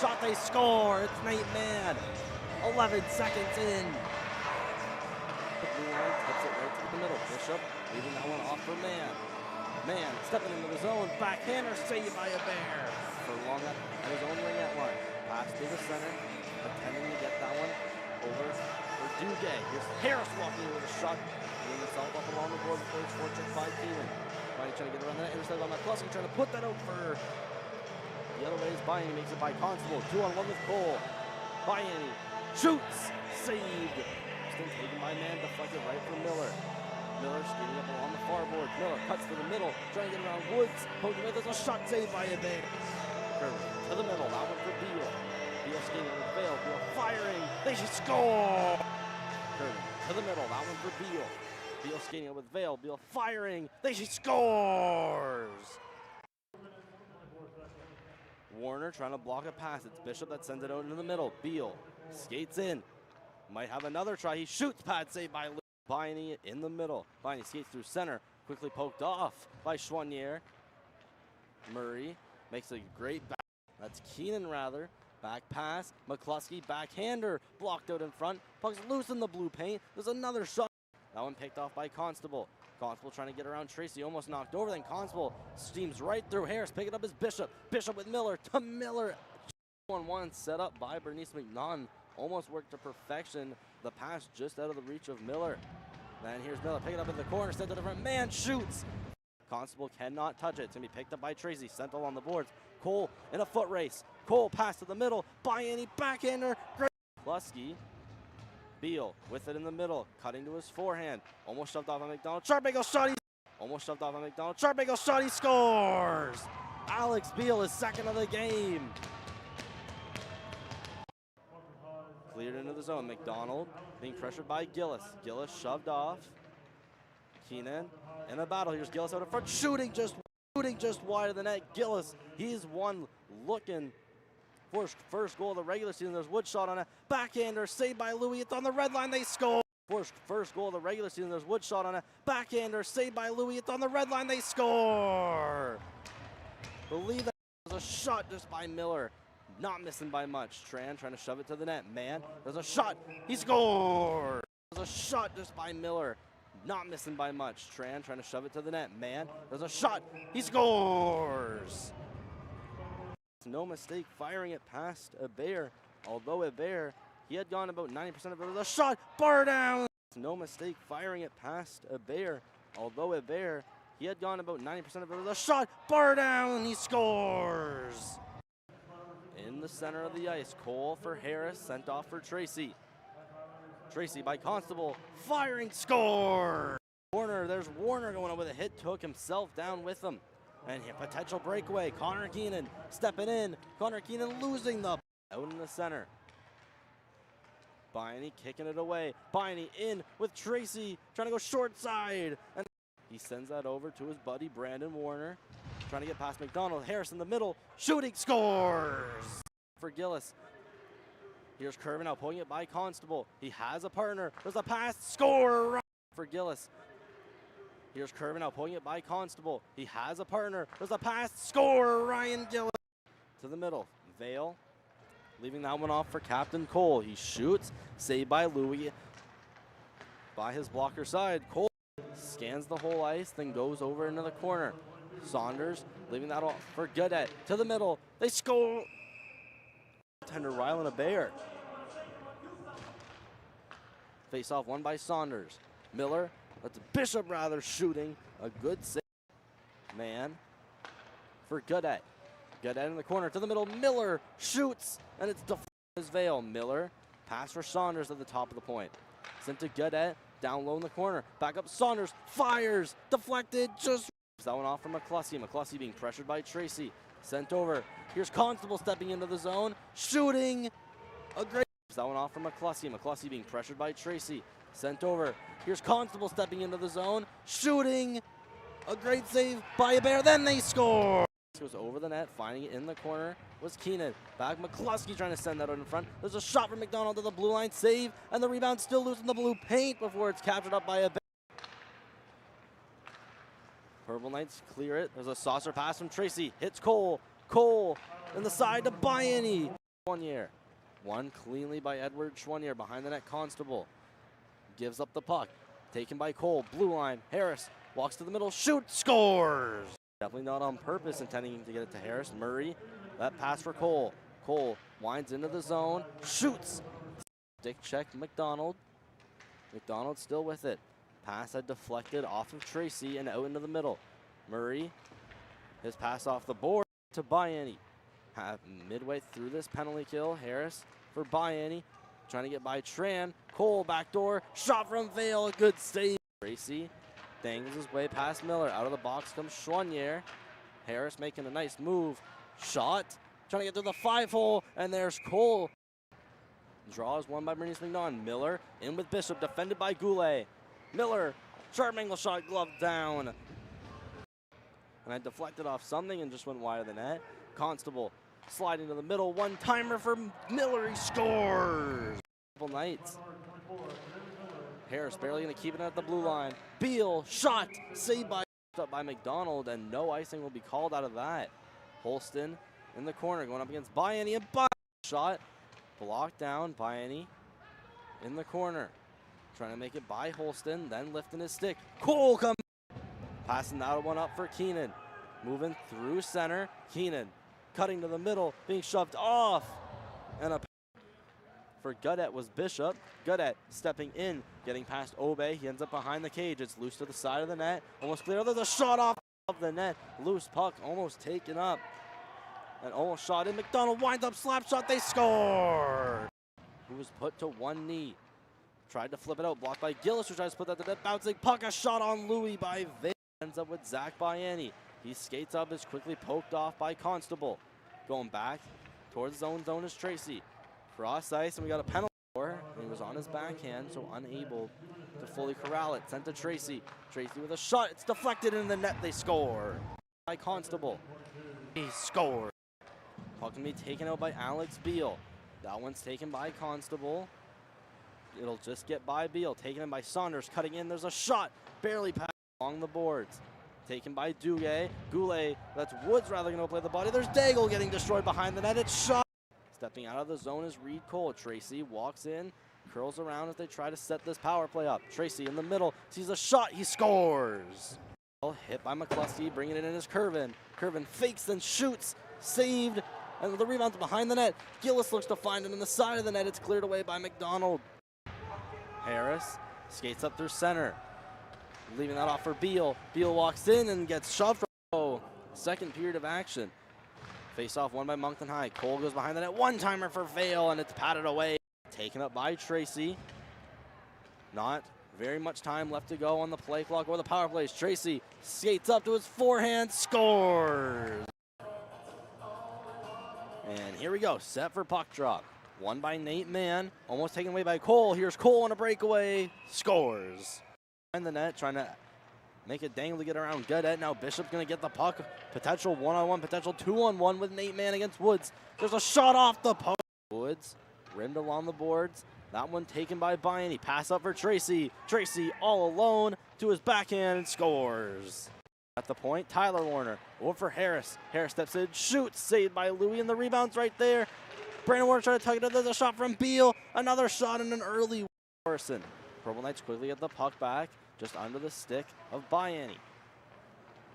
shot, they score. It's Nate Mann. 11 seconds in. The blue line tips it right to the middle. Bishop leaving that one off for Mann. Mann stepping into the zone. Backhander saved by a bear. For long at his own ring at line. Pass to the center. Attempting to get that one over for Duguay. Here's Harris walking in with a shot. Getting himself up along the board before it's fortunate by Keenan. Trying to get around that. Intercepted on McCluskey. Trying to put that out for the other way is Bayani. Makes it by Constable. 2-on-1 with Cole. Bayani shoots. Saved. Still taken by Mann. Deflected right from Miller. Miller skating up along the far board. Miller cuts to the middle. Trying to get around Woods. Poking away. There's a shot saved by a bear. To the middle. That one for Beal. Beal skating with Vale. Beal firing. They should score. To the middle. That one for Beal. Beal skating with Vale. Beal firing. They should scores. Warner trying to block a pass. It's Bishop that sends it out into the middle. Beal skates in. Might have another try. He shoots. Pad saved by Bayani in the middle. Bayani skates through center. Quickly poked off by Chouanier. Murray makes a great back. That's Keenan rather. Back pass. McCluskey backhander. Blocked out in front. Puck's loose in the blue paint. There's another shot. That one picked off by Constable. Constable trying to get around Tracy. Almost knocked over. Then Constable steams right through Harris. Picking up his Bishop. Bishop with Miller to Miller. 1-1 set up by Bernice MacNaughton. Almost worked to perfection. The pass just out of the reach of Miller. Then here's Miller picking up in the corner. Sent to the front. Man shoots. Constable cannot touch it. It's going to be picked up by Tracy. Sent along the boards. Cole in a foot race. Cole pass to the middle. Bayani backhander. Great. Lusky. Beal with it in the middle. Cutting to his forehand. Almost shoved off on McDonald. Sharp-angle shot. Almost shoved off on McDonald. Sharp-angle shot. He scores. Alex Beal is second of the game. Cleared into the zone. McDonald being pressured by Gillis. Gillis shoved off. Keenan in a battle. Here's Gillis out in front. Shooting just wide of the net. Gillis, he's one looking for his first goal of the regular season. There's Wood shot on it. Backhander saved by Louis. It's on the red line. They score. First goal of the regular season. There's Wood shot on it. Backhander saved by Louis. It's on the red line. They score. Believe that was a shot just by Miller. Not missing by much. Tran trying to shove it to the net. Man, there's a shot. He scores. There's a shot just by Miller. Not missing by much. Tran trying to shove it to the net. Man, there's a shot. He scores. No mistake firing it past Hebert. Although Hebert, he had gone about 90% of it. There's a shot. Bar down. No mistake firing it past Hebert. Although Hebert, he had gone about 90% of it. There's a shot. Bar down. He scores. In the center of the ice. Cole for Harris. Sent off for Tracy. Tracy by Constable. Firing. Score. Warner. There's Warner going up with a hit. Took himself down with him. And potential breakaway. Connor Keenan stepping in. Connor Keenan losing the out in the center. Bayani kicking it away. Bayani in with Tracy. Trying to go short side. And he sends that over to his buddy Brandon Warner. Trying to get past McDonald. Harris in the middle. Shooting. Scores. For Gillis. Here's Curvin now pulling it by Constable. He has a partner. There's a pass. Score. For Gillis. Here's Curvin now pulling it by Constable. He has a partner. There's a pass. Score. Ryan Gillis. To the middle. Vale. Leaving that one off for Captain Cole. He shoots. Saved by Louis. By his blocker side. Cole scans the whole ice. Then goes over into the corner. Saunders leaving that off for Godet. To the middle. They score. Tender Rylan Hebert. Face off won by Saunders. Miller. That's Bishop rather shooting. A good save. Man for Godet. Godet in the corner to the middle. Miller shoots. And it's deflected as Vale. Miller. Pass for Saunders at the top of the point. Sent to Godet. Down low in the corner. Back up Saunders. Fires. Deflected. Just that one off from McCluskey. McCluskey being pressured by Tracy. Sent over. Here's Constable stepping into the zone. Shooting. A great. That one off from McCluskey. McCluskey being pressured by Tracy. Sent over. Here's Constable stepping into the zone. Shooting. A great save by Hebert. Then they score. Goes over the net. Finding it in the corner was Keenan. Back McCluskey trying to send that out in front. There's a shot from McDonald to the blue line. Save. And the rebound still loose in the blue paint before it's captured up by Hebert. Purple Knights clear it. There's a saucer pass from Tracy. Hits Cole. Cole in the side to Bayani. Schwanier. Won cleanly by Edward Schwanier. Behind the net, Constable gives up the puck. Taken by Cole. Blue line. Harris walks to the middle. Shoot. Scores. Definitely not on purpose, intending to get it to Harris. Murray. That pass for Cole. Cole winds into the zone. Shoots. Stick check MacDonald. MacDonald still with it. Pass had deflected off of Tracy and out into the middle. Murray. His pass off the board to Bianni. Midway through this penalty kill, Harris for Bianni. Trying to get by Tran. Cole backdoor. Shot from Vale. A good save. Tracy dangs his way past Miller. Out of the box comes Schwanier. Harris making a nice move. Shot. Trying to get to the 5-hole. And there's Cole. Draw is won by Bernice MacNaughton. Miller in with Bishop. Defended by Goulet. Miller. Sharp angle shot. Glove down. And I deflected off something and just went wide of the net. Constable sliding to the middle. One-timer for Miller. He scores. Couple nights. Harris barely going to keep it at the blue line. Beal shot. Saved by MacDonald, and no icing will be called out of that. Holston in the corner going up against Bianni. And shot blocked down. Bianni in the corner. Trying to make it by Holston, then lifting his stick. Cole comes. Passing that one up for Keenan. Moving through center. Keenan cutting to the middle, being shoved off. And a for Gudet was Bishop. Gudet stepping in, getting past Obey. He ends up behind the cage. It's loose to the side of the net. Almost clear. There's a shot off of the net. Loose puck almost taken up. And almost shot in. MacDonald winds up slap shot. They score. Who was put to one knee. Tried to flip it out. Blocked by Gillis, who tries to put that to net. Bouncing puck. A shot on Louis by Vale. Ends up with Zach Bianni. He skates up, is quickly poked off by Constable. Going back towards zone is Tracy. Cross ice, and we got a penalty for. He was on his backhand, so unable to fully corral it. Sent to Tracy. Tracy with a shot. It's deflected in the net. They score. By Constable. He scored. Puck can be taken out by Alex Beal. That one's taken by Constable. It'll just get by Beal. Taken in by Saunders. Cutting in. There's a shot. Barely passed along the boards. Taken by Duguay. Goulet. That's Woods rather going to play the body. There's Daigle getting destroyed behind the net. It's shot. Stepping out of the zone is Reed Cole. Tracy walks in, curls around as they try to set this power play up. Tracy in the middle, sees a shot, he scores. Hit by McCluskey, bringing it in is Curvin. Curvin fakes, then shoots, saved, and the rebound's behind the net. Gillis looks to find it in the side of the net. It's cleared away by MacDonald. Harris skates up through center, leaving that off for Beal. Beal walks in and gets shoved from second period of action. Face-off won by Moncton High. Cole goes behind the net. One-timer for Vale, and it's patted away. Taken up by Tracy. Not very much time left to go on the play clock or the power plays. Tracy skates up to his forehand, scores. And here we go, set for puck drop. Won by Nate Mann, almost taken away by Cole. Here's Cole on a breakaway, scores. Behind the net, trying to make it dangle to get around Gudet. Now Bishop's going to get the puck. Potential one-on-one, potential two-on-one with Nate Mann against Woods. There's a shot off the post. Woods rimmed along the boards. That one taken by Bianni. Pass up for Tracy. Tracy all alone to his backhand and scores. At the point, Tyler Warner. Over for Harris. Harris steps in, shoots, saved by Louis, and the rebound's right there. Brandon Warner trying to tug it in. There's a shot from Beal. Another shot and an early Morrison. Purple Knights quickly get the puck back. Just under the stick of Bianni.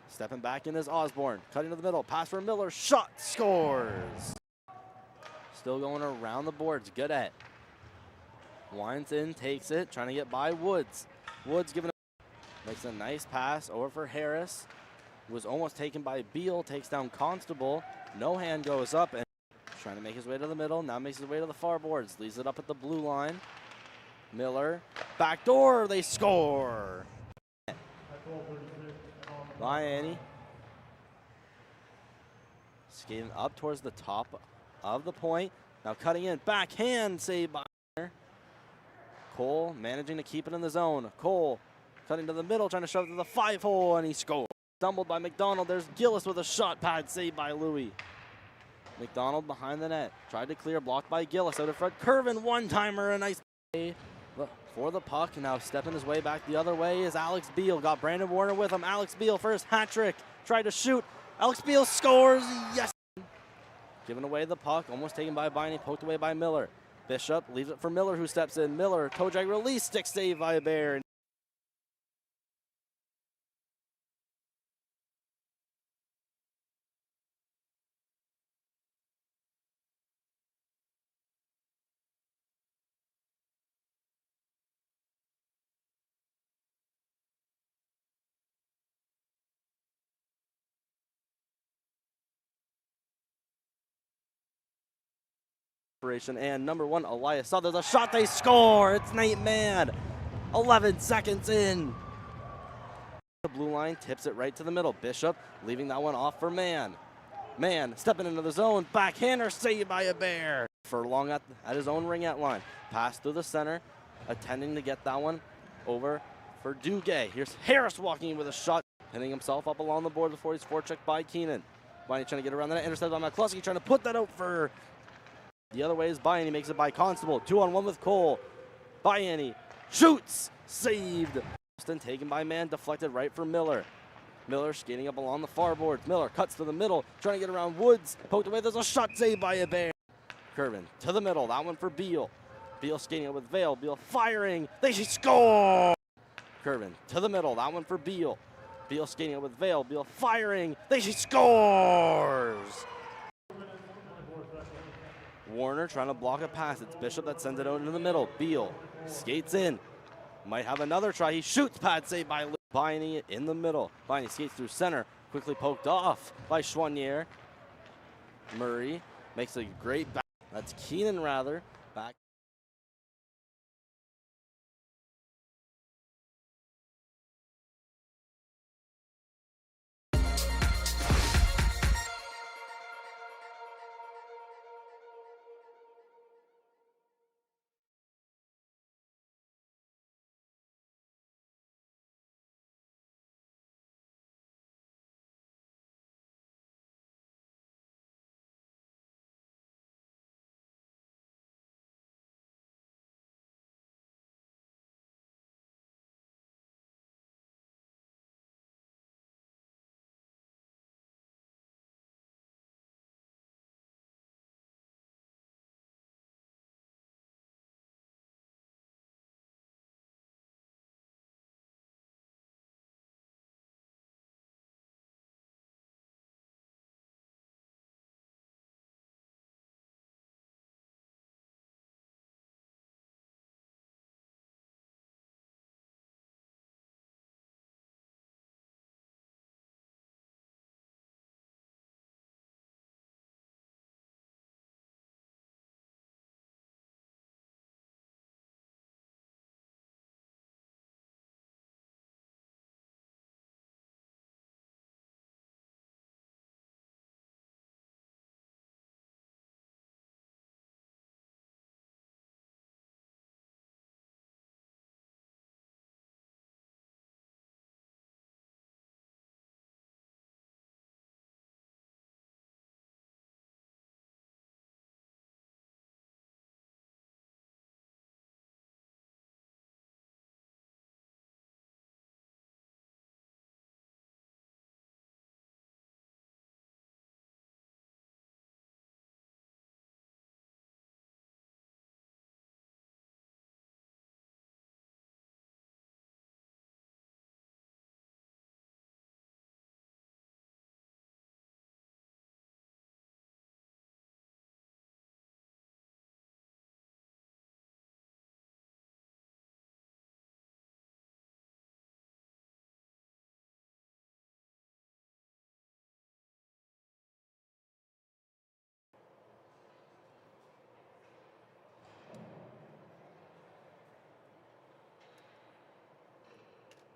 Stepping back in is Osborne. Cutting to the middle. Pass for Miller. Shot. Scores. Still going around the boards. Gudet. Winds in. Takes it. Trying to get by Woods. Woods giving it. Makes a nice pass over for Harris. Was almost taken by Beal. Takes down Constable. No hand goes up. And trying to make his way to the middle. Now makes his way to the far boards. Leaves it up at the blue line. Miller, backdoor, they score. Bianni skating up towards the top of the point. Now cutting in, backhand save by Cole, managing to keep it in the zone. Cole cutting to the middle, trying to shove it to the 5-hole, and he scores. Stumbled by MacDonald. There's Gillis with a shot pad saved by Louis. MacDonald behind the net, tried to clear, blocked by Gillis out in front. Curvin, one-timer, a nice play for the puck. Now stepping his way back the other way is Alex Beal. Got Brandon Warner with him. Alex Beal for his hat trick. Tried to shoot. Alex Beal scores. Yes. giving away the puck, almost taken by Biney, poked away by Miller. Bishop leaves it for Miller, who steps in. Miller, toe drag release, stick save by Bear. And number 1, Elias Saw. There's a shot, they score. It's Nate Mann. 11 seconds in. The blue line tips it right to the middle. Bishop leaving that one off for Mann. Mann stepping into the zone. Backhander saved by a Bear. Furlong at his own ringette line. Pass through the center. Attending to get that one over for Duguay. Here's Harris walking in with a shot. Pinning himself up along the board before he's forechecked by Keenan. Biney trying to get around the net. Intercepted by McCluskey. Trying to put that out for... The other way is Biney, makes it by Constable. 2-on-1 with Cole. Biney shoots, saved. Moncton taken by Mann, deflected right for Miller. Miller skating up along the far boards. Miller cuts to the middle, trying to get around Woods. Poked away, there's a shot saved by a Bear. Curvin to the middle, that one for Beal. Beal skating up with Vale, Beal firing, they score! Curvin to the middle, that one for Beal. Beal skating up with Vale, Beal firing, they scores! Warner trying to block a pass. It's Bishop that sends it out into the middle. Beal skates in. Might have another try. He shoots. Pad save by Biney in the middle. Biney skates through center. Quickly poked off by Chouanier. Murray makes a great back. That's Keenan rather. Back.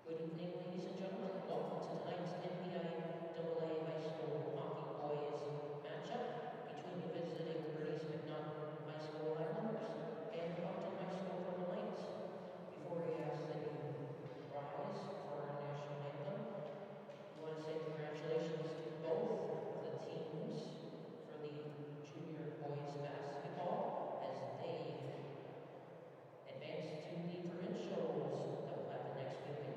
Good evening, ladies and gentlemen. Welcome to tonight's NBI High School Hockey Boys matchup between the visiting Bernice MacNaughton High School Highlanders and the Moncton High School Purple Knights. Before we ask that you rise for our national anthem, we want to say congratulations to both the teams for the junior boys basketball as they advance to the provincials that will happen next weekend.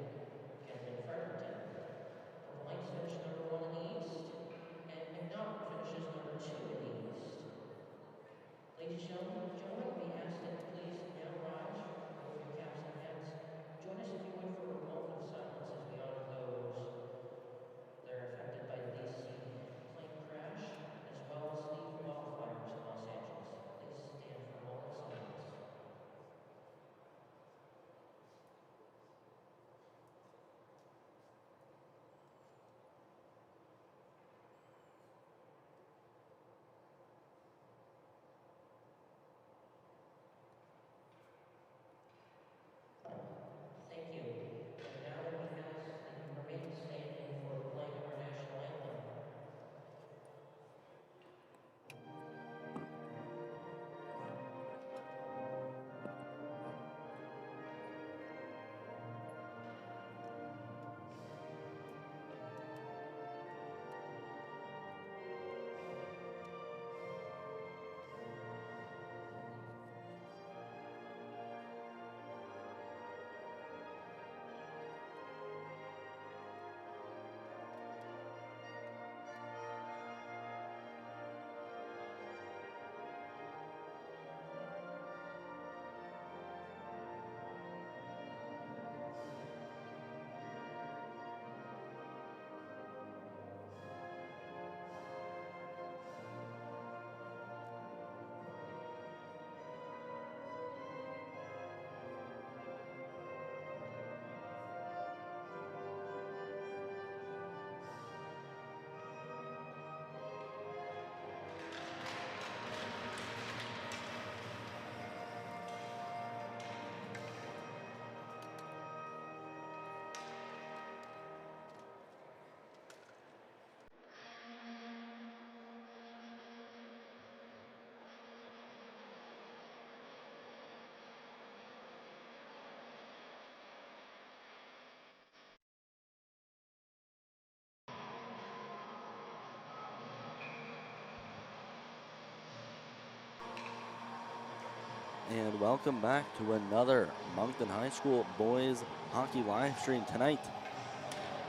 And welcome back to another Moncton High School boys hockey live stream tonight.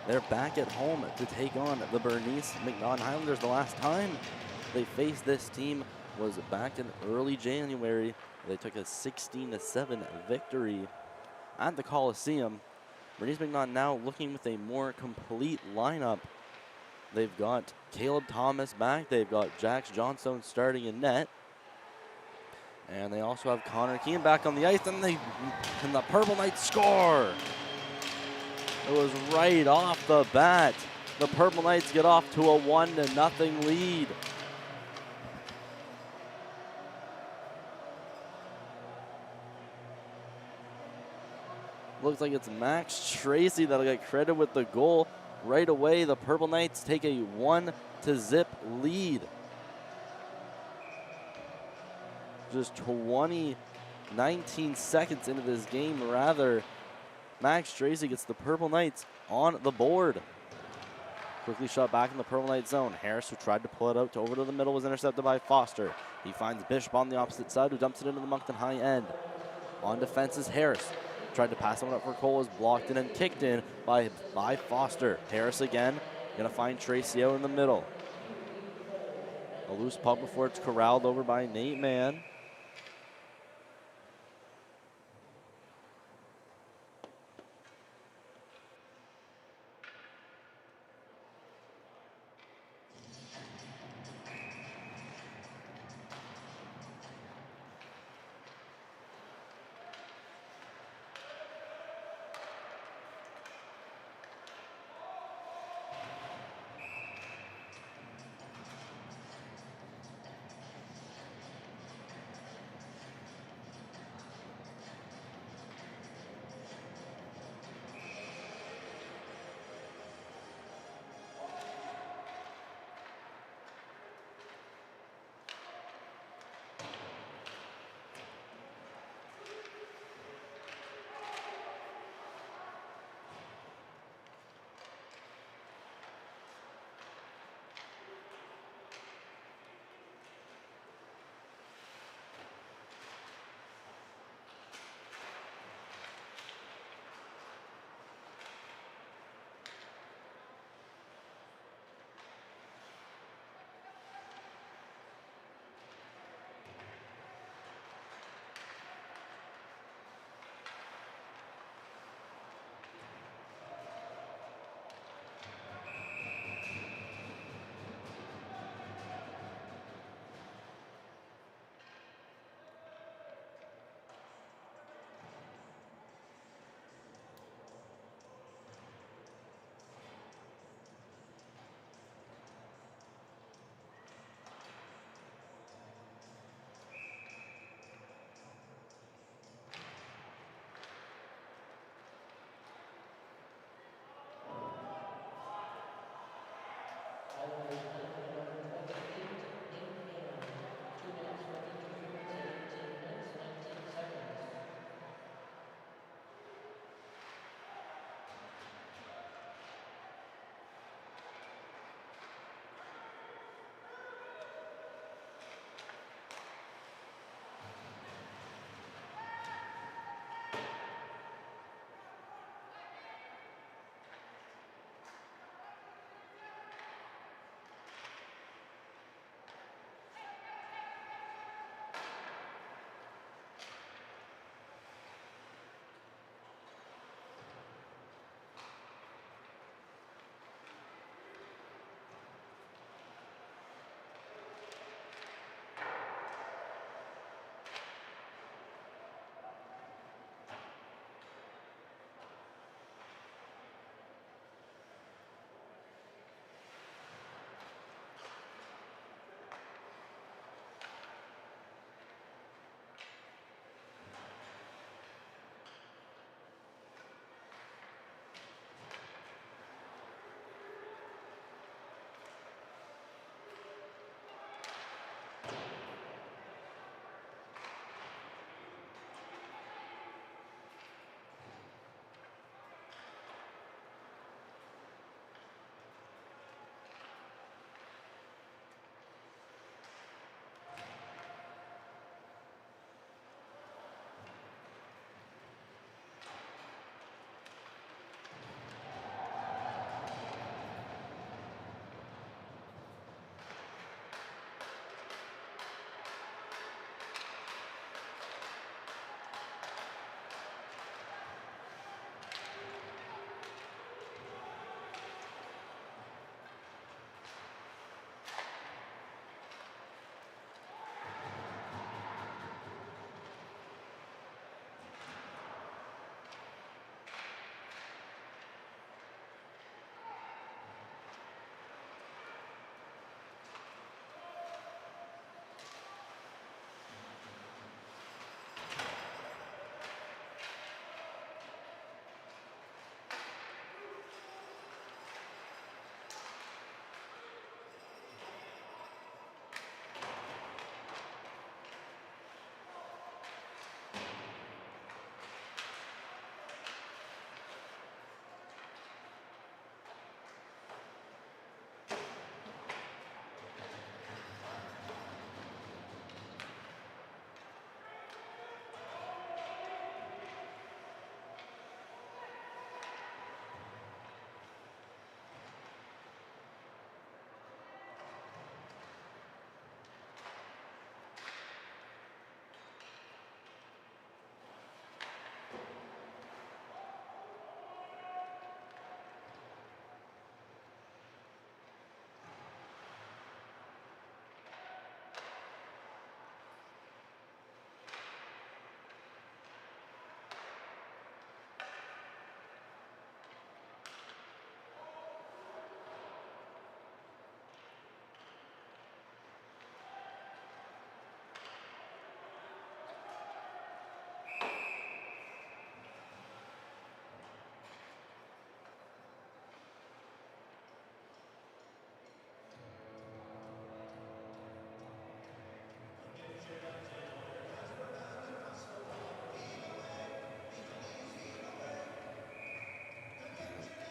They're back at home to take on the Bernice MacNaughton Highlanders. The last time they faced this team was back in early January. They took a 16-7 victory at the Coliseum. Bernice MacNaughton now looking with a more complete lineup. They've got Caleb Thomas back. They've got Jax Johnstone starting in net. And they also have Connor Keane back on the ice, and the Purple Knights score. It was right off the bat. The Purple Knights get off to a 1-0 lead. Looks like it's Max Tracy that'll get credit with the goal. Right away, the Purple Knights take a 1-0 lead. Just 19 seconds into this game, rather, Max Tracy gets the Purple Knights on the board. Quickly shot back in the Purple Knight zone. Harris, who tried to pull it out over to the middle, was intercepted by Foster. He finds Bishop on the opposite side, who dumps it into the Moncton high end. On defense is Harris. Tried to pass one up for Cole, was blocked in and kicked in by Foster. Harris again, gonna find Tracy out in the middle. A loose puck before it's corralled over by Nate Mann.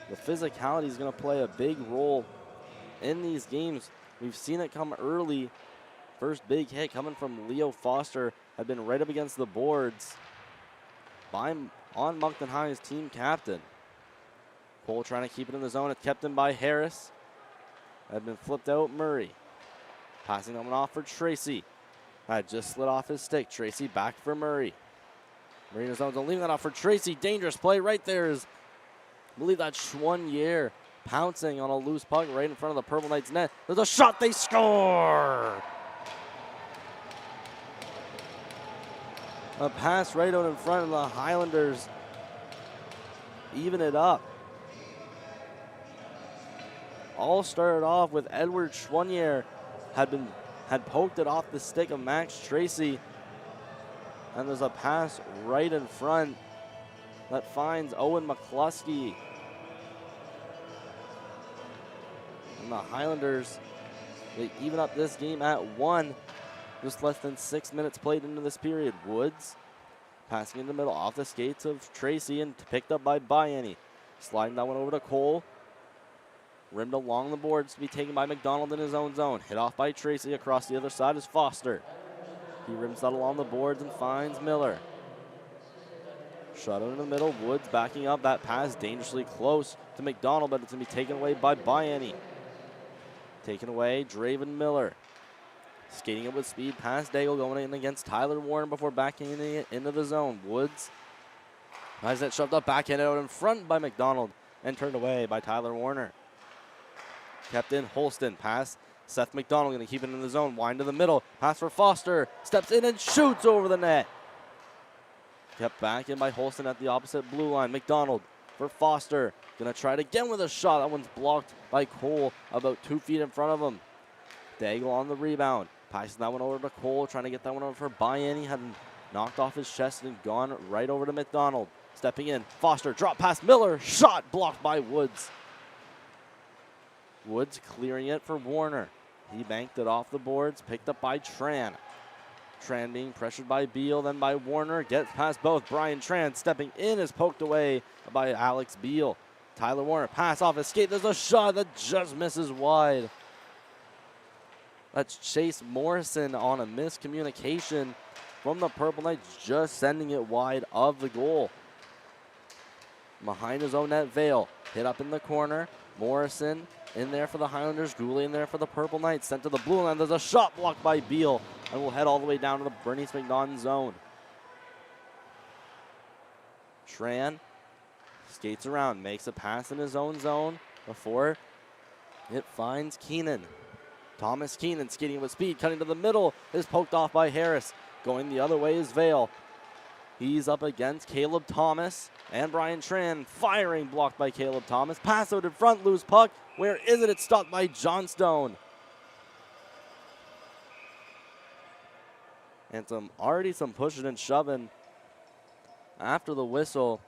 The physicality is going to play a big role in these games. We've seen it come early. First big hit coming from Leo Foster had been right up against the boards on Moncton High's team captain. Cole trying to keep it in the zone. It's kept in by Harris. Had been flipped out Murray. Passing that one off for Tracy. That just slid off his stick. Tracy back for Murray. Murray in his zone, leaving that off for Tracy. Dangerous play right there is, I believe that's Schwanier pouncing on a loose puck right in front of the Purple Knights net. There's a shot, they score! A pass right out in front of the Highlanders even it up. All started off with Edward Schwanier had poked it off the stick of Max Tracy. And there's a pass right in front that finds Owen McCluskey. And the Highlanders, they even up this game at 1. Just less than 6 minutes played into this period. Woods passing in the middle off the skates of Tracy and picked up by Bayani. Sliding that one over to Cole. Rimmed along the boards to be taken by MacDonald in his own zone. Hit off by Tracy. Across the other side is Foster. He rims that along the boards and finds Miller. Shut out in the middle. Woods backing up. That pass dangerously close to MacDonald, but it's going to be taken away by Bayani. Taken away, Draven Miller. Skating it with speed past Daigle, going in against Tyler Warren before backing into the zone. Woods has that shoved up, backhanded out in front by MacDonald and turned away by Tyler Warner. Kept in Holston, pass. Seth MacDonald going to keep it in the zone. Wind to the middle. Pass for Foster. Steps in and shoots over the net. Kept back in by Holston at the opposite blue line. MacDonald for Foster. Going to try it again with a shot. That one's blocked by Cole about 2 feet in front of him. Daigle on the rebound. Passing that one over to Cole. Trying to get that one over for Bayani. Had knocked off his chest and gone right over to MacDonald. Stepping in. Foster. Drop past Miller. Shot blocked by Woods. Woods clearing it for Warner. He banked it off the boards, picked up by Tran. Tran being pressured by Beal, then by Warner. Gets past both. Brian Tran stepping in is poked away by Alex Beal. Tyler Warner, pass off his skate. There's a shot that just misses wide. That's Chase Morrison on a miscommunication from the Purple Knights, just sending it wide of the goal. Behind his own net, Vale. Hit up in the corner. Morrison in there for the Highlanders. Gooley in there for the Purple Knights. Sent to the blue line. There's a shot blocked by Beal. And we'll head all the way down to the Bernice MacNaughton zone. Tran skates around. Makes a pass in his own zone before it finds Keenan. Thomas Keenan skating with speed. Cutting to the middle. Is poked off by Harris. Going the other way is Vale. He's up against Caleb Thomas and Brian Tran. Firing blocked by Caleb Thomas. Pass out in front, loose puck. Where is it? It's stopped by Johnstone. And already some pushing and shoving after the whistle.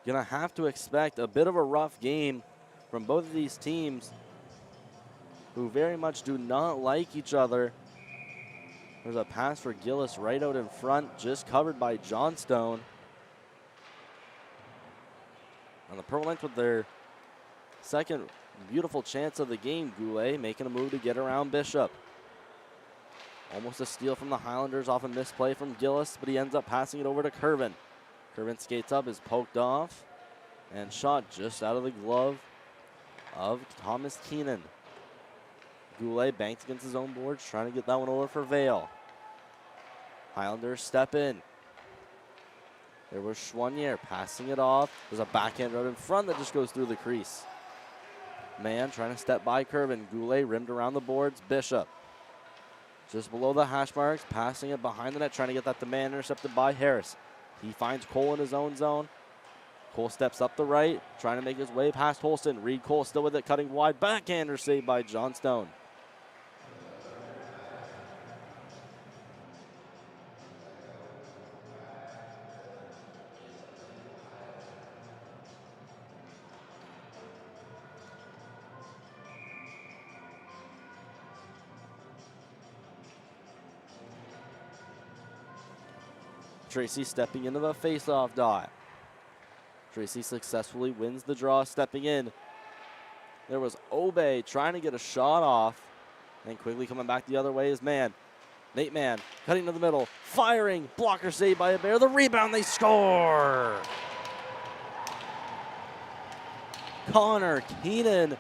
Gonna have to expect a bit of a rough game from both of these teams, who very much do not like each other. There's a pass for Gillis right out in front, just covered by Johnstone. And the Purple Knights with their second beautiful chance of the game. Goulet making a move to get around Bishop. Almost a steal from the Highlanders off a misplay from Gillis, but he ends up passing it over to Curvin. Curvin skates up, is poked off, and shot just out of the glove of Thomas Keenan. Goulet banks against his own boards, trying to get that one over for Vale. Highlanders step in. There was Schwanier passing it off. There's a backhand right in front that just goes through the crease. Man trying to step by Curvin. Goulet rimmed around the boards. Bishop just below the hash marks, passing it behind the net, trying to get that to man, intercepted by Harris. He finds Cole in his own zone. Cole steps up the right, trying to make his way past Holston. Reed Cole still with it, cutting wide. Backhander saved by Johnstone. Tracy stepping into the face-off dot. Tracy successfully wins the draw, stepping in. There was Obey trying to get a shot off, and quickly coming back the other way is Mann. Nate Mann cutting to the middle, firing, blocker saved by Bear. The rebound, they score! Connor Keenan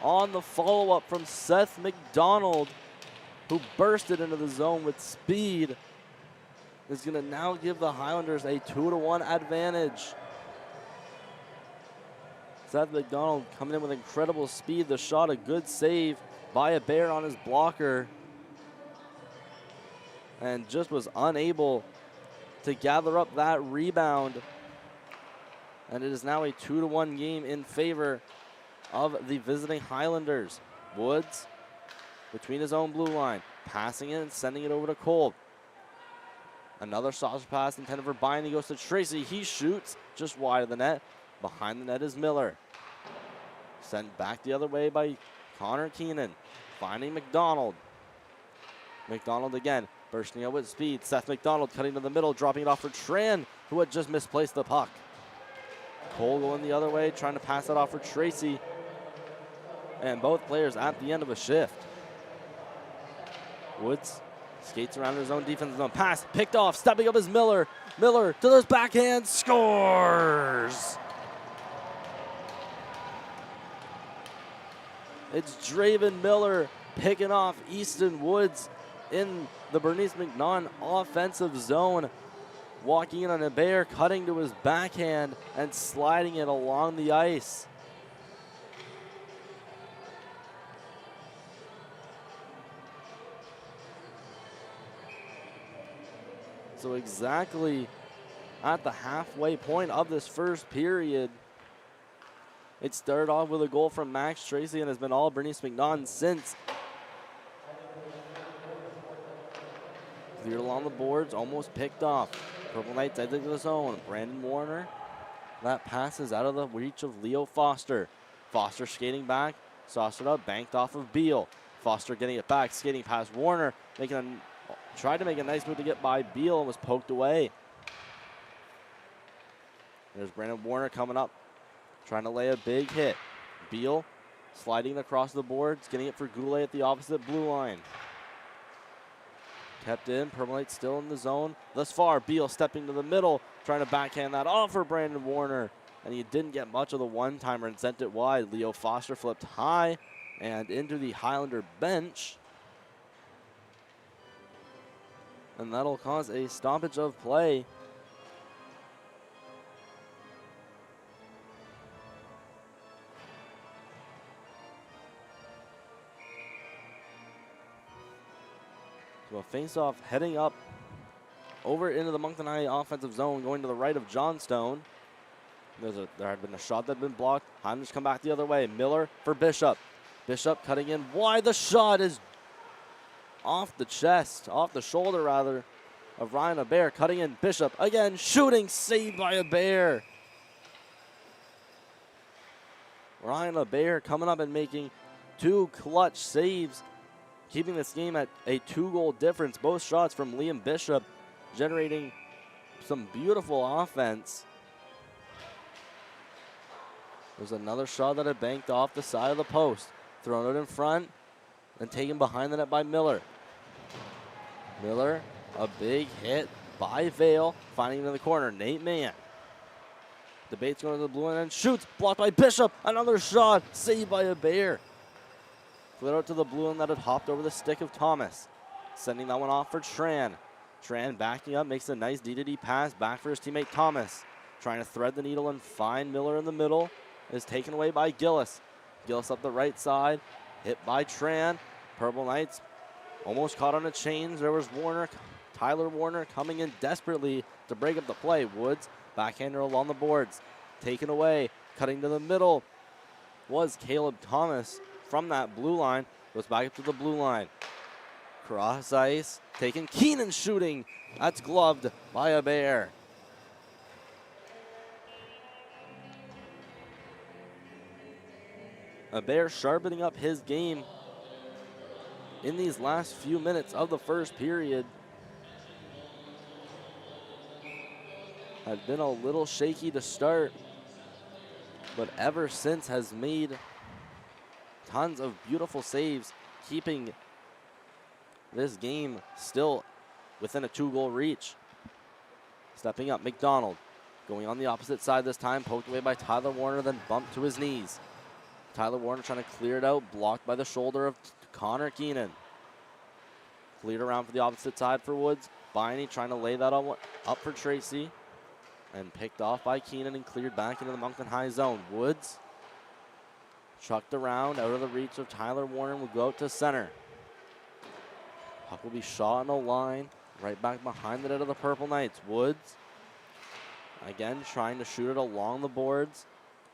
on the follow-up from Seth McDonald, who bursted into the zone with speed, is going to now give the Highlanders a 2-1 advantage. Seth McDonald coming in with incredible speed. The shot, a good save by a Bear on his blocker, and just was unable to gather up that rebound. And it is now a 2-1 game in favor of the visiting Highlanders. Woods between his own blue line, passing it and sending it over to Cole. Another saucer pass intended for Bynum. He goes to Tracy. He shoots just wide of the net. Behind the net is Miller. Sent back the other way by Connor Keenan. Finding McDonald. McDonald again, bursting out with speed. Seth McDonald cutting to the middle, dropping it off for Tran, who had just misplaced the puck. Cole going the other way, trying to pass it off for Tracy. And both players at the end of a shift. Woods skates around his own defensive zone. Pass picked off, stepping up is Miller. Miller to those backhand, scores! It's Draven Miller picking off Easton Woods in the Bernice MacNaughton offensive zone. Walking in on a Bear, cutting to his backhand and sliding it along the ice. So exactly at the halfway point of this first period, it started off with a goal from Max Tracy and has been all Bernice MacNaughton since. Cleared along the boards, almost picked off. Purple Knights exit the zone. Brandon Warner. That passes out of the reach of Leo Foster. Foster skating back, sauced it up, banked off of Beal. Foster getting it back, skating past Warner, tried to make a nice move to get by Beal and was poked away. There's Brandon Warner coming up, trying to lay a big hit. Beal sliding across the boards, getting it for Goulet at the opposite blue line. Kept in, Purple Knights still in the zone. Thus far, Beal stepping to the middle, trying to backhand that off for Brandon Warner. And he didn't get much of the one-timer and sent it wide. Leo Foster flipped high and into the Highlander bench. And that'll cause a stoppage of play. So a face-off heading up over into the Moncton High offensive zone, going to the right of Johnstone. There had been a shot that had been blocked. Highlanders come back the other way. Miller for Bishop. Bishop cutting in wide. The shot is off the chest, off the shoulder rather, of Ryan Abair. Cutting in, Bishop again, shooting, saved by Abair. Ryan Abair coming up and making two clutch saves, keeping this game at a 2-goal difference. Both shots from Liam Bishop generating some beautiful offense. There's another shot that had banked off the side of the post. Thrown it in front and taken behind the net by Miller. Miller, a big hit by Vale, finding him in the corner. Nate Mann. Debates going to the blue end and shoots, blocked by Bishop. Another shot, saved by Abair. Cleared out to the blue end that had hopped over the stick of Thomas. Sending that one off for Tran. Tran backing up, makes a nice D-to-D pass back for his teammate Thomas. Trying to thread the needle and find Miller in the middle. Is taken away by Gillis. Gillis up the right side, hit by Tran. Purple Knights almost caught on the chains. There was Warner, Tyler Warner coming in desperately to break up the play. Woods, backhander along the boards, taken away, cutting to the middle was Caleb Thomas from that blue line. Goes back up to the blue line. Cross ice, taken, Keenan shooting. That's gloved by Abair. Abair sharpening up his game in these last few minutes of the first period. had been a little shaky to start, but ever since has made tons of beautiful saves, keeping this game still within a 2-goal reach. Stepping up, MacDonald going on the opposite side this time, poked away by Tyler Warner, then bumped to his knees. Tyler Warner trying to clear it out, blocked by the shoulder of Connor Keenan. Cleared around for the opposite side for Woods. Biney trying to lay that up for Tracy, and picked off by Keenan and cleared back into the Moncton High zone. Woods chucked around out of the reach of Tyler Warner, will go out to center. Puck will be shot on a line, right back behind the net of the Purple Knights. Woods again trying to shoot it along the boards.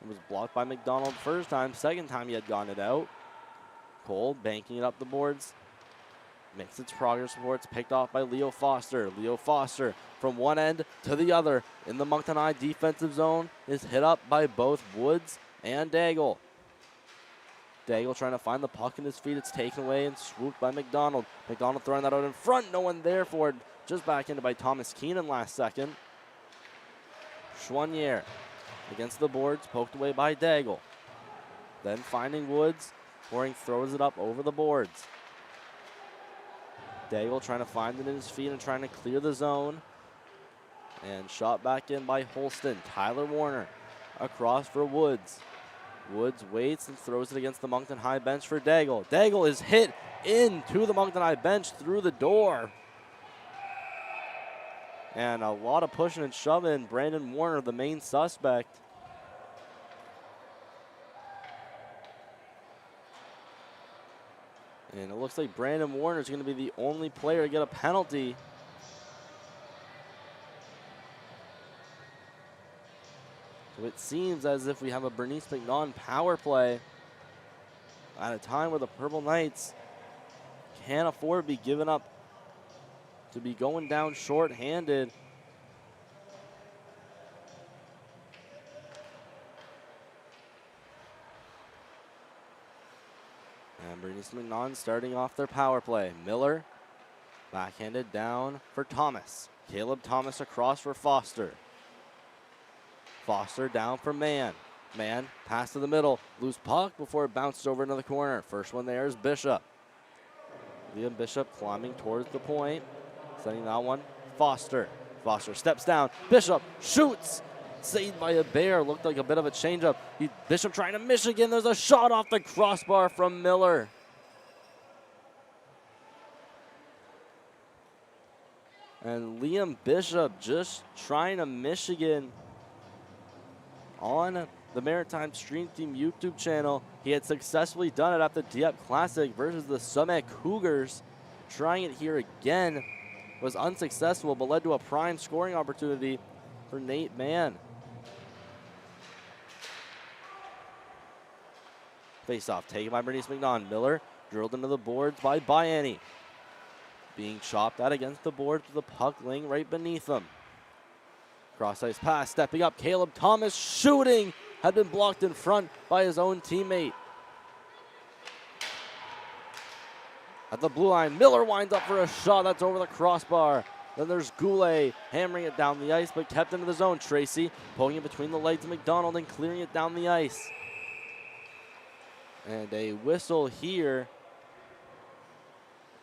It was blocked by MacDonald first time. Second time he had gotten it out. Cole banking it up the boards. Makes its progress before it's picked off by Leo Foster. Leo Foster from one end to the other in the Moncton High defensive zone is hit up by both Woods and Daigle. Daigle trying to find the puck in his feet. It's taken away and swooped by MacDonald. MacDonald throwing that out in front. No one there for it. Just back into by Thomas Keenan last second. Chouanier against the boards, poked away by Daigle. Then finding Woods, Boring throws it up over the boards. Daigle trying to find it in his feet and trying to clear the zone. And shot back in by Holston. Tyler Warner across for Woods. Woods waits and throws it against the Moncton High bench for Daigle. Daigle is hit into the Moncton High bench through the door. And a lot of pushing and shoving. Brandon Warner, the main suspect. And it looks like Brandon Warner is going to be the only player to get a penalty. So it seems as if we have a Bernice MacNaughton power play at a time where the Purple Knights can't afford to be given up, to be going down short-handed. And Bernice MacNaughton starting off their power play. Miller backhanded down for Thomas. Caleb Thomas across for Foster. Foster down for Mann. Mann pass to the middle. Loose puck before it bounces over into the corner. First one there is Bishop. Liam Bishop climbing towards the point. Sending that one. Foster. Foster steps down. Bishop shoots. Saved by a bear. Looked like a bit of a changeup. Bishop trying to miss again. There's a shot off the crossbar from Miller. And Liam Bishop just trying to Michigan on the Maritime Stream Team YouTube channel. He had successfully done it at the Dieppe Classic versus the Summit Cougars. Trying it here again was unsuccessful, but led to a prime scoring opportunity for Nate Mann. Face-off taken by Bernice MacNaughton. Miller drilled into the boards by Biani. Being chopped out against the boards with the puck laying right beneath them. Cross-ice pass, stepping up, Caleb Thomas shooting, had been blocked in front by his own teammate. At the blue line, Miller winds up for a shot that's over the crossbar. Then there's Goulet hammering it down the ice, but kept into the zone. Tracy poking it between the legs of MacDonald and clearing it down the ice. And a whistle here.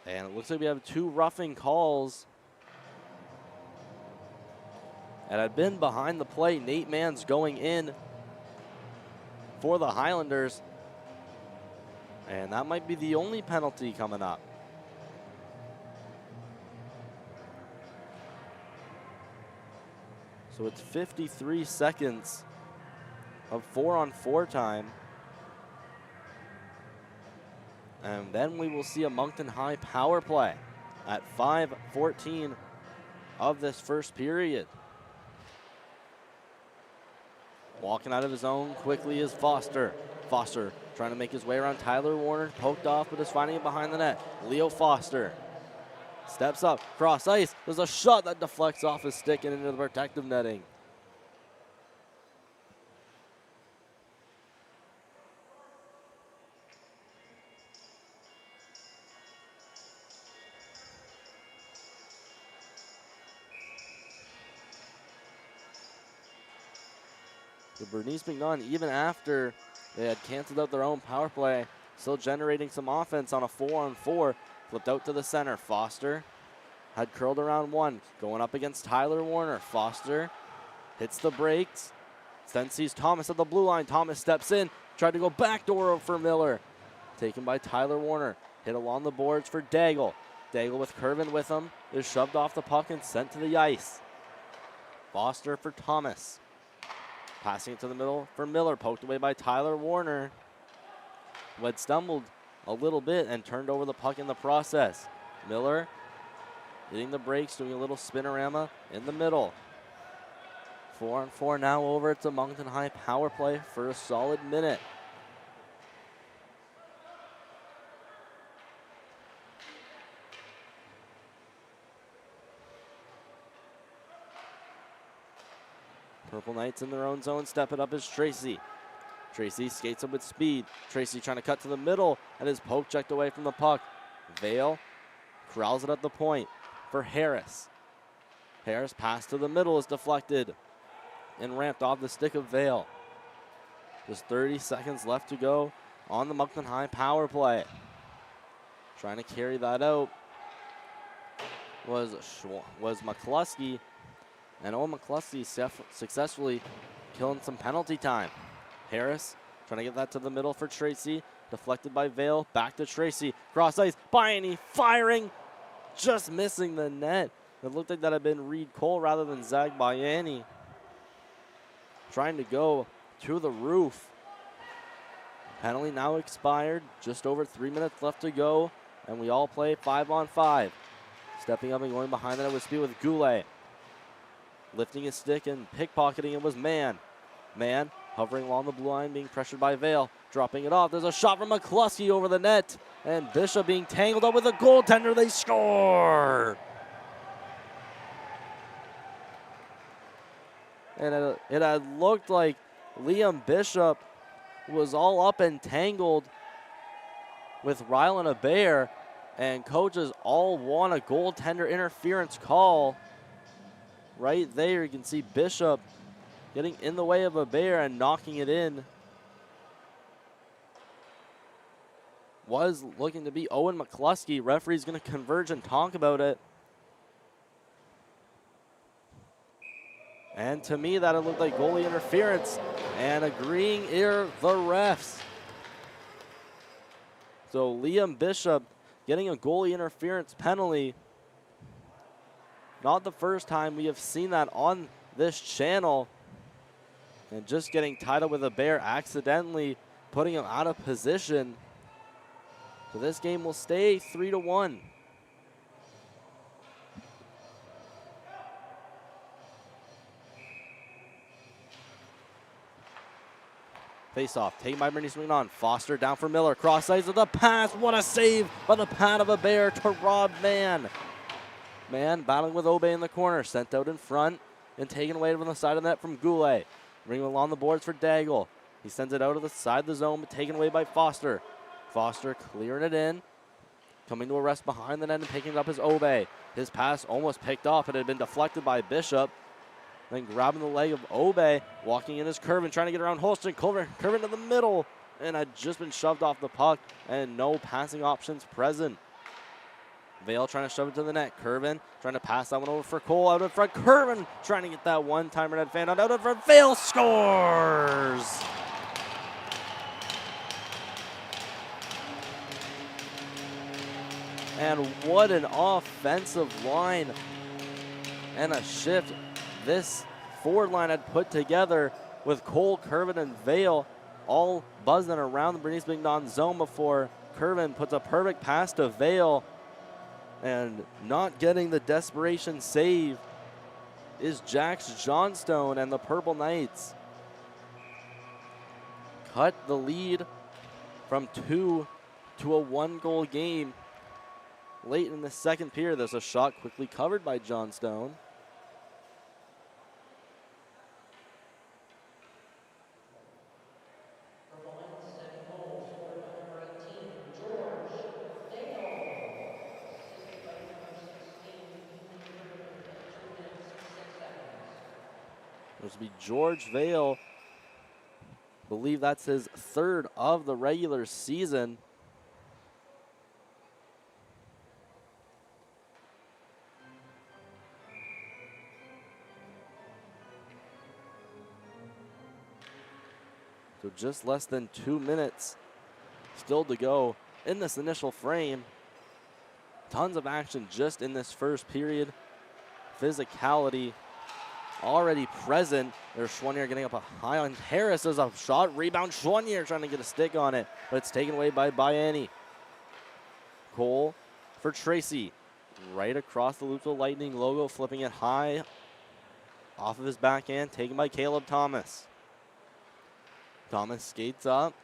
And it looks like we have two roughing calls. And had been behind the play. Nate Mann's going in for the Highlanders. And that might be the only penalty coming up. So it's 53 seconds of 4-on-4 time. And then we will see a Moncton High power play at 5:14 of this first period. Walking out of his own quickly is Foster. Foster trying to make his way around Tyler Warner. Poked off, but is finding it behind the net. Leo Foster steps up, cross ice. There's a shot that deflects off his stick and into the protective netting. The Bernice MacNaughton, even after they had canceled out their own power play, still generating some offense on a 4-on-4. Flipped out to the center. Foster had curled around one, going up against Tyler Warner. Foster hits the brakes, then sees Thomas at the blue line. Thomas steps in, tried to go backdoor for Miller. Taken by Tyler Warner. Hit along the boards for Daigle. Daigle with Curvin with him is shoved off the puck and sent to the ice. Foster for Thomas. Passing it to the middle for Miller. Poked away by Tyler Warner, who had stumbled a little bit and turned over the puck in the process. Miller hitting the brakes, doing a little spinorama in the middle. 4-on-4 now over to Moncton High power play for a solid minute. Purple Knights in their own zone. Step it up is Tracy. Tracy skates up with speed. Tracy trying to cut to the middle and is poke checked away from the puck. Vale corrals it at the point for Harris. Harris pass to the middle is deflected and ramped off the stick of Vale. Just 30 seconds left to go on the Moncton High power play. Trying to carry that out was McCluskey. And Owen McCluskey successfully killing some penalty time. Harris trying to get that to the middle for Tracy. Deflected by Vale. Back to Tracy. Cross ice. Baiani firing. Just missing the net. It looked like that had been Reed Cole rather than Zach Baiani. Trying to go to the roof. Penalty now expired. Just over 3 minutes left to go. And we all play 5-on-5. Stepping up and going behind the net with speed with Goulet. Lifting his stick and pickpocketing it was Mann. Mann hovering along the blue line, being pressured by Vale. Dropping it off. There's a shot from McCluskey over the net. And Bishop being tangled up with a goaltender. They score! And it had looked like Liam Bishop was all up and tangled with Rylan Abair. And coaches all want a goaltender interference call. Right there, you can see Bishop getting in the way of Abair and knocking it in. Was looking to be Owen McCluskey. Referee's going to converge and talk about it. And to me, that looked like goalie interference. And agreeing are the refs. So Liam Bishop getting a goalie interference penalty. Not the first time we have seen that on this channel. And just getting tied up with Abair, accidentally putting him out of position. So this game will stay 3-1. Face-off taken by Bernice MacNaughton. Foster down for Miller. Cross ice with a pass. What a save by the pad of Abair to Rob Mann. Mann battling with Obey in the corner. Sent out in front and taken away from the side of the net from Goulet. Bringing along the boards for Daigle. He sends it out of the side of the zone, but taken away by Foster. Foster clearing it in. Coming to a rest behind the net and picking it up is Obey. His pass almost picked off. It had been deflected by Bishop. Then grabbing the leg of Obey. Walking in is Curvin, trying to get around Holston. Curvin to the middle. And had just been shoved off the puck. And no passing options present. Vale trying to shove it to the net. Curvin trying to pass that one over for Cole out in front. Curvin trying to get that one-timer net fan out in front. Vale scores! And what an offensive line and a shift this forward line had put together with Cole, Curvin, and Vale all buzzing around the Bernice MacNaughton zone before Curvin puts a perfect pass to Vale. And not getting the desperation save is Jax Johnstone and the Purple Knights. Cut the lead from 2 to a 1-goal game. Late in the second period, there's a shot quickly covered by Johnstone. This will be George Vale believe that's his third of the regular season. So just less than 2 minutes still to go in this initial frame. Tons of action just in this first period. Physicality already present. There's Schwanier getting up a high on Harris. There's a shot, rebound. Schwanier trying to get a stick on it, but it's taken away by Bayani. Cole for Tracy. Right across the Louisville Lightning logo, flipping it high off of his backhand, taken by Caleb Thomas. Thomas skates up,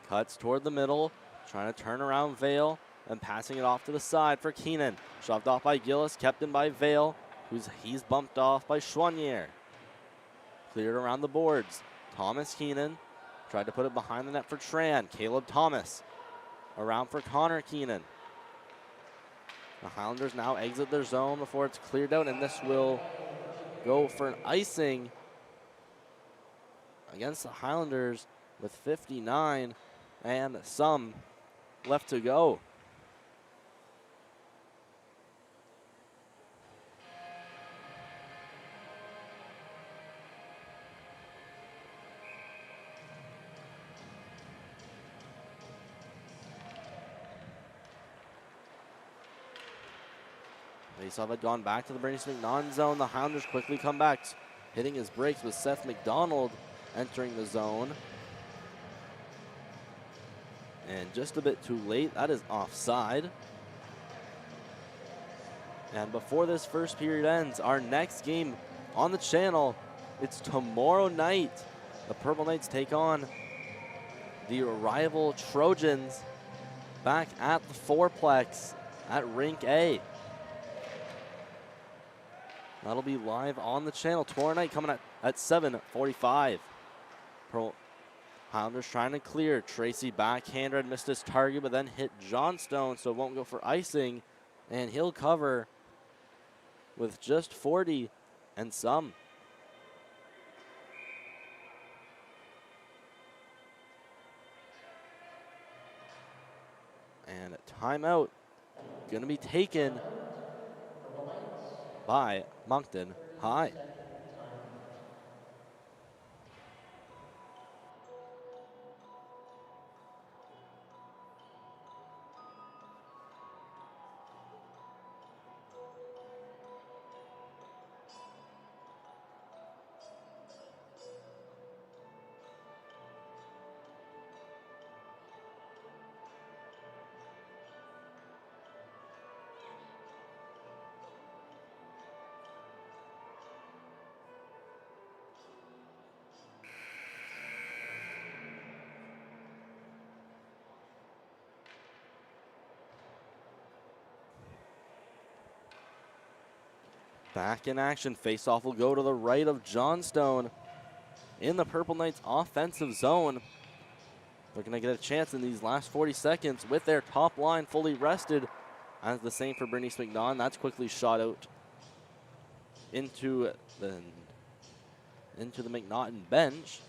cuts toward the middle, trying to turn around Vale, and passing it off to the side for Keenan. Shoved off by Gillis, kept in by Vale, he's bumped off by Schwanier. Cleared around the boards. Thomas Keenan tried to put it behind the net for Tran. Caleb Thomas around for Connor Keenan. The Highlanders now exit their zone before it's cleared out, and this will go for an icing against the Highlanders with 59 and some left to go. Faceoff had gone back to the Bernice MacNaughton zone. The Highlanders quickly come back, hitting his brakes with Seth McDonald entering the zone. And just a bit too late, that is offside. And before this first period ends, our next game on the channel, it's tomorrow night. The Purple Knights take on the rival Trojans back at the Fourplex at Rink A. That'll be live on the channel tomorrow night, coming at 7:45. Highlanders trying to clear. Tracy backhander had missed his target, but then hit Johnstone, so it won't go for icing. And he'll cover with just 40 and some. And a timeout going to be taken by Moncton High. Back in action, faceoff will go to the right of Johnstone in the Purple Knights offensive zone. They're going to get a chance in these last 40 seconds with their top line fully rested. As the same for Bernice MacNaughton. That's quickly shot out into the MacNaughton bench.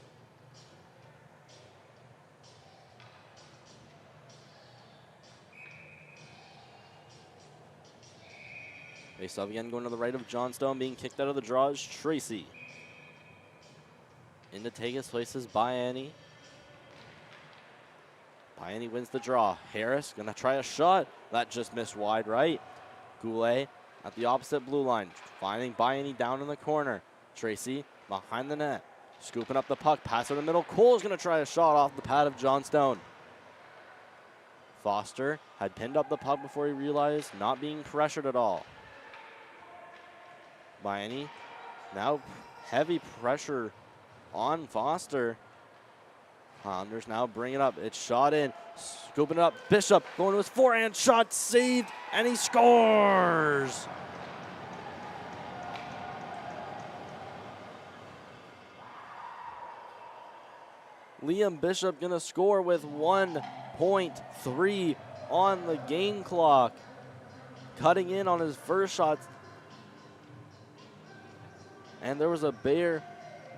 Faceoff again going to the right of Johnstone, being kicked out of the draw is Tracy. In to take his place is Bayani. Bayani wins the draw. Harris gonna try a shot. That just missed wide right. Goulet at the opposite blue line, finding Bayani down in the corner. Tracy behind the net, scooping up the puck, pass in the middle. Cole's gonna try a shot off the pad of Johnstone. Foster had pinned up the puck before he realized not being pressured at all. Bayani, now heavy pressure on Foster. Highlanders now bring it up. It's shot in, scooping it up. Bishop going to his forehand shot, saved, and he scores. Liam Bishop gonna score with 1.3 on the game clock. Cutting in on his first shot. And there was a bare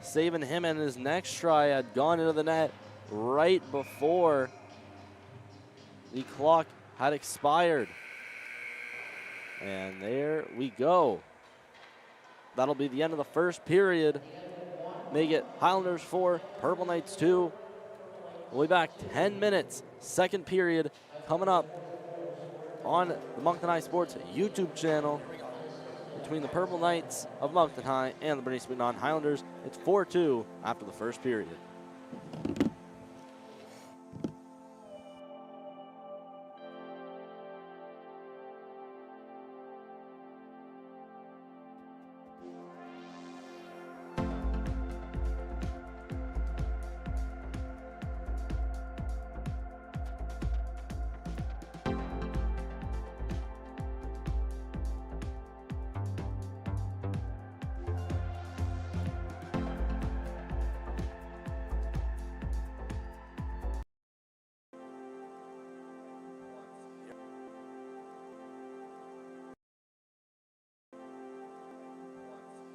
saving him, and his next try had gone into the net right before the clock had expired. And there we go. That'll be the end of the first period. Make it Highlanders 4, Purple Knights 2. We'll be back 10 minutes. Second period coming up on the Moncton High Sports YouTube channel between the Purple Knights of Moncton High and the Bernice MacNaughton Highlanders. It's 4-2 after the first period.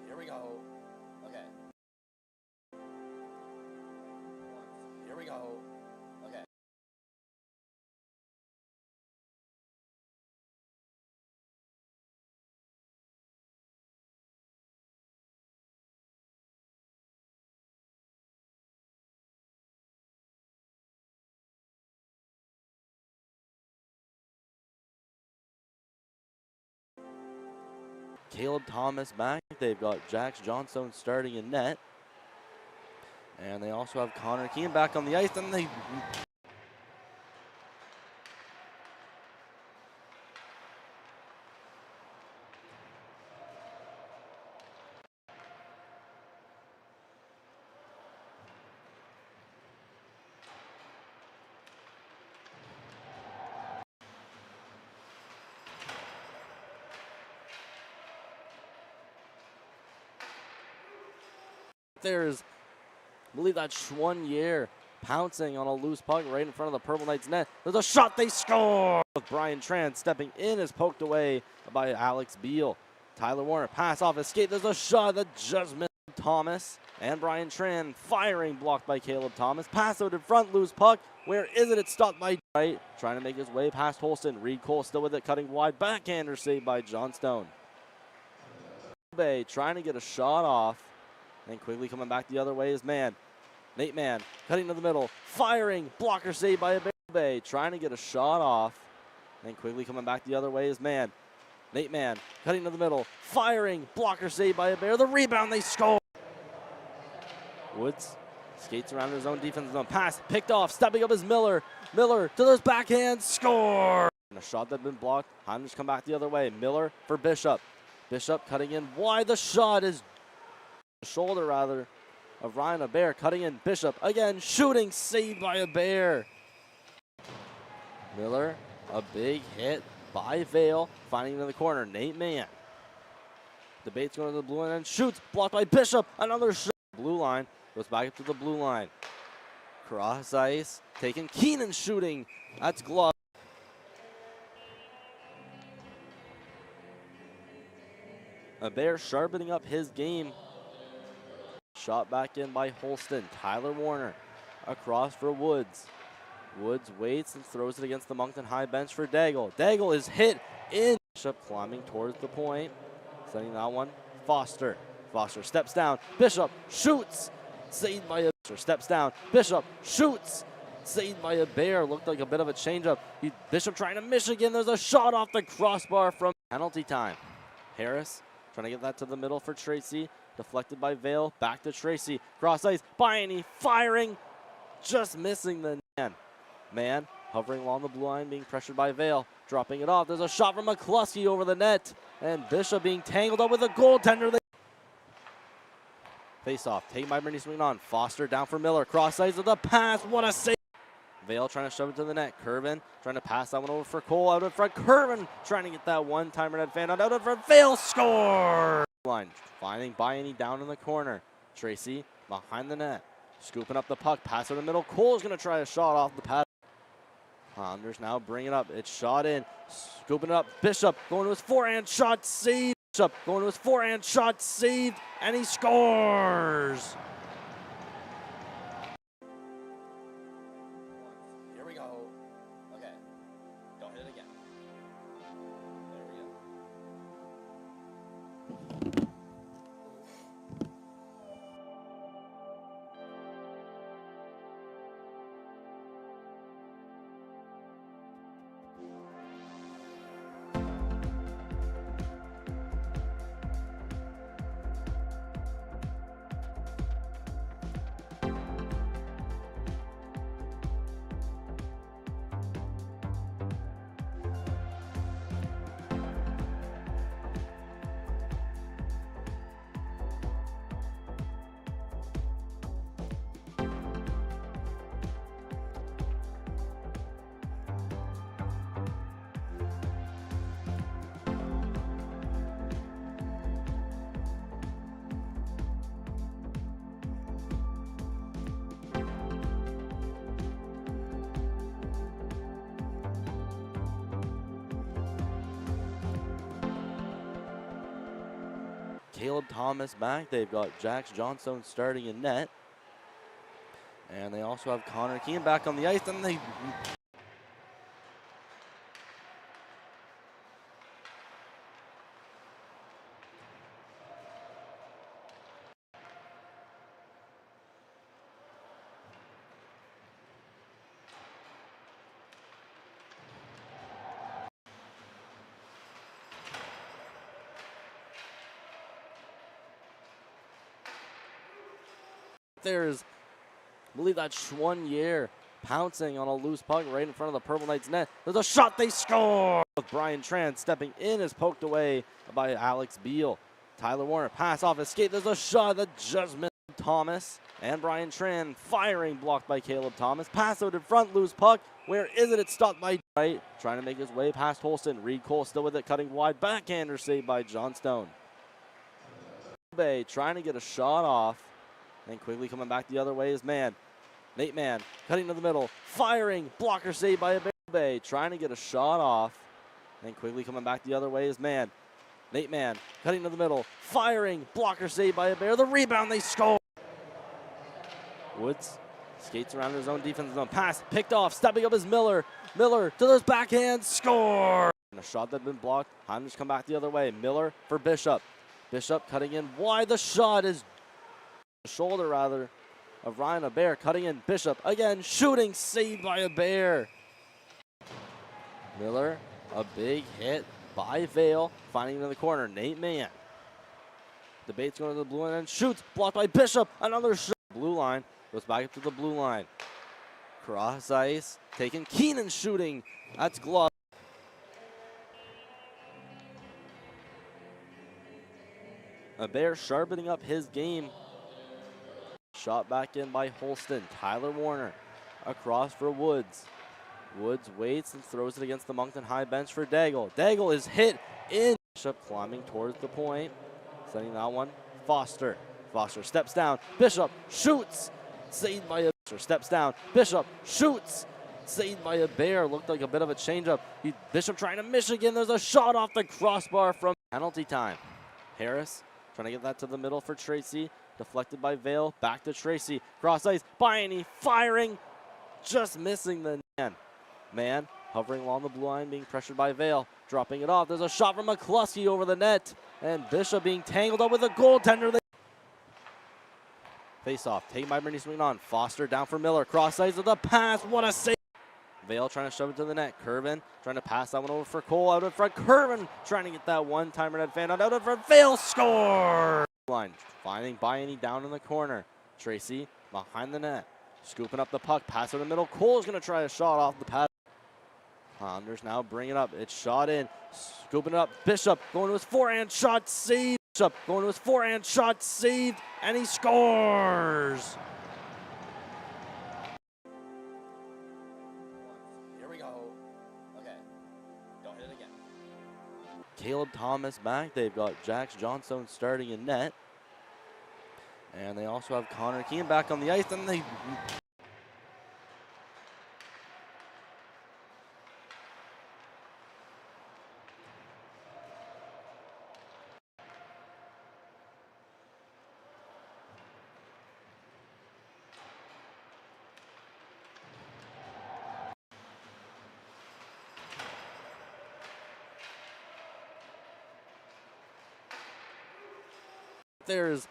Here we go. Okay. Here we go. Okay. Caleb Thomas back. They've got Jax Johnstone starting in net. And they also have Connor Keane back on the ice. And they there's, I believe that's Schwanier pouncing on a loose puck right in front of the Purple Knights net. There's a shot, they score! With Brian Tran stepping in is poked away by Alex Beal. Tyler Warner pass off his skate. There's a shot that just missed Thomas. And Brian Tran firing, blocked by Caleb Thomas. Pass out in front, loose puck. Where is it? It's stopped by Wright. Trying to make his way past Holston. Reed Cole still with it, cutting wide. Backhander saved by Johnstone. Bay trying to get a shot off. And quickly coming back the other way is Mann. Nate Mann cutting to the middle, firing, blocker saved by Bay, trying to get a shot off. And quickly coming back the other way is Mann. Nate Mann cutting to the middle, firing, blocker saved by The rebound, they score. Woods skates around his own defensive zone. Pass picked off, stepping up is Miller. Miller to those backhand, score. And a shot that had been blocked. Highlanders come back the other way. Miller for Bishop. Bishop cutting in wide. The shot is shoulder rather of Ryan Abair, cutting in. Bishop again shooting, saved by Abair. Miller, a big hit by Vale, finding it in the corner. Nate Mann debates going to the blue line and shoots, blocked by Bishop. Another shot, blue line, goes back up to the blue line. Cross ice, taking Keenan shooting. That's glove. Abair sharpening up his game. Shot back in by Holston. Tyler Warner across for Woods. Woods waits and throws it against the Moncton High bench for Daigle. Daigle is hit in. Bishop climbing towards the point. Sending that one. Foster. Foster steps down. Bishop shoots. Saved by Abair. Steps down. Bishop shoots. Saved by Abair. Looked like a bit of a changeup. Bishop trying to miss again. There's a shot off the crossbar from penalty time. Harris trying to get that to the middle for Tracy. Deflected by Vale, back to Tracy. Cross ice, Baiani firing, just missing the man. Mann hovering along the blue line, being pressured by Vale. Dropping it off, there's a shot from McCluskey over the net. And Bishop being tangled up with a goaltender. Face off, taken by Bernice MacNaughton. Foster down for Miller, cross ice with a pass, what a save. Vale trying to shove it to the net. Curvin trying to pass that one over for Cole out in front. Curvin trying to get that one-timer net fan out in front. Vale score! Line finding Baiani down in the corner. Tracy behind the net, scooping up the puck, pass in the middle. Cole's going to try a shot off the pad. Highlanders now bring it up. It's shot in, scooping it up. Bishop going to his forehand shot, saved. Bishop going to his forehand shot, saved, and he scores. we go. Okay. Don't hit it again. There we go. Caleb Thomas back. They've got Jax Johnstone starting in net. And they also have Connor Keane back on the ice. And they there's, I believe that's 1 year pouncing on a loose puck right in front of the Purple Knights net. There's a shot, they score! With Brian Tran stepping in is poked away by Alex Beal. Tyler Warner pass off his skate. There's a shot that just missed Thomas. And Brian Tran firing, blocked by Caleb Thomas. Pass out in front, loose puck. Where is it? It's stopped by right. Trying to make his way past Holston. Reed Cole still with it, cutting wide. Backhander saved by Johnstone. Bay trying to get a shot off. And quickly coming back the other way is Mann. Nate Mann cutting to the middle, firing, blocker saved by Bay, trying to get a shot off. And quickly coming back the other way is Mann. Nate Mann cutting to the middle, firing, blocker saved by the rebound, they score. Woods skates around his own defensive zone, pass picked off, stepping up is Miller. Miller to those backhand, score. And a shot that had been blocked. Heimlich come back the other way. Miller for Bishop. Bishop cutting in wide. The shot is shoulder rather of Ryan Abair, cutting in. Bishop again shooting, saved by Abair. Miller, a big hit by Vale, finding him in the corner. Nate Mann debates going to the blue line and shoots, blocked by Bishop. Another shot. Blue line goes back up to the blue line. Cross ice taken. Keenan shooting. That's glove. Abair sharpening up his game. Shot back in by Holston. Tyler Warner across for Woods. Woods waits and throws it against the Moncton High bench for Daigle. Daigle is hit in. Bishop climbing towards the point. Sending that one. Foster. Foster steps down. Bishop shoots. Saved by a steps down. Bishop shoots. Saved by Abair. Looked like a bit of a changeup. Bishop trying to miss again. There's a shot off the crossbar from penalty time. Harris trying to get that to the middle for Tracy. Deflected by Vale. Back to Tracy. Cross ice. Baiani firing. Just missing the man. Mann hovering along the blue line, being pressured by Vale. Dropping it off. There's a shot from McCluskey over the net. And Bishop being tangled up with a goaltender. Face off. Taken by Bernice MacNaughton. Foster down for Miller. Cross ice with a pass. What a save. Vale trying to shove it to the net. Curvin trying to pass that one over for Cole out in front. Curvin trying to get that one-timer net fan out in front. Vale score. Line finding Baiani down in the corner. Tracy behind the net. Scooping up the puck. Pass in the middle. Cole's going to try a shot off the pad. Highlanders now bring it up. It's shot in. Scooping it up. Bishop going to his forehand shot. Saved. Bishop going to his forehand shot. Saved. And he scores. Here we go. Okay. Don't hit it again. Caleb Thomas back. They've got Jax Johnstone starting in net. And they also have Connor Keane back on the ice. And they there's,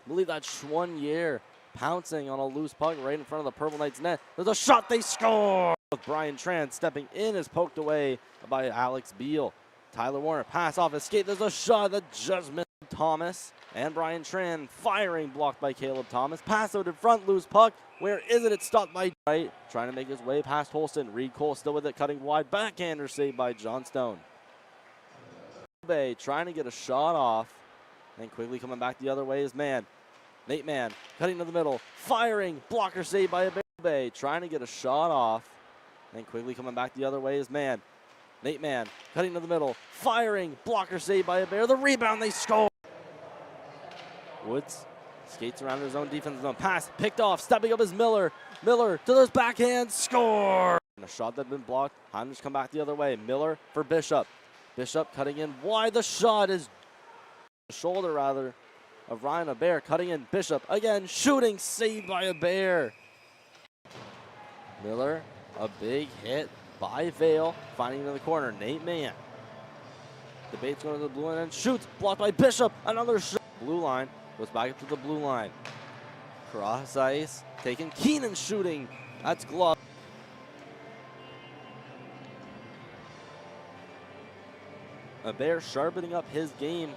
I believe that's Schwanier pouncing on a loose puck right in front of the Purple Knights net. There's a shot, they score! Brian Tran stepping in is poked away by Alex Beal. Tyler Warner pass off his skate. There's a shot that just missed Thomas. And Brian Tran firing, blocked by Caleb Thomas. Pass out in front, loose puck. Where is it? It's stopped by Wright. Trying to make his way past Holston. Reed Cole still with it, cutting wide. Backhander saved by Johnstone. Bay trying to get a shot off. And quickly coming back the other way is Nate Mann cutting to the middle. Firing, blocker saved by Bay. Trying to get a shot off. And quickly coming back the other way is Nate Mann cutting to the middle. Firing, blocker saved by Bear. The rebound, they score. Woods skates around his own defensive zone. Pass picked off. Stepping up is Miller. Miller to those backhand. Score! And a shot that had been blocked. Highlanders come back the other way. Miller for Bishop. Bishop cutting in wide. The shot is the shoulder, rather, of Ryan Bear. Cutting in. Bishop again. Shooting. Saved by Bear. Miller. A big hit by Vale. Finding it in the corner. Nate Mann. Debates going to the blue line and shoots. Blocked by Bishop. Another shot. Blue line. Goes back up to the blue line. Cross ice. Taking Keenan shooting. That's glove. A Bear sharpening up his game.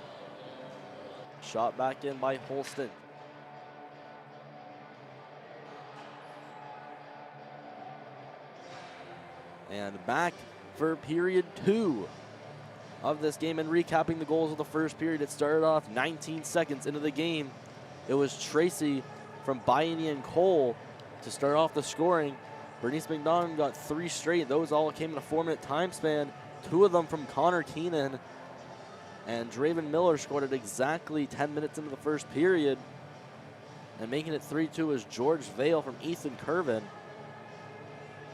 Shot back in by Holston. And back for period 2 of this game, and recapping the goals of the first period. It started off 19 seconds into the game. It was Tracy from Bayani and Cole to start off the scoring. Bernice MacNaughton got 3 straight. Those all came in a 4-minute time span. 2 of them from Connor Keenan. And Draven Miller scored it exactly 10 minutes into the first period. And making it 3-2 was George Vale from Ethan Curvin.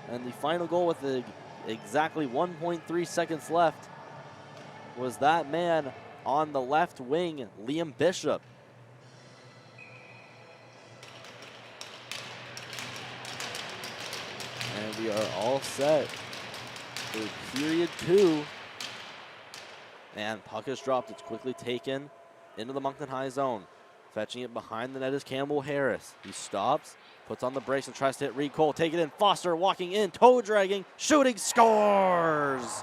And the final goal with exactly 1.3 seconds left was that man on the left wing, Liam Bishop. And we are all set for period 2. And puck is dropped. It's quickly taken into the Moncton High zone. Fetching it behind the net is Campbell Harris. He stops, puts on the brakes, and tries to hit Reed Cole. Take it in. Foster walking in, toe dragging, shooting, scores!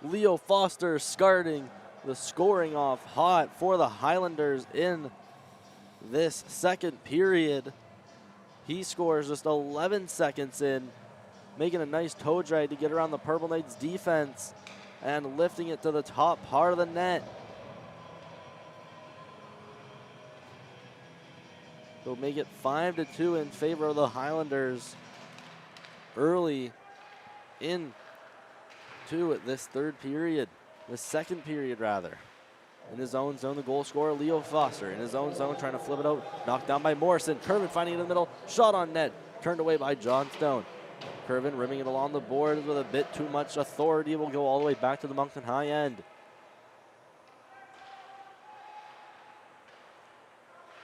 Leo Foster starting the scoring off hot for the Highlanders in this second period. He scores just 11 seconds in, making a nice toe drag to get around the Purple Knights defense and lifting it to the top part of the net. They'll make it 5-2 in favor of the Highlanders early in this third period, the second period rather. In his own zone, the goal scorer, Leo Foster. In his own zone, trying to flip it out, knocked down by Morrison. Curvin finding it in the middle, shot on net, turned away by Johnstone. Curvin rimming it along the boards with a bit too much authority. Will go all the way back to the Moncton High end.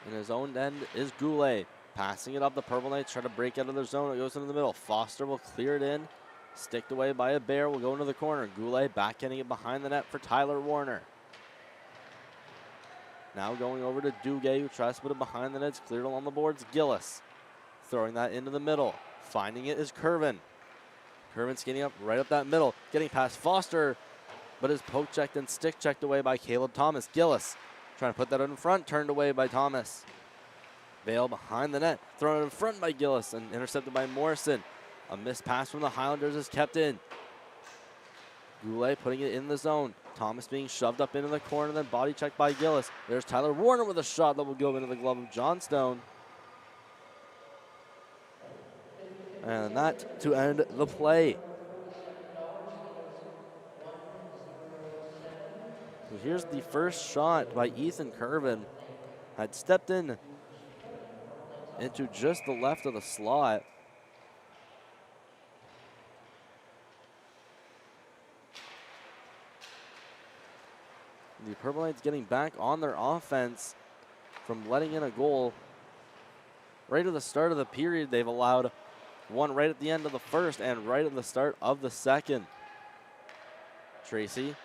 In his own end is Goulet. Passing it up, the Purple Knights try to break out of their zone. It goes into the middle. Foster will clear it in. Sticked away by a Bear. Will go into the corner. Goulet backhanding it behind the net for Tyler Warner. Now going over to Duguay, who tries to put it behind the net. It's cleared along the boards. Gillis throwing that into the middle. Finding it is Curvin. Curvin skating up right up that middle. Getting past Foster, but is poke checked and stick checked away by Caleb Thomas. Gillis trying to put that in front. Turned away by Thomas. Vale behind the net. Thrown in front by Gillis and intercepted by Morrison. A missed pass from the Highlanders is kept in. Goulet putting it in the zone. Thomas being shoved up into the corner, then body checked by Gillis. There's Tyler Warner with a shot that will go into the glove of Johnstone. And that to end the play. So here's the first shot by Ethan Curvin. Had stepped in into just the left of the slot. The Purple Knights getting back on their offense from letting in a goal. Right at the start of the period, they've allowed one right at the end of the first and right at the start of the second. Tracy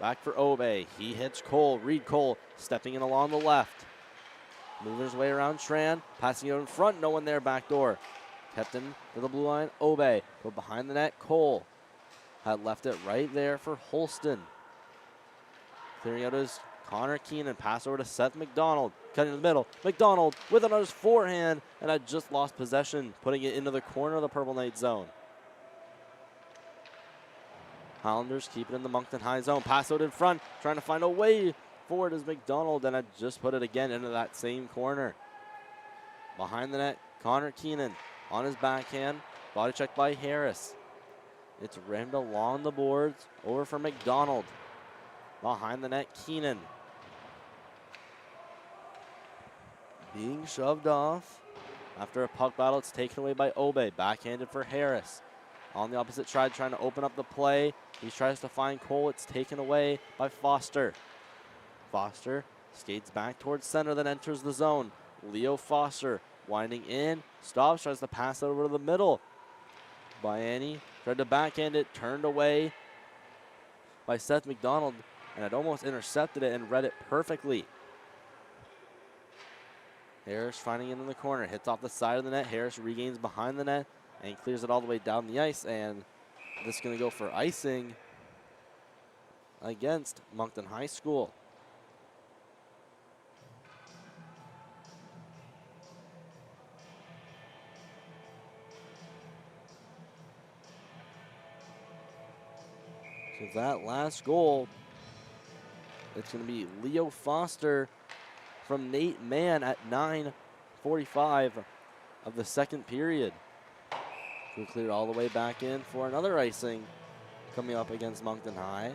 back for Obey. He hits Cole. Reed Cole stepping in along the left. Moving his way around Tran. Passing it in front. No one there. Back door. Kept in to the blue line. Obey. But behind the net, Cole had left it right there for Holston. Clearing out is Connor Keenan. Pass over to Seth McDonald. Cutting in the middle. McDonald with another forehand. And had just lost possession. Putting it into the corner of the Purple Knight zone. Highlanders keep it in the Moncton High zone. Pass out in front. Trying to find a way forward is McDonald. And had just put it again into that same corner. Behind the net, Connor Keenan on his backhand. Body check by Harris. It's rammed along the boards. Over for McDonald. Behind the net, Keenan. Being shoved off. After a puck battle, it's taken away by Obey. Backhanded for Harris. On the opposite side, trying to open up the play. He tries to find Cole. It's taken away by Foster. Foster skates back towards center, then enters the zone. Leo Foster winding in. Stops, tries to pass it over to the middle. Biani tried to backhand it, turned away by Seth McDonald, and had almost intercepted it and read it perfectly. Harris finding it in the corner. Hits off the side of the net. Harris regains behind the net and clears it all the way down the ice. And this is going to go for icing against Moncton High School. So that last goal, it's going to be Leo Foster from Nate Mann at 9:45 of the second period. We cleared all the way back in for another icing coming up against Moncton High.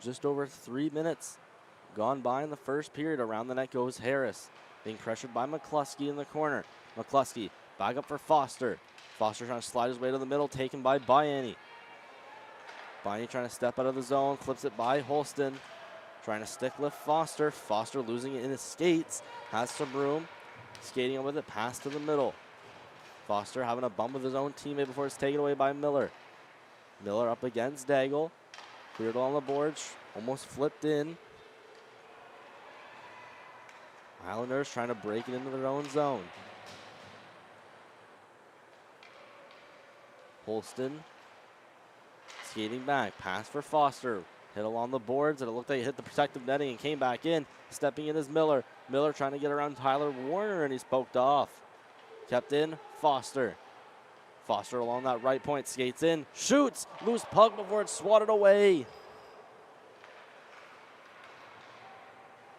Just over 3 minutes gone by in the first period. Around the net goes Harris, being pressured by McCluskey in the corner. McCluskey back up for Foster. Foster trying to slide his way to the middle, taken by Biani. Biani trying to step out of the zone, flips it by Holston. Trying to stick lift Foster. Foster losing it in his skates, has some room. Skating with it, pass to the middle. Foster having a bump with his own teammate before it's taken away by Miller. Miller up against Daigle. Cleared on the boards, almost flipped in. Highlanders trying to break it into their own zone. Holston skating back, pass for Foster. Hit along the boards, and it looked like he hit the protective netting and came back in. Stepping in is Miller. Miller trying to get around Tyler Warner, and he's poked off. Kept in, Foster. Foster along that right point, skates in, shoots, loose puck before it's swatted away.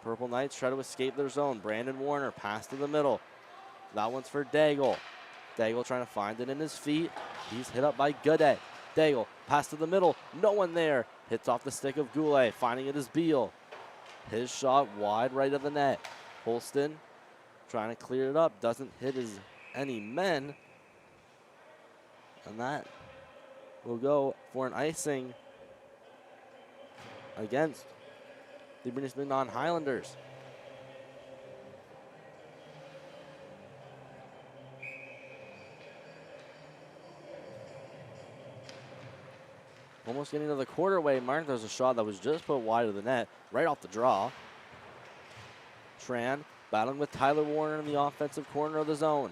Purple Knights try to escape their zone. Brandon Warner, pass to the middle. That one's for Daigle. Daigle trying to find it in his feet. He's hit up by Godet. Daigle, pass to the middle, no one there. Hits off the stick of Goulet, finding it is Beal. His shot wide right of the net. Holston trying to clear it up, doesn't hit any men. And that will go for an icing against the Bernice MacNaughton Highlanders. Almost getting to the quarter-way mark. There's a shot that was just put wide of the net, right off the draw. Tran battling with Tyler Warner in the offensive corner of the zone.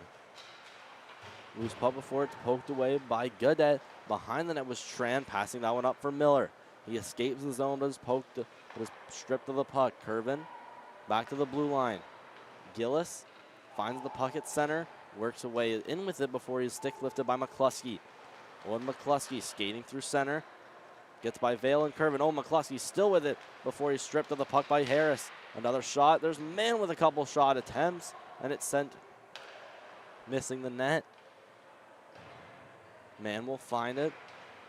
Loose puck before it's poked away by Godet. Behind the net was Tran, passing that one up for Miller. He escapes the zone, but is poked, but is stripped of the puck. Curvin back to the blue line. Gillis finds the puck at center, works away in with it before he's stick lifted by McCluskey. Owen McCluskey skating through center. Gets by Vale and Curvin. Oh, McCluskey still with it before he's stripped of the puck by Harris. Another shot. There's Mann with a couple shot attempts, and it's sent missing the net. Mann will find it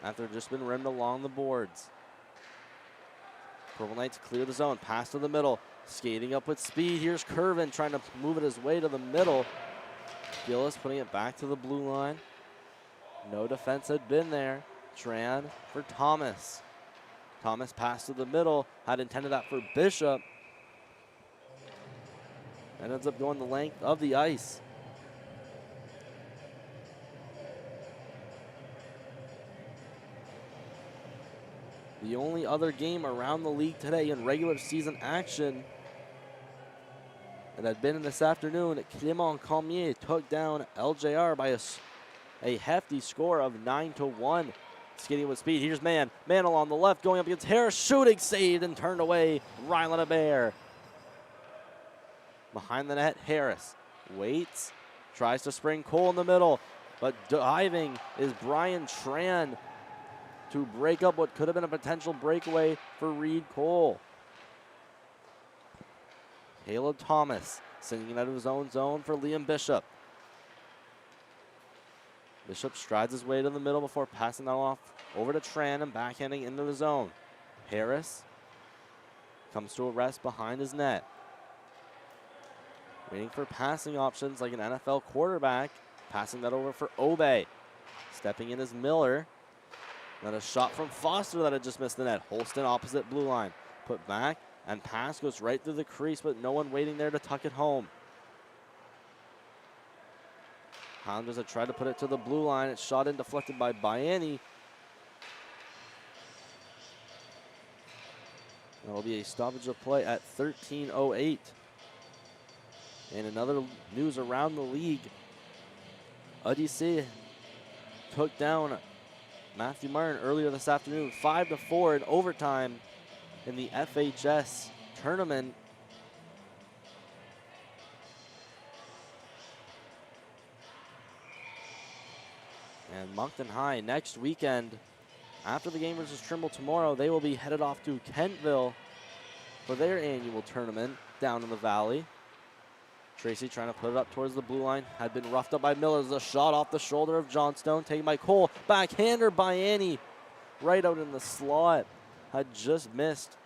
after just been rimmed along the boards. Purple Knights clear the zone. Pass to the middle. Skating up with speed. Here's Curvin trying to move it his way to the middle. Gillis putting it back to the blue line. No defense had been there. Tran for Thomas. Thomas passed to the middle. Had intended that for Bishop. And ends up going the length of the ice. The only other game around the league today in regular season action that had been in this afternoon, Clément Cormier took down LJR by a hefty score of 9-1. Skating with speed. Here's Mann. Mann along the left going up against Harris. Shooting, saved and turned away. Rylan Hebert. Behind the net, Harris waits. Tries to spring Cole in the middle. But diving is Brian Tran to break up what could have been a potential breakaway for Reed Cole. Caleb Thomas sending it out of his own zone for Liam Bishop. Bishop strides his way to the middle before passing that off over to Tran and backhanding into the zone. Harris comes to a rest behind his net. Waiting for passing options like an NFL quarterback. Passing that over for Obey. Stepping in is Miller. Then a shot from Foster that had just missed the net. Holston opposite blue line. Put back and pass goes right through the crease, but no one waiting there to tuck it home. Highlanders have tried to put it to the blue line. It's shot in, deflected by Bayani. That'll be a stoppage of play at 13:08. And another news around the league. Odyssey took down Matthew Martin earlier this afternoon, 5-4 in overtime in the FHS tournament. And Moncton High next weekend, after the game versus Trimble tomorrow, they will be headed off to Kentville for their annual tournament down in the valley. Tracy trying to put it up towards the blue line. Had been roughed up by Miller. There's a shot off the shoulder of Johnstone. Taken by Cole. Backhander by Annie. Right out in the slot. Had just missed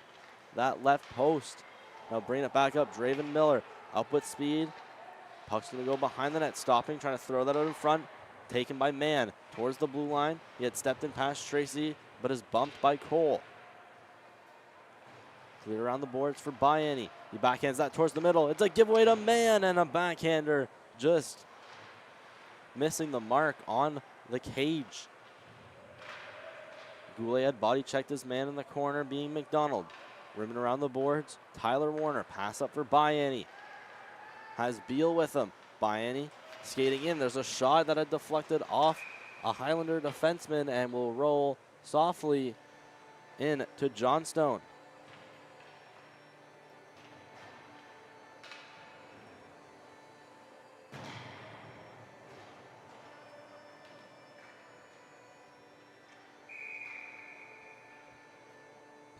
that left post. Now bring it back up. Draven Miller up with speed. Puck's going to go behind the net. Stopping. Trying to throw that out in front. Taken by Mann towards the blue line. He had stepped in past Tracy, but is bumped by Cole. Clear around the boards for Bayani. He backhands that towards the middle. It's a giveaway to Mann, and a backhander just missing the mark on the cage. Goulet had body checked his man in the corner, being McDonald. Rimming around the boards. Tyler Warner. Pass up for Bayani. Has Beal with him. Bayani skating in. There's a shot that had deflected off a Highlander defenseman and will roll softly in to Johnstone.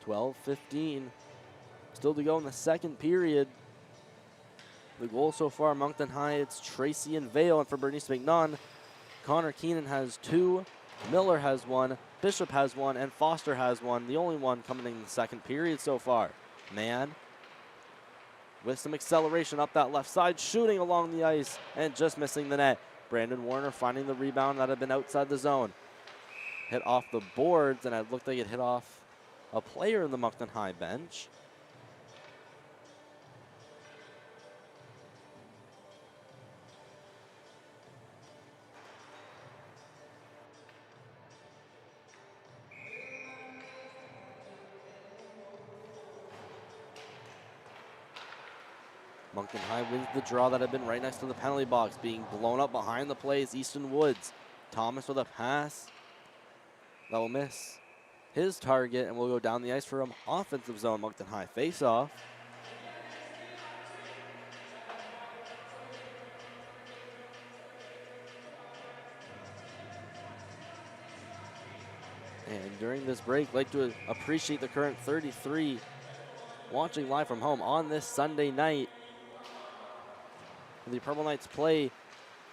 .15 still to go in the second period. The goal so far, Moncton High, it's Tracy and Vale, and for Bernice MacNaughton, Connor Keenan has 2, Miller has 1, Bishop has 1, and Foster has 1. The only one coming in the second period so far. Mann with some acceleration up that left side, shooting along the ice and just missing the net. Brandon Warner finding the rebound that had been outside the zone. Hit off the boards, and it looked like it hit off a player in the Moncton High bench. Moncton High wins the draw that had been right next to the penalty box, being blown up behind the play is Easton Woods. Thomas with a pass that will miss his target and will go down the ice for an offensive zone Moncton High face-off. And during this break, I'd like to appreciate the current 33 watching live from home on this Sunday night. The Purple Knights play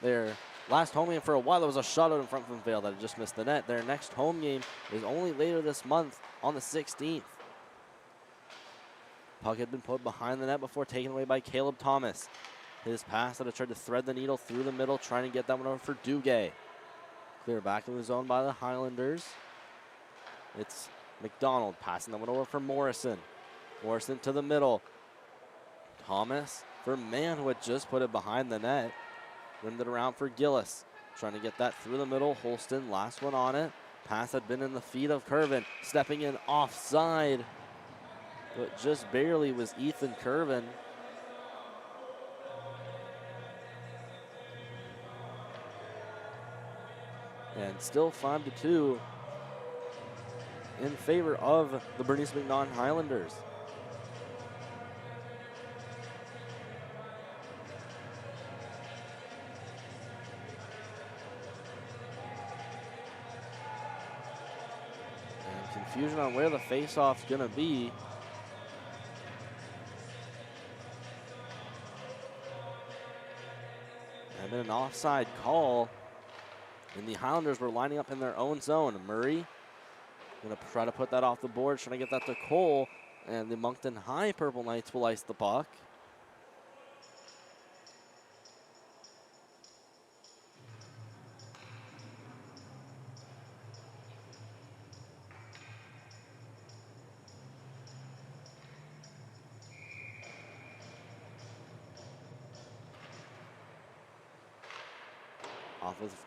their last home game for a while. There was a shot out in front from Vale that had just missed the net. Their next home game is only later this month on the 16th. Puck had been put behind the net before taken away by Caleb Thomas. His pass that had tried to thread the needle through the middle, trying to get that one over for Duguay. Clear back in the zone by the Highlanders. It's MacDonald passing that one over for Morrison. Morrison to the middle. Thomas for Mann, who had just put it behind the net. Rimmed it around for Gillis. Trying to get that through the middle. Holston, last one on it. Pass had been in the feet of Curvin. Stepping in offside. But just barely was Ethan Curvin. And still 5-2 in favor of the Bernice MacNaughton Highlanders. And confusion on where the face-off's gonna be. And then an offside call. And the Highlanders were lining up in their own zone. Murray going to try to put that off the board, trying to get that to Cole. And the Moncton High Purple Knights will ice the puck.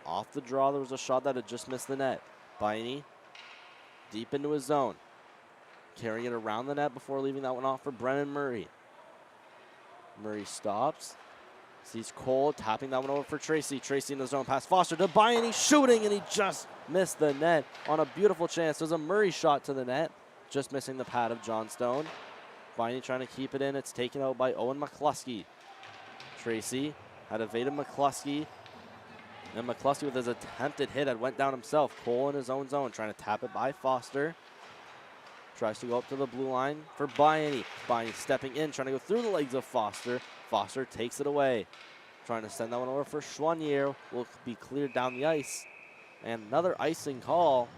Off the draw, there was a shot that had just missed the net. Biney deep into his zone. Carrying it around the net before leaving that one off for Brennan Murray. Murray stops. Sees Cole tapping that one over for Tracy. Tracy in the zone pass. Foster to Biney shooting, and he just missed the net on a beautiful chance. There's a Murray shot to the net. Just missing the pad of Johnstone. Biney trying to keep it in. It's taken out by Owen McCluskey. Tracy had evaded McCluskey. And McCluskey with his attempted hit had went down himself. Cole in his own zone trying to tap it by Foster. Tries to go up to the blue line for Biney. Biney stepping in, trying to go through the legs of Foster. Foster takes it away. Trying to send that one over for Schwanier. Will be cleared down the ice. And another icing call.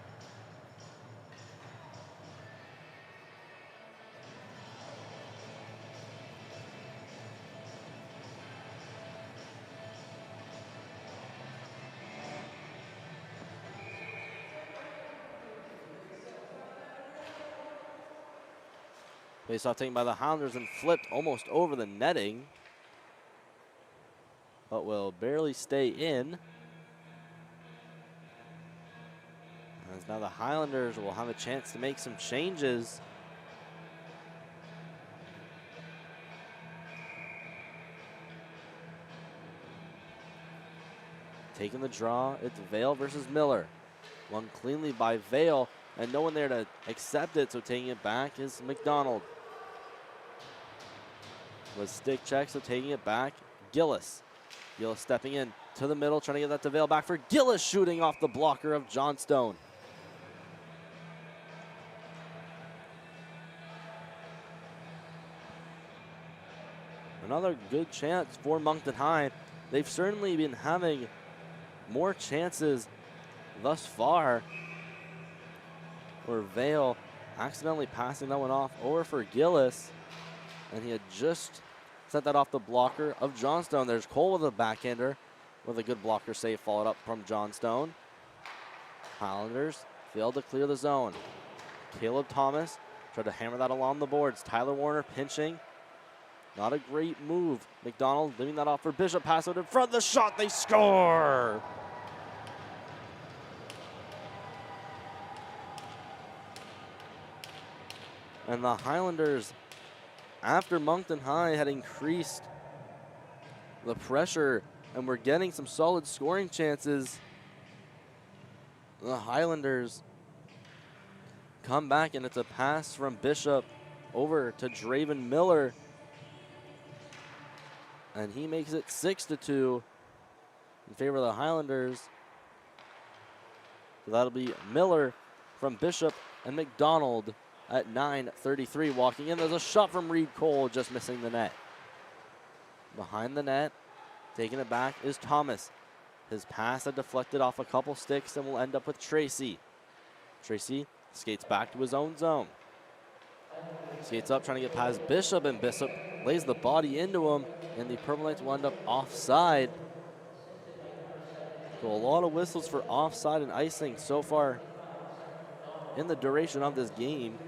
Face-off taken by the Highlanders and flipped almost over the netting, but will barely stay in. As now the Highlanders will have a chance to make some changes. Taking the draw, it's Vale versus Miller. Won cleanly by Vale, and no one there to accept it, so taking it back is MacDonald. Was stick check, so taking it back, Gillis. Gillis stepping in to the middle, trying to get that to Vale back for Gillis, shooting off the blocker of Johnstone. Another good chance for Moncton High. They've certainly been having more chances thus far. Where Vale accidentally passing that one off over for Gillis. And he had just sent that off the blocker of Johnstone. There's Cole with a backhander with a good blocker save followed up from Johnstone. Highlanders failed to clear the zone. Caleb Thomas tried to hammer that along the boards. Tyler Warner pinching. Not a great move. MacDonald leaving that off for Bishop. Pass out in front. The shot, they score! And the Highlanders, after Moncton High had increased the pressure and were getting some solid scoring chances, the Highlanders come back, and it's a pass from Bishop over to Draven Miller. And he makes it 6-2 in favor of the Highlanders. So that'll be Miller from Bishop and MacDonald at 9:33 walking in. There's a shot from Reed Cole, just missing the net. Behind the net, taking it back is Thomas. His pass had deflected off a couple sticks and will end up with Tracy. Tracy skates back to his own zone. Skates up, trying to get past Bishop, and Bishop lays the body into him, and the Purple Knights will end up offside. So a lot of whistles for offside and icing so far in the duration of this game.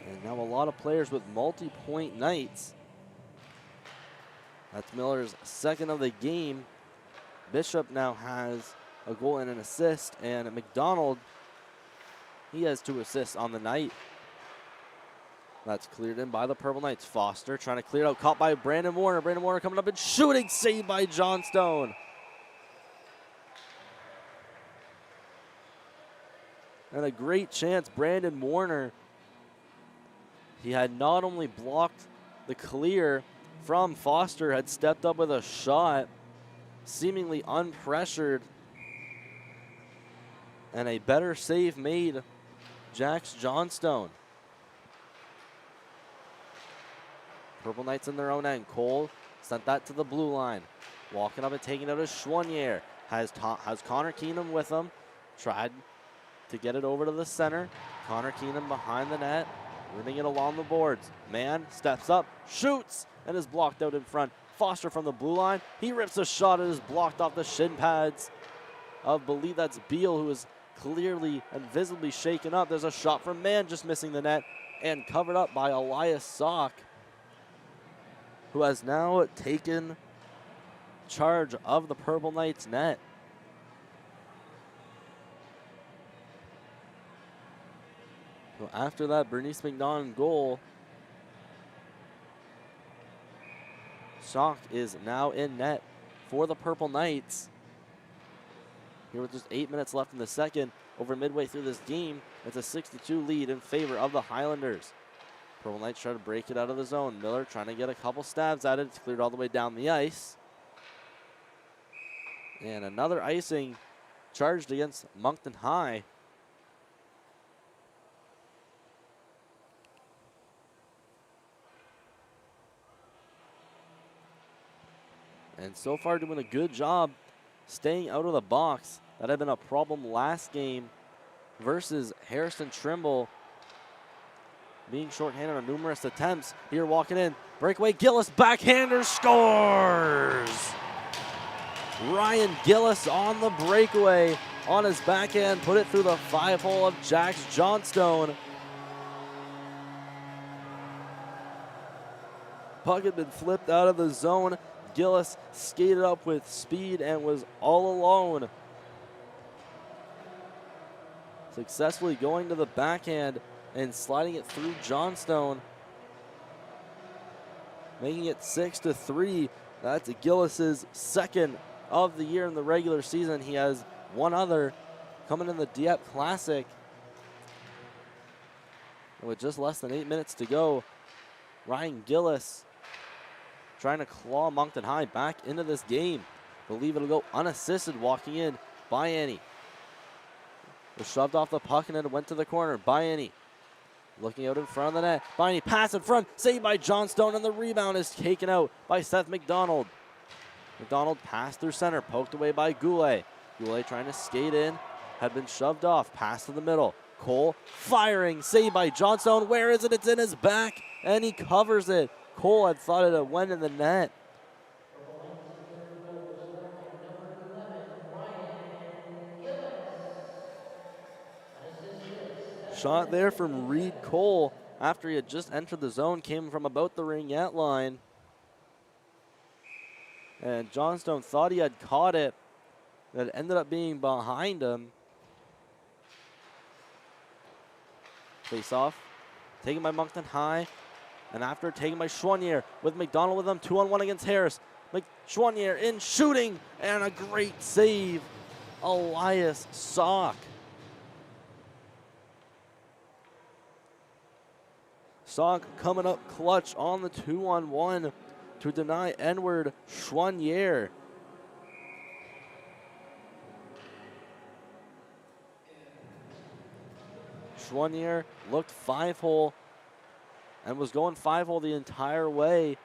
And now a lot of players with multi-point nights. That's Miller's second of the game. Bishop now has a goal and an assist, and MacDonald, he has 2 assists on the night. That's cleared in by the Purple Knights. Foster trying to clear it out, caught by Brandon Warner. Brandon Warner coming up and shooting, saved by Johnstone. And a great chance, Brandon Warner. He had not only blocked the clear from Foster, had stepped up with a shot, seemingly unpressured, and a better save made Jax Johnstone. Purple Knights in their own end. Cole sent that to the blue line. Walking up and taking it out of Schwanier. Has Connor Keenum with him. Tried to get it over to the center. Connor Keenum behind the net, running it along the boards. Man steps up, shoots, and is blocked out in front. Foster from the blue line. He rips a shot and is blocked off the shin pads of, believe that's Beal, who is clearly and visibly shaken up. There's a shot from Mann, just missing the net, and covered up by Elias Sock, who has now taken charge of the Purple Knights net. So after that Bernice MacNaughton goal, Sock is now in net for the Purple Knights. Here with just 8 minutes left in the second, over midway through this game, it's a 6-2 lead in favor of the Highlanders. Purple Knights try to break it out of the zone. Miller trying to get a couple stabs at it. It's cleared all the way down the ice. And another icing charged against Moncton High. And so far doing a good job staying out of the box. That had been a problem last game versus Harrison Trimble, being shorthanded on numerous attempts. Here walking in, breakaway, Gillis, backhander, scores! Ryan Gillis on the breakaway on his backhand, put it through the 5-hole of Jax Johnstone. Puck had been flipped out of the zone. Gillis skated up with speed and was all alone, successfully going to the backhand and sliding it through Johnstone, making it 6-3. That's Gillis's second of the year in the regular season. He has one other coming in the Dieppe Classic. And with just less than 8 minutes to go, Ryan Gillis trying to claw Moncton High back into this game. Believe it'll go unassisted, walking in. Bianni was shoved off the puck and it went to the corner. Bianni looking out in front of the net. Bianni pass in front, saved by Johnstone, and the rebound is taken out by Seth MacDonald. MacDonald passed through center, poked away by Goulet. Goulet trying to skate in, had been shoved off, pass to the middle. Cole firing, saved by Johnstone. Where is it? It's in his back, and he covers it. Cole had thought it went in the net. Shot there from Reed Cole after he had just entered the zone, came from about the ringette line. And Johnstone thought he had caught it. That ended up being behind him. Face off, taken by Moncton High. And after taken by Schwanier with MacDonald with them, 2-on-1 against Harris. Schwanier in shooting, and a great save, Elias Sock. Sock coming up clutch on the 2-on-1 to deny Edward Schwanier. Schwanier looked 5-hole and was going 5-hole the entire way.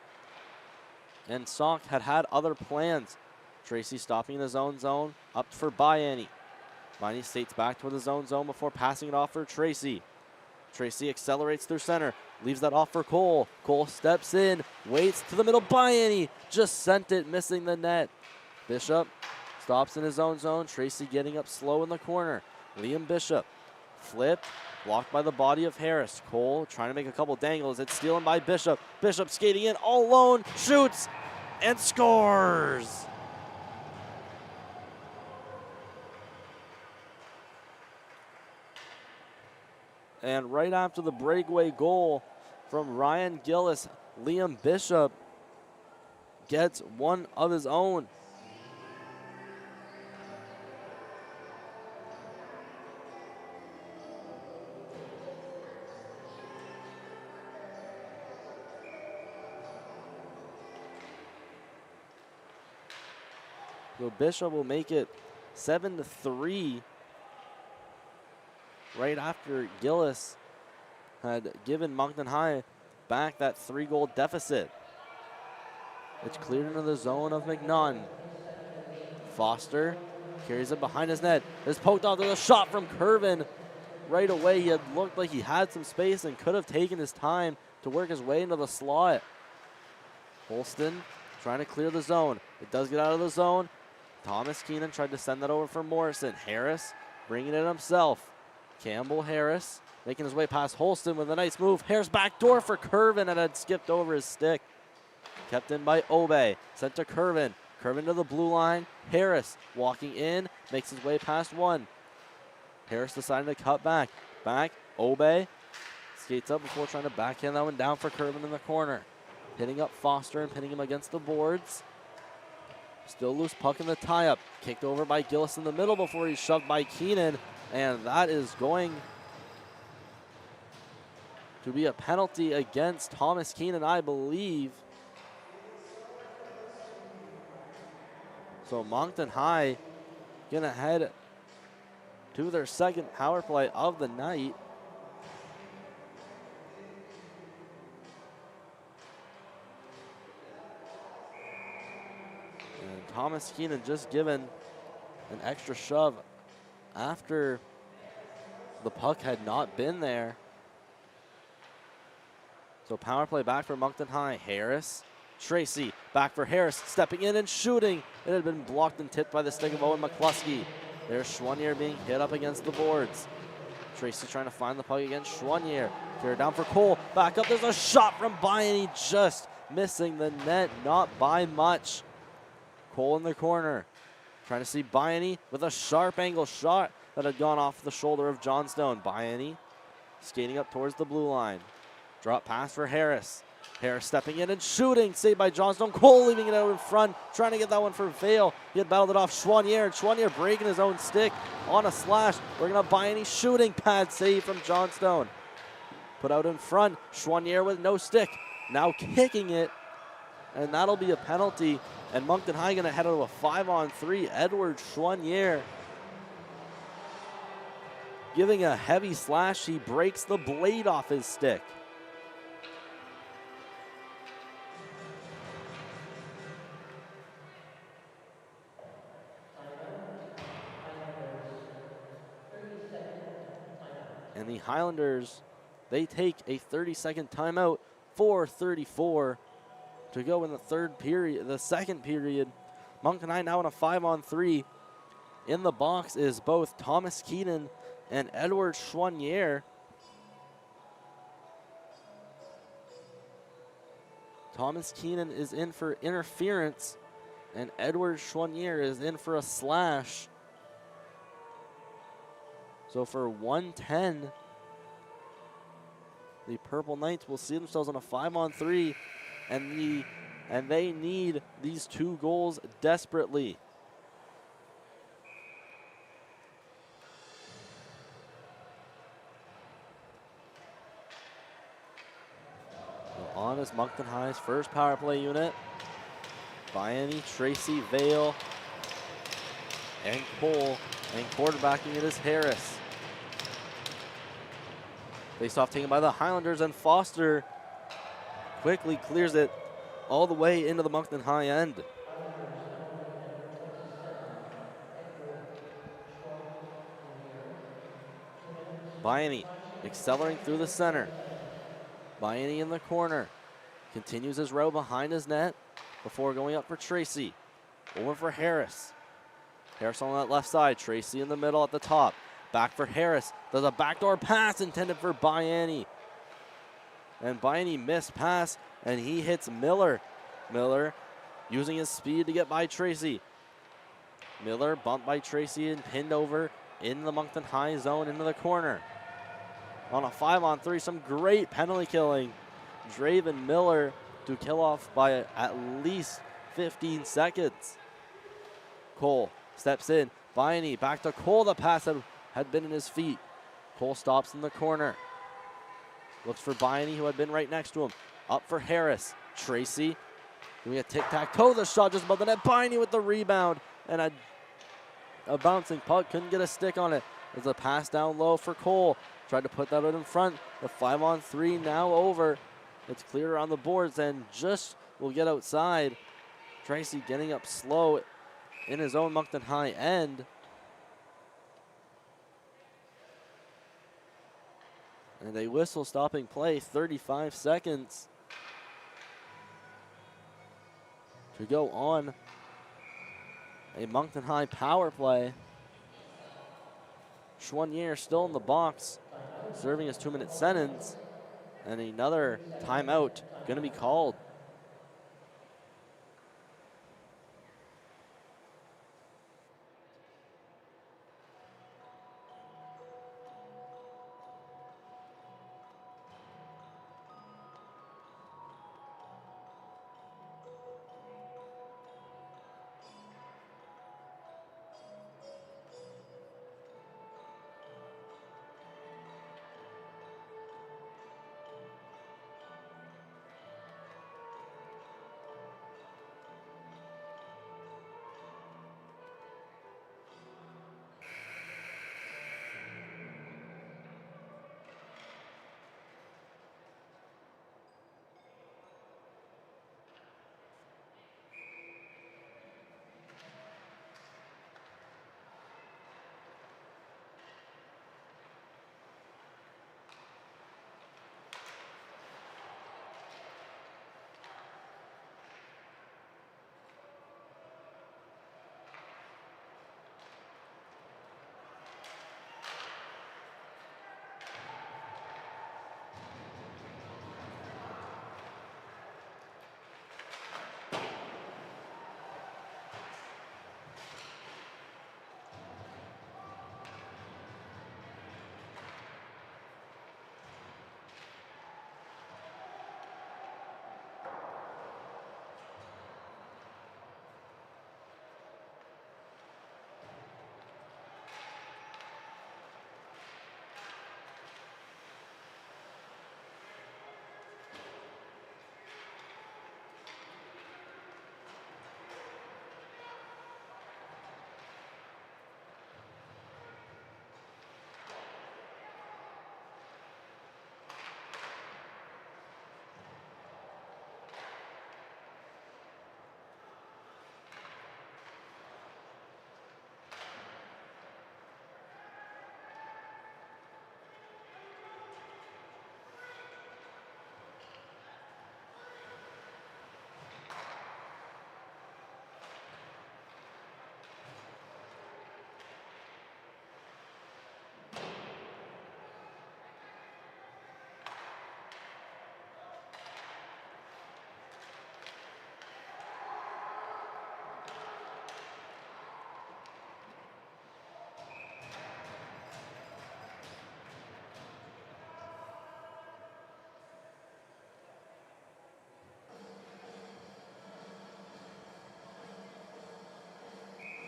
And Sauk had other plans. Tracy stopping in his own zone, up for Bayani. Bayani states back toward his own zone before passing it off for Tracy. Tracy accelerates through center, leaves that off for Cole. Cole steps in, waits to the middle. Bayani just sent it, missing the net. Bishop stops in his own zone. Tracy getting up slow in the corner. Liam Bishop flipped, blocked by the body of Harris. Cole trying to make a couple dangles. It's stolen by Bishop. Bishop skating in all alone, shoots, and scores. And right after the breakaway goal from Ryan Gillis, Liam Bishop gets one of his own. So Bishop will make it 7-3 right after Gillis had given Moncton High back that 3-goal deficit. It's cleared into the zone of MacNaughton. Foster carries it behind his net. It's poked off. There's a shot from Curvin. Right away, he had looked like he had some space and could have taken his time to work his way into the slot. Holston trying to clear the zone. It does get out of the zone. Thomas Keenan tried to send that over for Morrison. Harris bringing it himself. Campbell Harris making his way past Holston with a nice move. Harris backdoor for Curvin and had skipped over his stick. Kept in by Obey. Sent to Curvin. Curvin to the blue line. Harris walking in. Makes his way past one. Harris deciding to cut back. Back. Obey. Skates up before trying to backhand that one down for Curvin in the corner. Hitting up Foster and pinning him against the boards. Still loose puck in the tie-up. Kicked over by Gillis in the middle before he's shoved by Keenan. And that is going to be a penalty against Thomas Keenan, I believe. So Moncton High gonna head to their second power play of the night. And Thomas Keenan just given an extra shove after the puck had not been there. So power play back for Moncton High. Harris, Tracy, back for Harris, stepping in and shooting. It had been blocked and tipped by the stick of Owen McCluskey. There's Schwanier being hit up against the boards. Tracy trying to find the puck against Schwanier. Carried down for Cole, back up, there's a shot from Bayani, just missing the net, not by much. Cole in the corner, trying to see Bayani with a sharp angle shot that had gone off the shoulder of Johnstone. Bayani skating up towards the blue line. Drop pass for Harris. Harris stepping in and shooting. Saved by Johnstone. Cole leaving it out in front. Trying to get that one for Vale. He had battled it off Schwanier. And Schwanier breaking his own stick on a slash. We're going to Bayani shooting. Pad save from Johnstone. Put out in front. Schwanier with no stick. Now kicking it. And that'll be a penalty. And Moncton High going to head out to a 5-on-3. Edward Schwanier giving a heavy slash. He breaks the blade off his stick. And the Highlanders, they take a 30-second timeout, 4:34 to go in the third period, the second period. Moncton High now in a 5-on-3. In the box is both Thomas Keenan and Edward Schwanier. Thomas Keenan is in for interference, and Edward Schwanier is in for a slash. So for 110, the Purple Knights will see themselves on a 5-on-3, and they need these 2 goals desperately. So on is Moncton High's first power play unit. Bayani, Tracy, Vale, and Cole, and quarterbacking it is Harris. Face off taken by the Highlanders, and Foster quickly clears it all the way into the Moncton High end. Highlanders penalty number 27. Edward Schwarzenegger. 2 minutes. Bryony 5 seconds. accelerating through the center. Bryony in the corner. Continues his row behind his net before going up for Tracy. Over for Harris. Harris on that left side. Tracy in the middle at the top. Back for Harris. There's a backdoor pass intended for Bryony. And Bryony missed pass, and he hits Miller. Miller using his speed to get by Tracy. Miller bumped by Tracy and pinned over in the Moncton High zone into the corner. On a 5-on-3, some great penalty killing. Draven Miller to kill off by at least 15 seconds. Cole steps in. Bryony back to Cole. The pass that had been in his feet. Cole stops in the corner. Looks for Bryony, who had been right next to him. Up for Harris. Tracy doing a tic-tac-toe. The shot just above the net. Bryony with the rebound. And a bouncing puck. Couldn't get a stick on it. There's a pass down low for Cole. Tried to put that out in front. The 5-on-3 now over. It's clear on the boards and just will get outside. Tracy getting up slow in his own Moncton High end. And a whistle stopping play, 35 seconds to go on a Moncton High power play. Schwanier still in the box, serving his 2-minute sentence, and another timeout going to be called.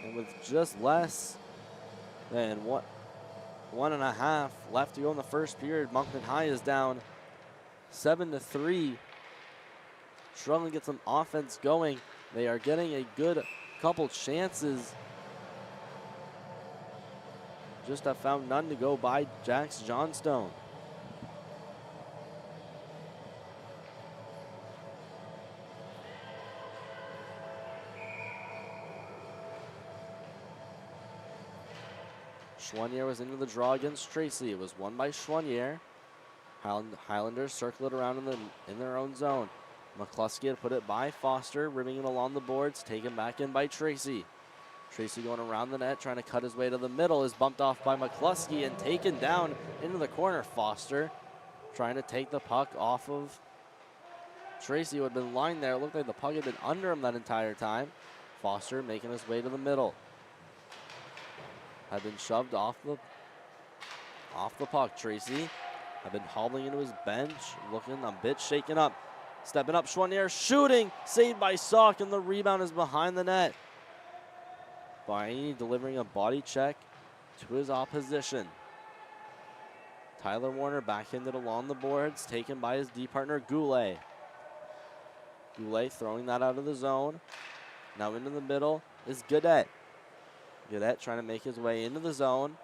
And with just less than 1.5 left to go in the first period, Moncton High is down 7-3. Struggling to get some offense going. They are getting a good couple chances. Just have found none to go by Jax Johnstone. Schwanier was into the draw against Tracy. It was won by Schwanier. Highlanders circle it around in their own zone. McCluskey had put it by Foster, rimming it along the boards, taken back in by Tracy. Tracy going around the net, trying to cut his way to the middle, is bumped off by McCluskey and taken down into the corner. Foster trying to take the puck off of Tracy, who had been lying there. It looked like the puck had been under him that entire time. Foster making his way to the middle. Had been shoved off the puck. Tracy had been hobbling into his bench, looking a bit shaken up. Stepping up, Schwanier shooting, saved by Sauk, and the rebound is behind the net. Baini delivering a body check to his opposition. Tyler Warner backhanded along the boards, taken by his D partner Goulet. Goulet throwing that out of the zone. Now into the middle is Gaudette. Gaudette trying to make his way into the zone.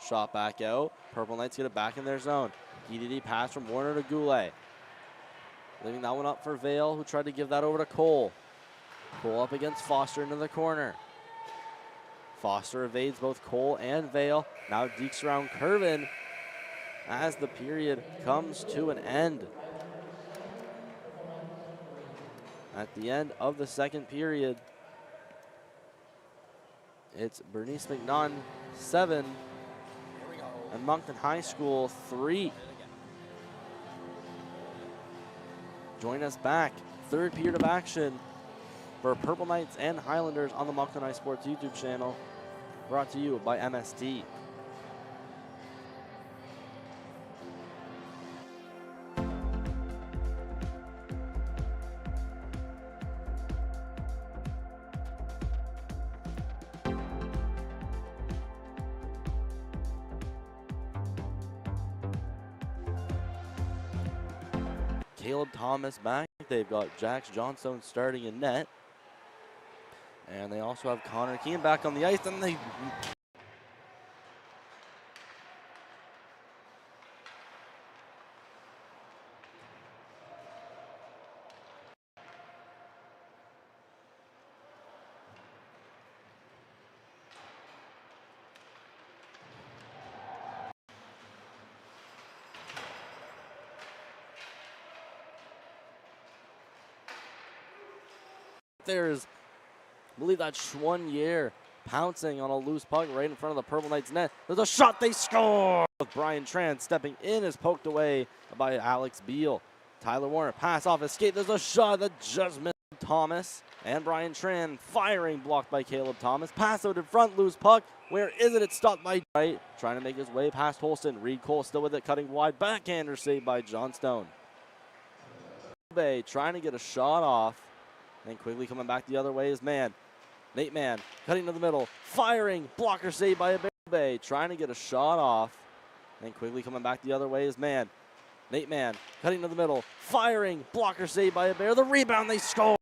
Shot back out. Purple Knights get it back in their zone. EDD pass from Warner to Goulet. Leaving that one up for Vale, who tried to give that over to Cole. Cole up against Foster into the corner. Foster evades both Cole and Vale. Now dekes around Curvin as the period comes to an end. At the end of the second period, it's Bernice MacNaughton 7 and Moncton High School 3. Join us back, third period of action for Purple Knights and Highlanders on the Moncton High Sports YouTube channel, brought to you by MST. Caleb Thomas back. They've got Jax Johnstone starting in net. And they also have Connor Keane back on the ice, and they there's, I believe that's Schwanier pouncing on a loose puck right in front of the Purple Knights net. There's a shot, they score! With Brian Tran stepping in is poked away by Alex Beal. Tyler Warner pass off escape. There's a shot that just missed Thomas. And Brian Tran firing, blocked by Caleb Thomas. Pass out in front, loose puck. Where is it? It's stopped by right. Trying to make his way past Holston. Reed Cole still with it, cutting wide. Backhander saved by Johnstone. Bay trying to get a shot off. And quickly coming back the other way is Mann. Nate Mann cutting to the middle, firing, blocker saved by Bay, trying to get a shot off. And quickly coming back the other way is Mann. Nate Mann cutting to the middle, firing, blocker saved by Bear. The rebound, they score.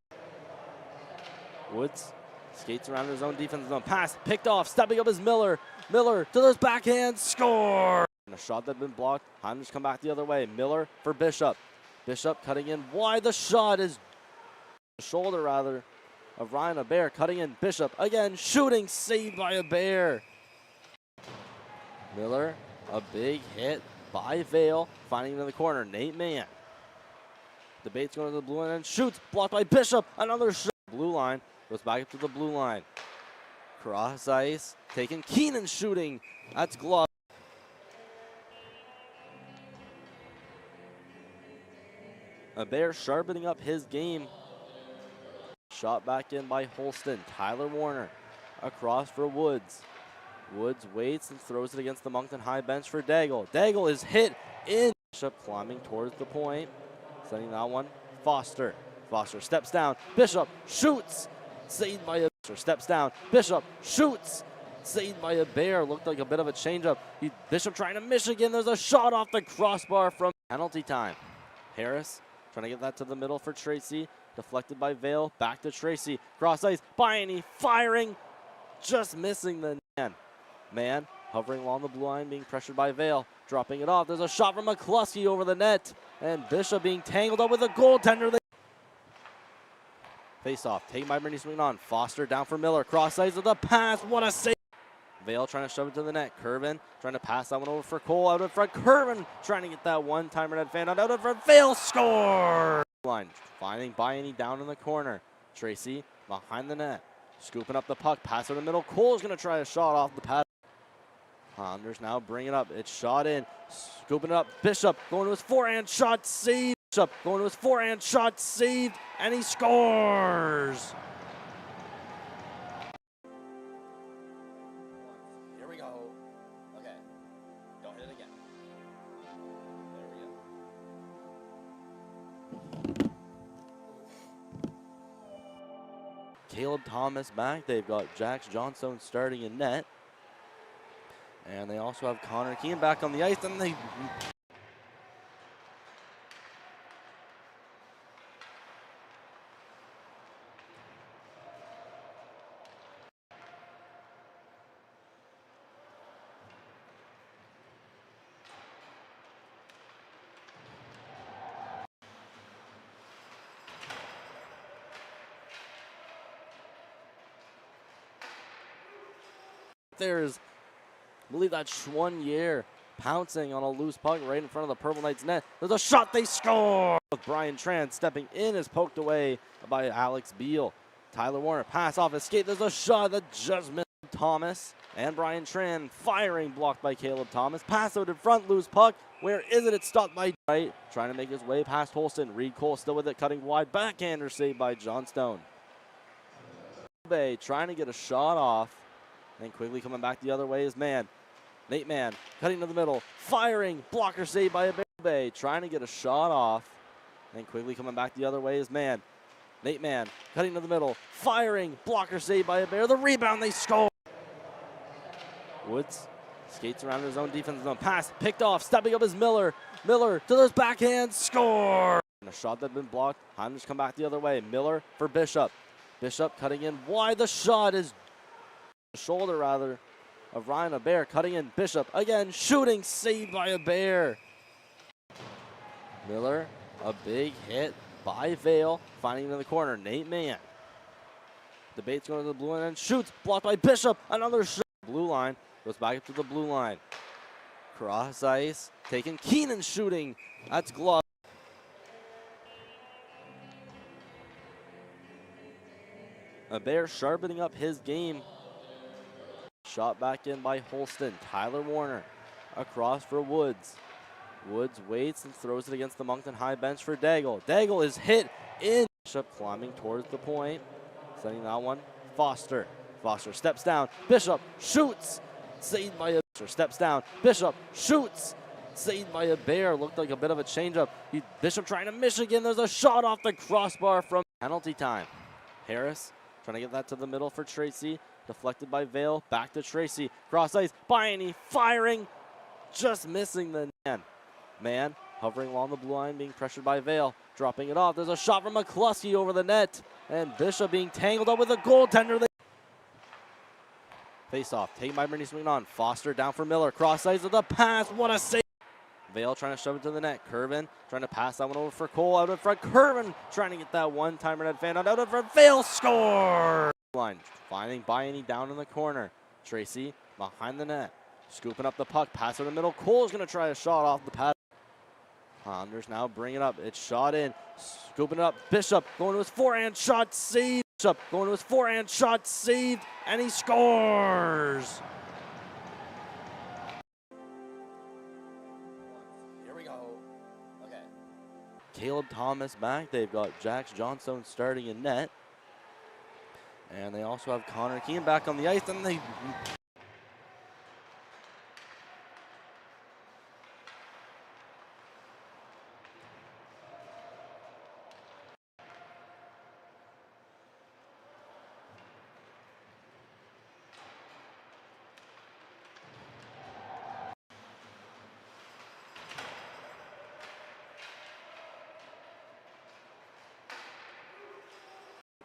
Woods skates around his own defensive zone. Pass picked off, stepping up is Miller. Miller to those backhand, score. And a shot that had been blocked. Highlanders come back the other way. Miller for Bishop. Bishop cutting in wide. The shot is shoulder rather of Ryan Bear, cutting in. Bishop again shooting, saved by Bear. Miller, a big hit by Vale, finding it in the corner. Nate Mann debates going to the blue line and shoots, blocked by Bishop. Another shot. Blue line goes back up to the blue line. Cross ice taken. Keenan shooting. That's glove. Bear sharpening up his game. Shot back in by Holston. Tyler Warner across for Woods. Woods waits and throws it against the Moncton High bench for Daigle. Daigle is hit in. Bishop climbing towards the point. Sending that one. Foster. Foster steps down. Bishop shoots. Saved by a Bishop. Steps down. Bishop shoots. Saved by a Bear. Looked like a bit of a changeup. Bishop trying to miss again. There's a shot off the crossbar from penalty time. Harris trying to get that to the middle for Tracy. Deflected by Vale. Back to Tracy. Cross ice. Baini firing. Just missing the man. Mann hovering along the blue line, being pressured by Vale. Dropping it off. There's a shot from McCluskey over the net. And Bishop being tangled up with a goaltender. Face off. Taken by Bernice MacNaughton. Foster down for Miller. Cross ice with a pass. What a save. Vale trying to shove it to the net. Curvin trying to pass that one over for Cole out in front. Curvin trying to get that one-timer net fan out in front. Vale score! Line finding Bayani down in the corner. Tracy behind the net. Scooping up the puck. Pass in the middle. Cole's going to try a shot off the pad. Highlanders now bring it up. It's shot in. Scooping it up. Bishop going to his forehand shot. Saved. Bishop going to his forehand shot. Saved. And he scores! Here we go. Okay. Don't hit it again. There we go. Caleb Thomas back. They've got Jax Johnstone starting in net. And they also have Connor Keane back on the ice. And they... There's, I believe that's 1 year pouncing on a loose puck right in front of the Purple Knights net. There's a shot, they score! With Brian Tran stepping in is poked away by Alex Beal. Tyler Warner pass off his skate. There's a shot that just missed Thomas. And Brian Tran firing, blocked by Caleb Thomas. Pass out in front, loose puck. Where is it? It's stopped by Wright. Trying to make his way past Holston. Reed Cole still with it, cutting wide. Backhander saved by Johnstone. Bay trying to get a shot off. Then quickly coming back the other way is Mann. Nate Mann cutting to the middle, firing, blocker saved by Bay, trying to get a shot off. Then quickly coming back the other way is Mann. Nate Mann cutting to the middle, firing, blocker saved by The rebound, they score. Woods skates around his own defensive zone. Pass picked off, stepping up is Miller. Miller to those backhand, score. And a shot that had been blocked. Highlanders come back the other way. Miller for Bishop. Bishop cutting in wide. The shot is shoulder rather of Ryan Abair, cutting in. Bishop again shooting, saved by Abair. Miller, a big hit by Vale, finding him in the corner. Nate Mann debates going to the blue line and shoots, blocked by Bishop. Another shot. Blue line goes back up to the blue line. Cross ice taken. Keenan shooting. That's glove. Abair sharpening up his game. Shot back in by Holston. Tyler Warner across for Woods. Woods waits and throws it against the Moncton high bench for Daigle. Daigle is hit in. Bishop climbing towards the point. Sending that one. Foster. Foster steps down. Bishop shoots. Saved by Bishop. Steps down. Bishop shoots. Saved by Abair. Looked like a bit of a changeup. Bishop trying to miss again. There's a shot off the crossbar from penalty time. Harris trying to get that to the middle for Tracy. Deflected by Vale. Back to Tracy. Cross ice. Bayani firing. Just missing the man. Mann hovering along the blue line, being pressured by Vale. Dropping it off. There's a shot from McCluskey over the net. And Bishop being tangled up with a goaltender. Face off. Taken by Bernice MacNaughton. Foster down for Miller. Cross ice with a pass. What a save. Vale trying to shove it to the net. Curvin trying to pass that one over for Cole out in front. Curvin trying to get that one-timer net fan out in front. Vale score! Line finding Bayani down in the corner. Tracy behind the net. Scooping up the puck. Pass in the middle. Cole's going to try a shot off the pad. Highlanders now bring it up. It's shot in. Scooping it up. Bishop going to his forehand shot. Saved. Bishop going to his forehand shot. Saved. And he scores. Here we go. Okay. Caleb Thomas back. They've got Jax Johnstone starting in net. And they also have Connor Keane back on the ice. And they...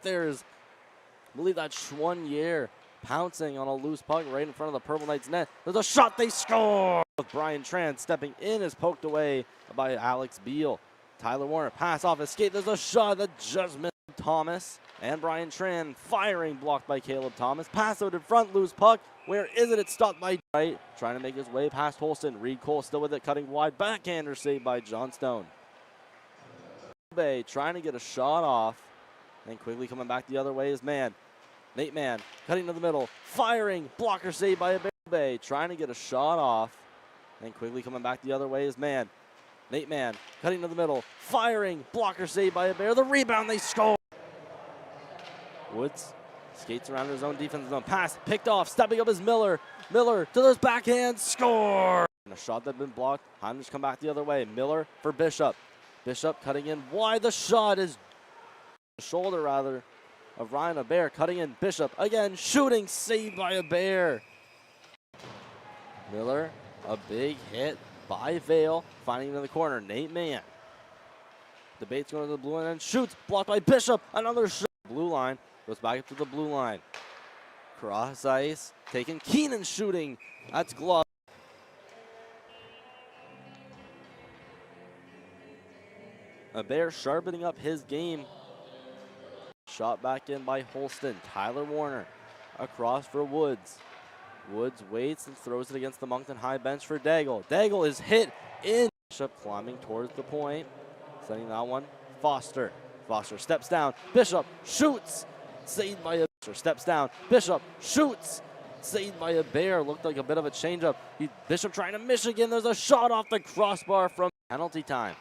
There's, I believe that's 1 year pouncing on a loose puck right in front of the Purple Knights net. There's a shot, they score! With Brian Tran stepping in is poked away by Alex Beal. Tyler Warner pass off his skate. There's a shot that just missed Thomas and Brian Tran firing, blocked by Caleb Thomas. Pass out in front, loose puck. Where is it? It's stopped by right. Trying to make his way past Holston. Reed Cole still with it, cutting wide. Backhander saved by Johnstone. Bay trying to get a shot off. And quickly coming back the other way is Mann. Nate Mann cutting to the middle. Firing. Blocker saved by Bay. Trying to get a shot off. And quickly coming back the other way is Mann. Nate Mann cutting to the middle. Firing. Blocker saved by Bear. The rebound. They score. Woods skates around his own defensive zone. Pass picked off. Stepping up is Miller. Miller to those backhand. Score. And a shot that had been blocked. Highlanders come back the other way. Miller for Bishop. Bishop cutting in wide. The shot is shoulder rather of Ryan Bear cutting in. Bishop again shooting, saved by Bear. Miller, a big hit by Vale, finding him in the corner. Nate Mann. Debates going to the blue line and shoots, blocked by Bishop. Another shot. Blue line goes back up to the blue line. Cross ice, taking Keenan shooting. That's glove. Bear sharpening up his game. Shot back in by Holston. Tyler Warner across for Woods. Woods waits and throws it against the Moncton High bench for Daigle. Daigle is hit in. Bishop climbing towards the point. Sending that one. Foster. Foster steps down. Bishop shoots. Saved by a Bishop. Steps down. Bishop shoots. Saved by a Bear. Looked like a bit of a changeup. Bishop trying to miss again. There's a shot off the crossbar from penalty time.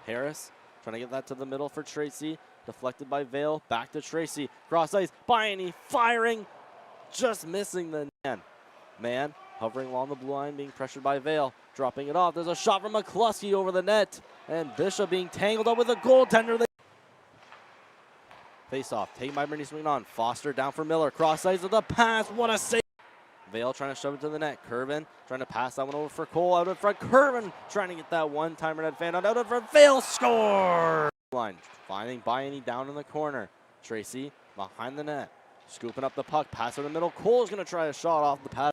Harris trying to get that to the middle for Tracy. Deflected by Vale. Back to Tracy. Cross ice. Baiani firing. Just missing the man. Mann hovering along the blue line, being pressured by Vale. Dropping it off. There's a shot from McCluskey over the net. And Bishop being tangled up with a goaltender. Face off. Taken by Bernice MacNaughton. Foster down for Miller. Cross ice with a pass. What a save. Vale trying to shove it to the net. Curvin trying to pass that one over for Cole out in front. Curvin trying to get that one-timer net fan out in front. Vale score. Line finding Baiani down in the corner. Tracy behind the net. Scooping up the puck. Pass in the middle. Cole's going to try a shot off the pad.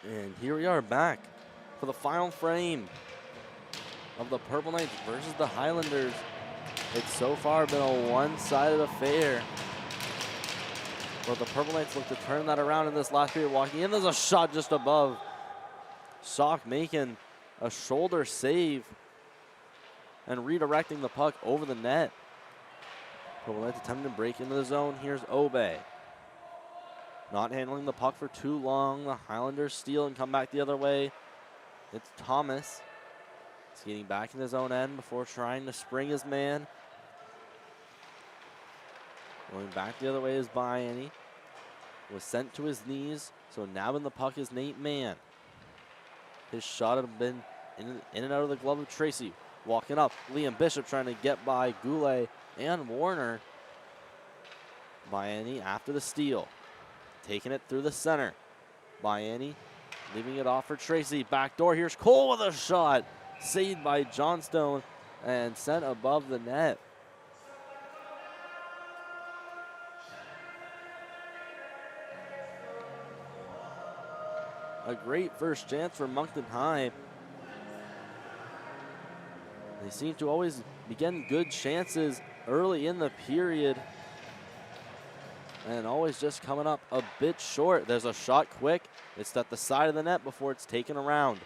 And here we are back for the final frame of the Purple Knights versus the Highlanders. It's so far been a one-sided affair. But the Purple Knights look to turn that around in this last period. Walking in, there's a shot just above. Sock making a shoulder save and redirecting the puck over the net. Purple Knights attempting to break into the zone. Here's Obey. Not handling the puck for too long. The Highlanders steal and come back the other way. It's Thomas. Skating back in his own end before trying to spring his man. Going back the other way is Baiani. Was sent to his knees, so now in the puck is Nate Mann. His shot had been in and out of the glove of Tracy. Walking up, Liam Bishop trying to get by Goulet and Warner. Baiani after the steal. Taking it through the center. Baiani leaving it off for Tracy. Backdoor, here's Cole with a shot. Saved by Johnstone and sent above the net. a great first chance for Moncton High. They seem to always be getting good chances early in the period and always just coming up a bit short. There's a shot quick. It's at the side of the net before it's taken around.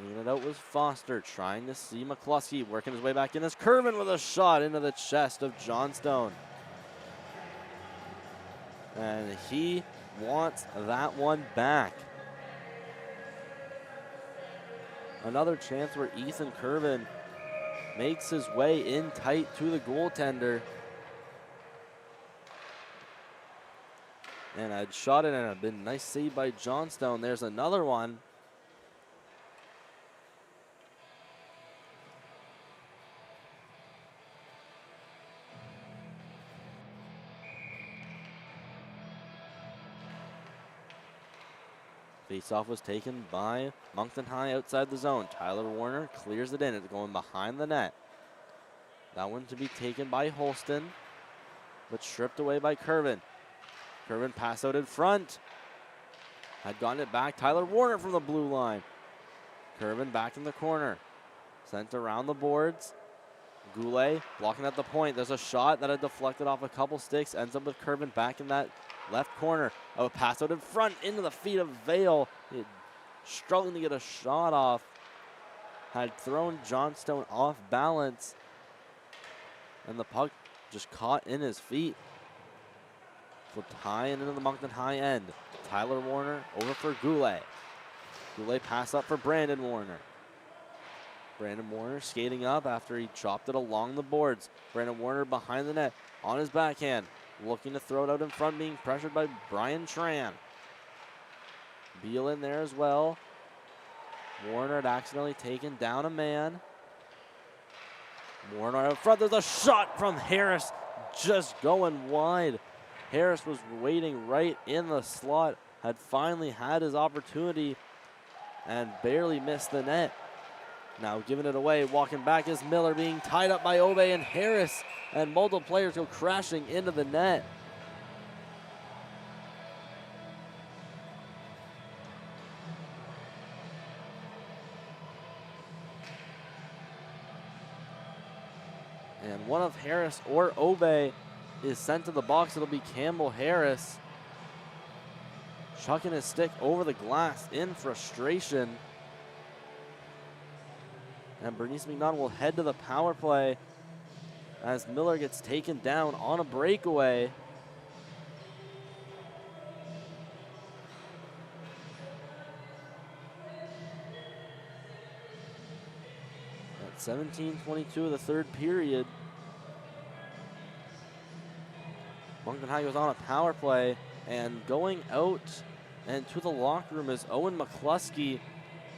Bringing it out was Foster, trying to see McCluskey working his way back in as Curvin with a shot into the chest of Johnstone. And he wants that one back. Another chance where Ethan Curvin makes his way in tight to the goaltender. And I'd shot it and a been nice save by Johnstone. There's another one. Faceoff was taken by Moncton High outside the zone. Tyler Warner clears it in. It's going behind the net. That one to be taken by Holston, but stripped away by Curvin. Curvin pass out in front. Had gotten it back. Tyler Warner from the blue line. Curvin back in the corner. Sent around the boards. Goulet blocking at the point. There's a shot that had deflected off a couple sticks. Ends up with Curvin back in that left corner. A pass out in front into the feet of Vale. Struggling to get a shot off. Had thrown Johnstone off balance. And the puck just caught in his feet. Flipped high and into the Moncton High end. Tyler Warner over for Goulet. Goulet pass up for Brandon Warner. Brandon Warner skating up after he chopped it along the boards. Brandon Warner behind the net on his backhand. Looking to throw it out in front, being pressured by Brian Tran. Beal in there as well. Warner had accidentally taken down a man. Warner out front. There's a shot from Harris just going wide. Harris was waiting right in the slot. Had finally had his opportunity and barely missed the net. Now giving it away, walking back is Miller, being tied up by Obe and Harris, and multiple players go crashing into the net. And one of Harris or Obe is sent to the box. It'll be Campbell Harris, chucking his stick over the glass in frustration. And Bernice MacNaughton will head to the power play as Miller gets taken down on a breakaway. At 17:22 of the third period, Moncton High goes on a power play, and going out and to the locker room is Owen McCluskey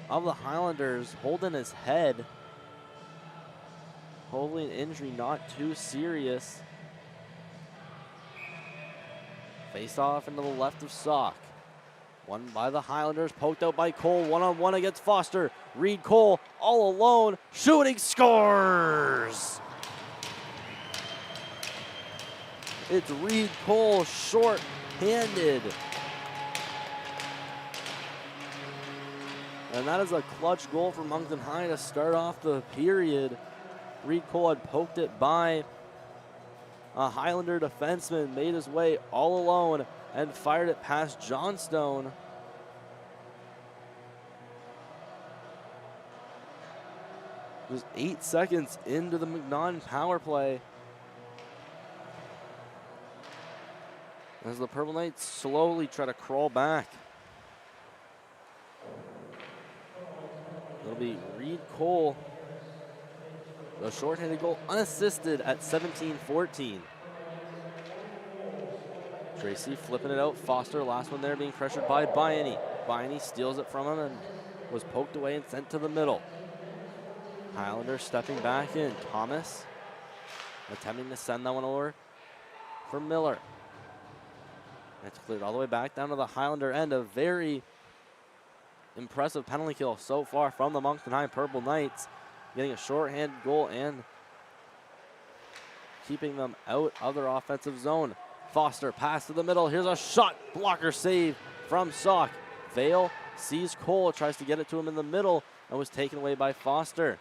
of the Highlanders, holding his head. Hopefully an injury not too serious. Face off into the left of Sauk. One by the Highlanders, poked out by Cole. One-on-one against Foster. Reed Cole all alone, shooting, scores! It's Reed Cole short-handed. And that is a clutch goal for Moncton High to start off the period. Reed Cole had poked it by a Highlander defenseman, made his way all alone, and fired it past Johnstone. Just 8 seconds into the MacNaughton power play, as the Purple Knights slowly try to crawl back. It'll be Reed Cole, the shorthanded goal, unassisted at 17-14. Tracy flipping it out. Foster, last one there, being pressured by Baiani. Baiani steals it from him and was poked away and sent to the middle. Highlander stepping back in. Thomas attempting to send that one over for Miller. It's cleared all the way back down to the Highlander end. A very impressive penalty kill so far from the Moncton High Purple Knights, getting a shorthanded goal and keeping them out of their offensive zone. Foster, pass to the middle. Here's a shot blocker save from Sauk. Vale sees Cole, tries to get it to him in the middle, and was taken away by Foster.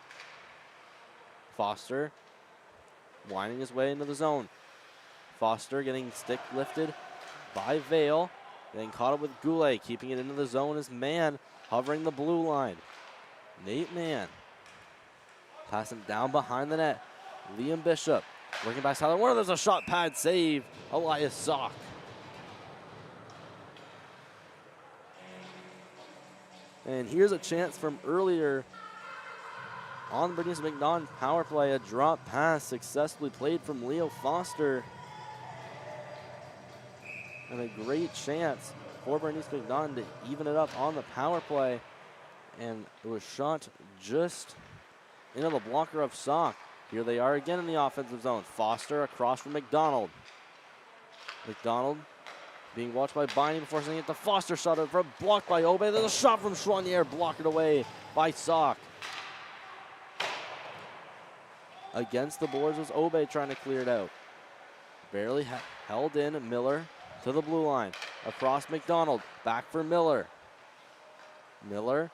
Foster winding his way into the zone. Foster getting stick lifted by Vale. Getting caught up with Goulet, keeping it into the zone as Mann hovering the blue line. Nate Mann passing down behind the net. Liam Bishop working by Tyler Warner. There's a shot pad save. Elias Sauk. And here's a chance from earlier on the Bernice MacNaughton power play. A drop pass successfully played from Leo Foster. And a great chance for Bernice MacNaughton to even it up on the power play. And it was shot just into the blocker of Sauk. Here they are again in the offensive zone. Foster across from McDonald. McDonald being watched by Binding before sending it to Foster. Shot it from blocked by Obey. There's a shot from Chouanier, blocked it away by Sauk. Against the boards was Obey trying to clear it out. Barely held in. Miller to the blue line. Across McDonald. Back for Miller. Miller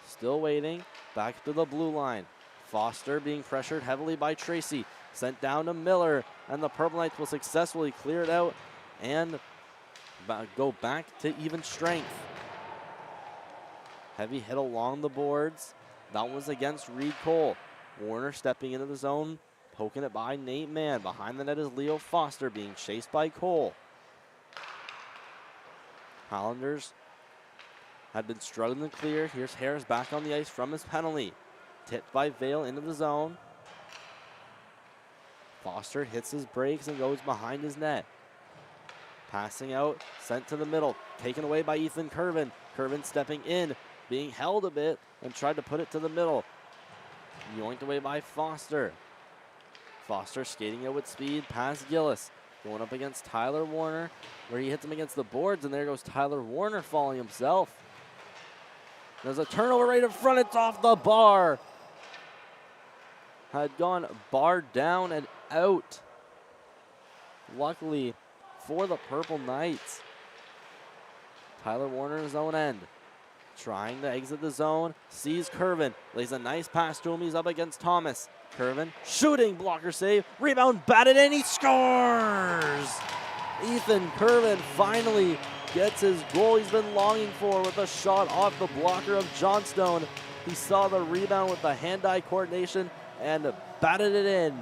still waiting. Back to the blue line. Foster being pressured heavily by Tracy. Sent down to Miller. And the Purple Knights will successfully clear it out and go back to even strength. Heavy hit along the boards. That was against Reed Cole. Warner stepping into the zone. Poking it by Nate Mann. Behind the net is Leo Foster being chased by Cole. Highlanders had been struggling to clear. Here's Harris back on the ice from his penalty. Tipped by Vale into the zone. Foster hits his brakes and goes behind his net. Passing out, sent to the middle. Taken away by Ethan Curvin. Curvin stepping in, being held a bit, and tried to put it to the middle. Yoinked away by Foster. Foster skating out with speed past Gillis. Going up against Tyler Warner, where he hits him against the boards, and there goes Tyler Warner falling himself. There's a turnover right in front. It's off the bar. Had gone bar down and out. Luckily for the Purple Knights. Tyler Warner in his own end. Trying to exit the zone. Sees Curvin. Lays a nice pass to him. He's up against Thomas. Curvin shooting. Blocker save. Rebound batted in. He scores! Ethan Curvin finally gets his goal he's been longing for with a shot off the blocker of Johnstone. He saw the rebound with the hand-eye coordination and batted it in.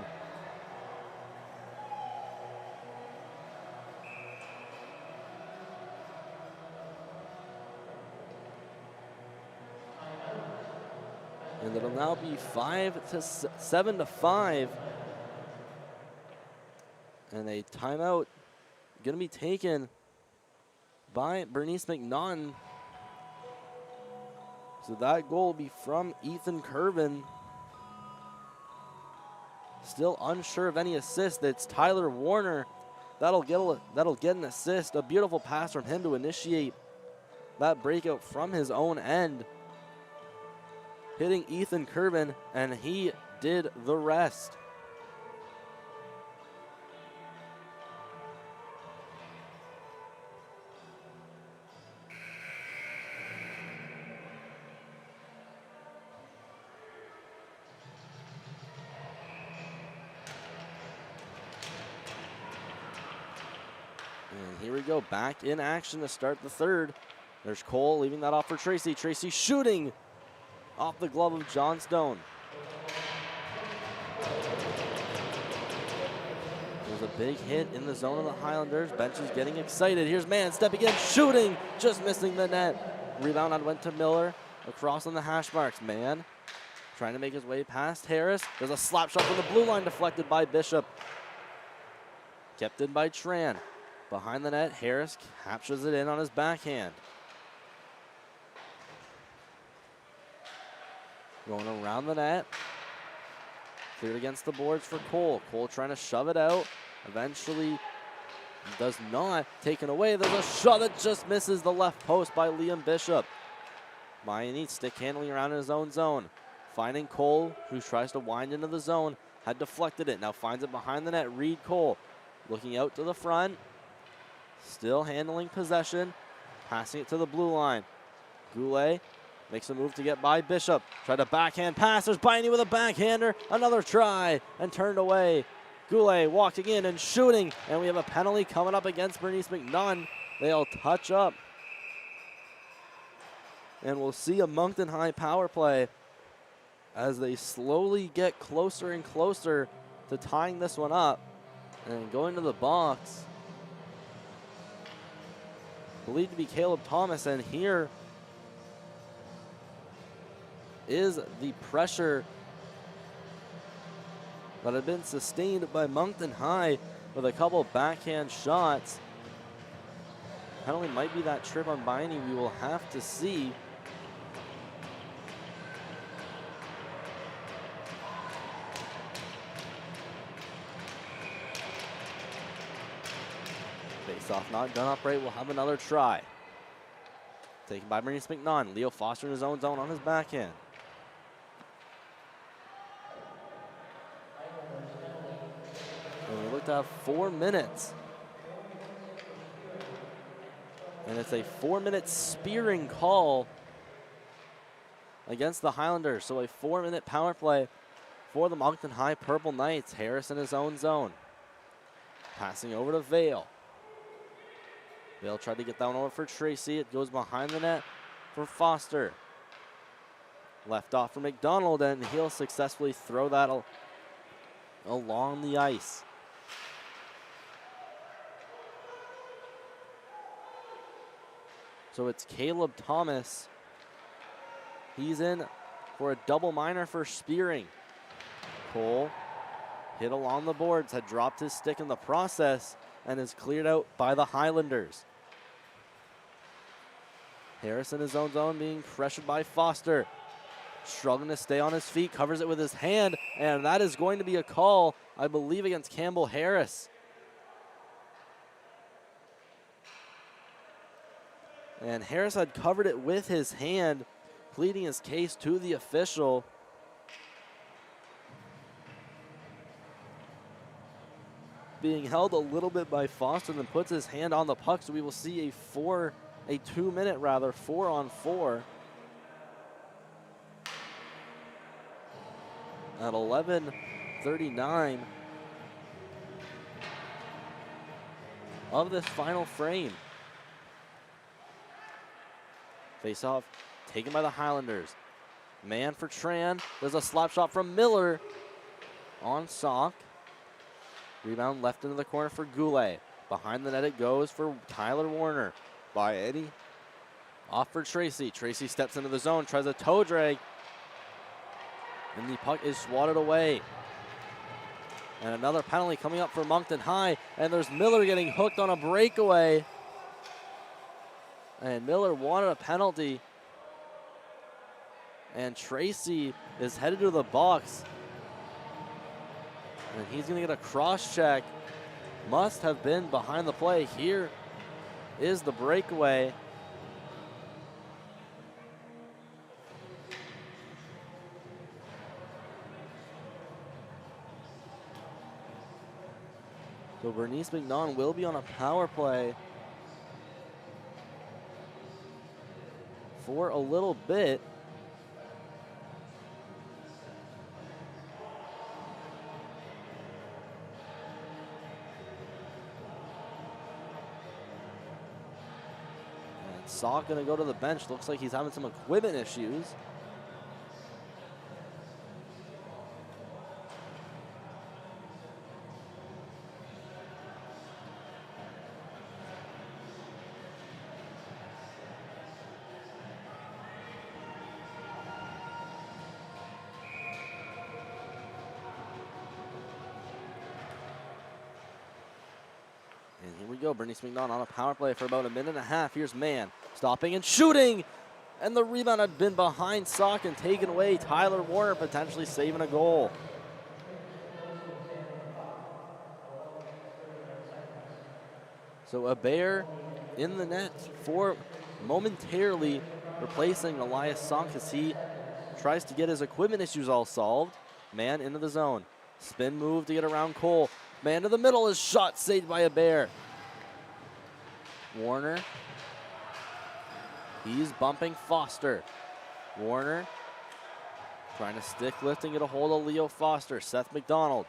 And it'll now be 7-5. And a timeout going to be taken by Bernice MacNaughton. So that goal will be from Ethan Curvin. Still unsure of any assist. It's Tyler Warner that'll get an assist. A beautiful pass from him to initiate that breakout from his own end, hitting Ethan Curvin, and he did the rest. And here we go, back in action to start the third. There's Cole leaving that off for Tracy. Tracy shooting off the glove of Johnstone. There's a big hit in the zone of the Highlanders. Bench is getting excited. Here's Mann stepping in, shooting, just missing the net. Rebound on went to Miller, across on the hash marks. Mann trying to make his way past Harris. There's a slap shot from the blue line deflected by Bishop. Kept in by Tran. Behind the net, Harris captures it in on his backhand. Going around the net. Cleared against the boards for Cole. Cole trying to shove it out. Eventually does not. Taken away. There's a shot that just misses the left post by Liam Bishop. Miami stick handling around in his own zone. Finding Cole, who tries to wind into the zone. Had deflected it. Now finds it behind the net. Reed Cole looking out to the front. Still handling possession, passing it to the blue line. Goulet makes a move to get by Bishop. Tried to backhand pass. There's Biney with a backhander. Another try and turned away. Goulet walking in and shooting. And we have a penalty coming up against Bernice MacNaughton. They'll touch up. And we'll see a Moncton High power play as they slowly get closer and closer to tying this one up. And going to the box, believed to be Caleb Thomas, and here is the pressure that had been sustained by Moncton High with a couple backhand shots. Penalty might be that trip on Biney. We will have to see. Face-off not done upright. We'll have another try. Taken by Bernice MacNaughton. Leo Foster in his own zone on his backhand. And we look to have 4 minutes. And it's a 4-minute spearing call against the Highlanders. So a 4-minute power play for the Moncton High Purple Knights. Harris in his own zone. Passing over to Vale. Vale tried to get that one over for Tracy. It goes behind the net for Foster. Left off for McDonald, and he'll successfully throw that along the ice. So it's Caleb Thomas. He's in for a double minor for spearing. Cole hit along the boards, had dropped his stick in the process, and is cleared out by the Highlanders. Harris in his own zone being pressured by Foster. Struggling to stay on his feet, covers it with his hand, and that is going to be a call, I believe, against Campbell Harris. And Harris had covered it with his hand, pleading his case to the official. Being held a little bit by Foster, then puts his hand on the puck, so we will see a 2-minute 4-on-4. At 11:39 of this final frame. Face-off taken by the Highlanders. Man for Tran. There's a slap shot from Miller on Sock. Rebound left into the corner for Goulet. Behind the net it goes for Tyler Warner. By Eddie. Off for Tracy. Tracy steps into the zone, tries a toe drag. And the puck is swatted away. And another penalty coming up for Moncton High. And there's Miller getting hooked on a breakaway. And Miller wanted a penalty. And Tracy is headed to the box. And he's going to get a cross check. Must have been behind the play. Here is the breakaway. So Bernice MacNaughton will be on a power play for a little bit. And Sock gonna go to the bench. Looks like he's having some equipment issues. And here we go, Bernice MacNaughton on a power play for about a minute and a half. Here's Mann, stopping and shooting. And the rebound had been behind Sock and taken away. Tyler Warner potentially saving a goal. So a bear in the net for momentarily replacing Elias Sock as he tries to get his equipment issues all solved. Mann into the zone. Spin move to get around Cole. Man to the middle is shot, saved by a bear. Warner. He's bumping Foster. Warner trying to stick lifting, get a hold of Leo Foster. Seth McDonald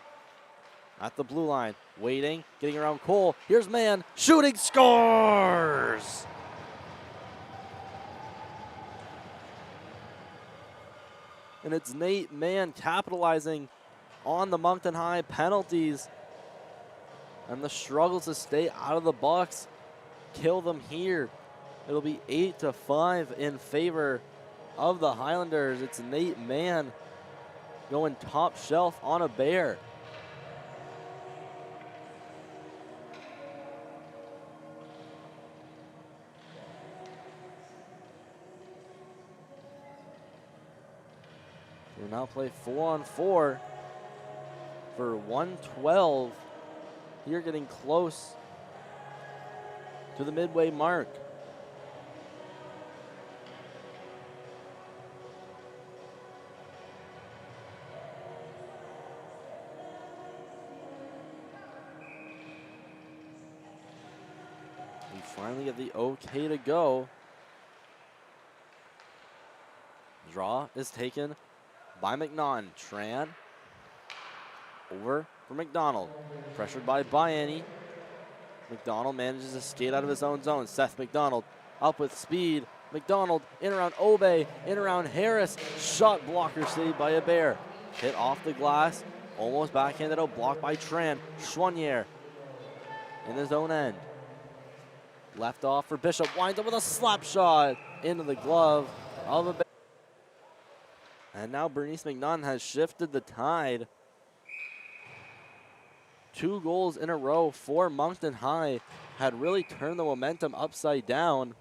at the blue line, waiting, getting around Cole. Here's Mann, shooting, scores! And it's Nate Mann capitalizing on the Moncton High penalties and the struggles to stay out of the box. Kill them here. It'll be 8-5 in favor of the Highlanders. It's Nate Mann going top shelf on a bear. We'll now play 4-on-4 for 112. Here getting close to the midway mark. We finally get the okay to go. Draw is taken by MacNaughton. Tran over for McDonald. Pressured by Biani. McDonald manages to skate out of his own zone. Seth McDonald up with speed. McDonald in around Obe, in around Harris. Shot blocker saved by a bear. Hit off the glass. Almost backhanded out, blocked by Tran. Schwanier in his own end. Left off for Bishop. Winds up with a slap shot into the glove of a bear. And now Bernice MacNaughton has shifted the tide. 2 goals in a row for Moncton High had really turned the momentum upside down.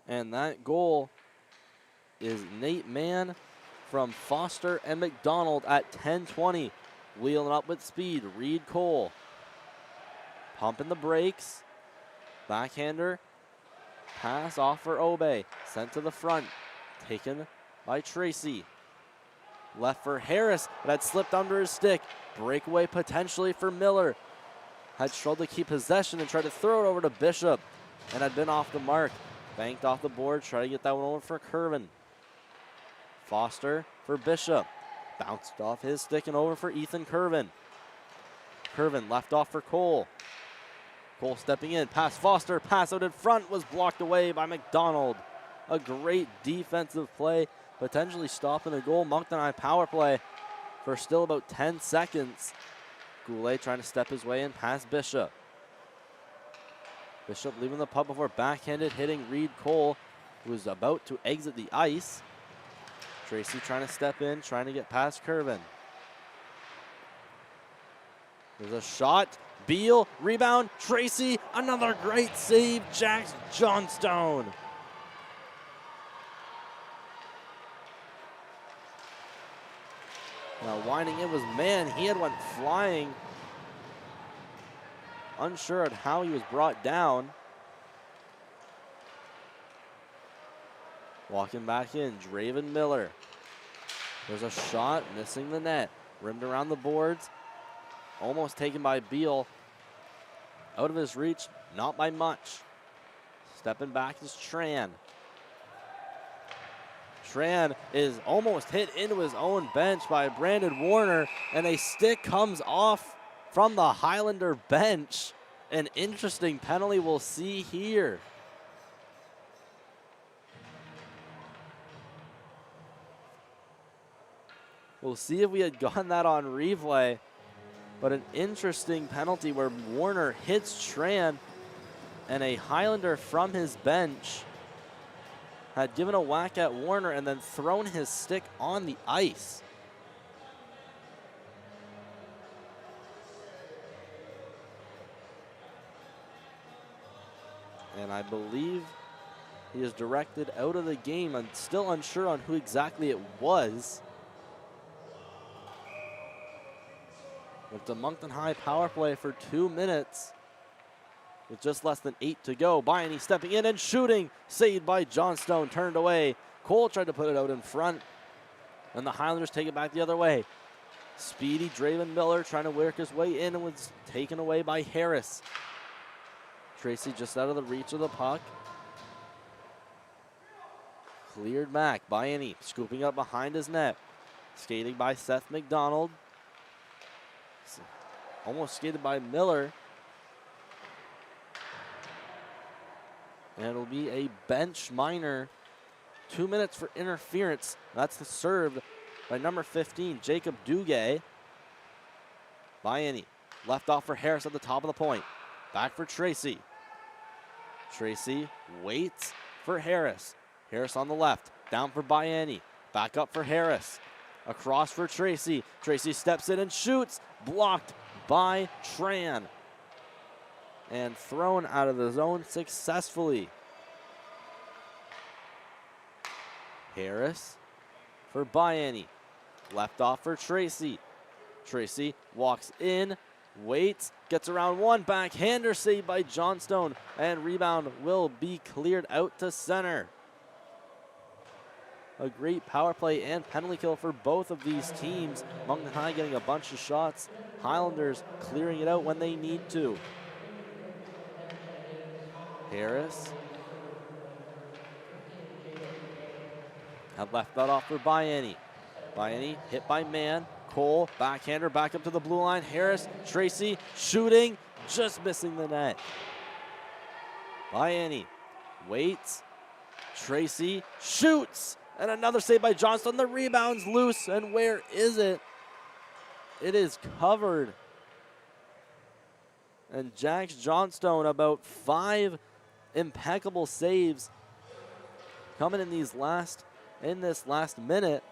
And that goal is Nate Mann from Foster and McDonald at 10:20. Wheeling up with speed, Reed Cole. Pumping the brakes. Backhander. Pass off for Obe. Sent to the front. Taken by Tracy. Left for Harris, but had slipped under his stick. Breakaway potentially for Miller. Had struggled to keep possession and tried to throw it over to Bishop and had been off the mark. Banked off the board, try to get that one over for Curvin. Foster for Bishop. Bounced off his stick and over for Ethan Curvin. Curvin left off for Cole. Cole stepping in, past Foster, pass out in front, was blocked away by McDonald. A great defensive play, potentially stopping a goal. Moncton High power play for still about 10 seconds. Goulet trying to step his way in past Bishop. Bishop leaving the puck before backhanded, hitting Reed Cole, who was about to exit the ice. Tracy trying to step in, trying to get past Curvin. There's a shot. Beal, rebound, Tracy, another great save, Jax Johnstone. Now winding in was Mann. He had went flying. Unsure of how he was brought down. Walking back in, Draven Miller. There's a shot, missing the net. Rimmed around the boards. Almost taken by Beal. Out of his reach, not by much. Stepping back is Tran. Tran is almost hit into his own bench by Brandon Warner, and a stick comes off from the Highlander bench. An interesting penalty we'll see here. We'll see if we had gotten that on replay, but an interesting penalty where Warner hits Tran, and a Highlander from his bench had given a whack at Warner and then thrown his stick on the ice. And I believe he is directed out of the game. I'm still unsure on who exactly it was. With the Moncton High power play for 2 minutes. With just less than 8 to go. Biani stepping in and shooting. Saved by Johnstone, turned away. Cole tried to put it out in front. And the Highlanders take it back the other way. Speedy Draven Miller trying to work his way in and was taken away by Harris. Tracy just out of the reach of the puck. Cleared back by Annie, scooping up behind his net. Skating by Seth McDonald. Almost skated by Miller. And it'll be a bench minor. 2 minutes for interference. That's the serve by number 15, Jacob Duguay. By Annie. Left off for Harris at the top of the point. Back for Tracy. Tracy waits for Harris. Harris on the left. Down for Bayani. Back up for Harris. Across for Tracy. Tracy steps in and shoots. Blocked by Tran. And thrown out of the zone successfully. Harris for Bayani. Left off for Tracy. Tracy walks in, waits, gets around one, backhander saved by Johnstone, and rebound will be cleared out to center. A great power play and penalty kill for both of these teams. Moncton High getting a bunch of shots. Highlanders clearing it out when they need to. Harris have left that off for Bayani. Bayani hit by man. Cole, backhander, back up to the blue line. Harris, Tracy, shooting, just missing the net. Bayani waits. Tracy shoots. And another save by Johnston. The rebound's loose. And where is it? It is covered. And Jax Johnstone, about 5 impeccable saves coming in this last minute.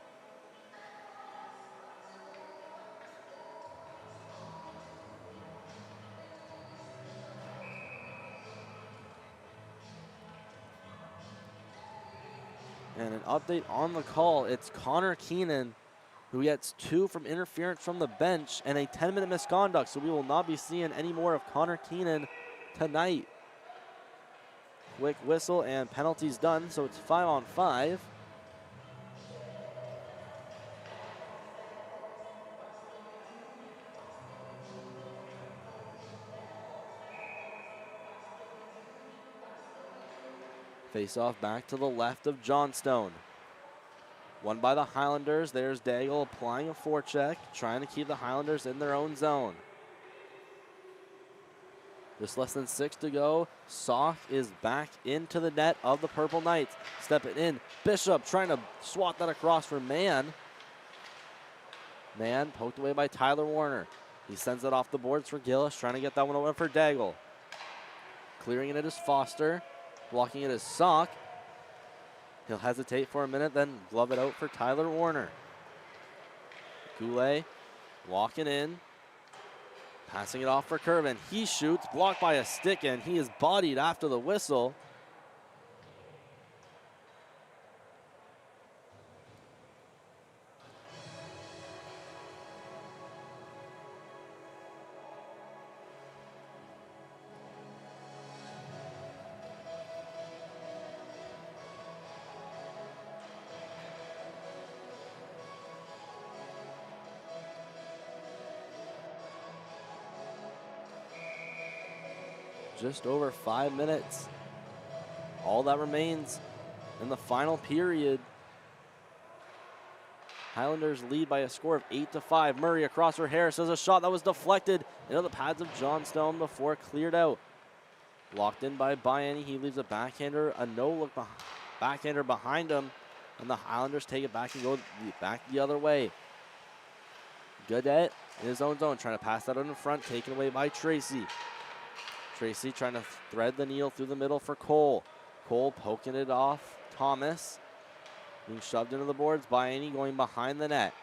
And an update on the call, it's Connor Keenan who gets 2 from interference from the bench and a 10-minute misconduct, so we will not be seeing any more of Connor Keenan tonight. Quick whistle and penalties done, so it's 5-on-5. Face off back to the left of Johnstone. Won by the Highlanders. There's Daigle applying a forecheck, trying to keep the Highlanders in their own zone. Just less than 6 to go. Sock is back into the net of the Purple Knights. Stepping in. Bishop trying to swat that across for Mann. Mann poked away by Tyler Warner. He sends it off the boards for Gillis, trying to get that one over for Daigle. Clearing it is Foster. Blocking it is Sock. He'll hesitate for a minute, then glove it out for Tyler Warner. Goulet walking in. Passing it off for Curvin. He shoots, blocked by a stick, and he is bodied after the whistle. Just over 5 minutes. All that remains in the final period. Highlanders lead by a score of 8-5. Murray across for Harris has a shot that was deflected into the pads of Johnstone before cleared out. Locked in by Bayani. He leaves a backhander, a no-look backhander behind him, and the Highlanders take it back and go back the other way. Godet in his own zone, trying to pass that out in front, taken away by Tracy. Tracy trying to thread the needle through the middle for Cole. Cole poking it off. Thomas being shoved into the boards. Bayani going behind the net.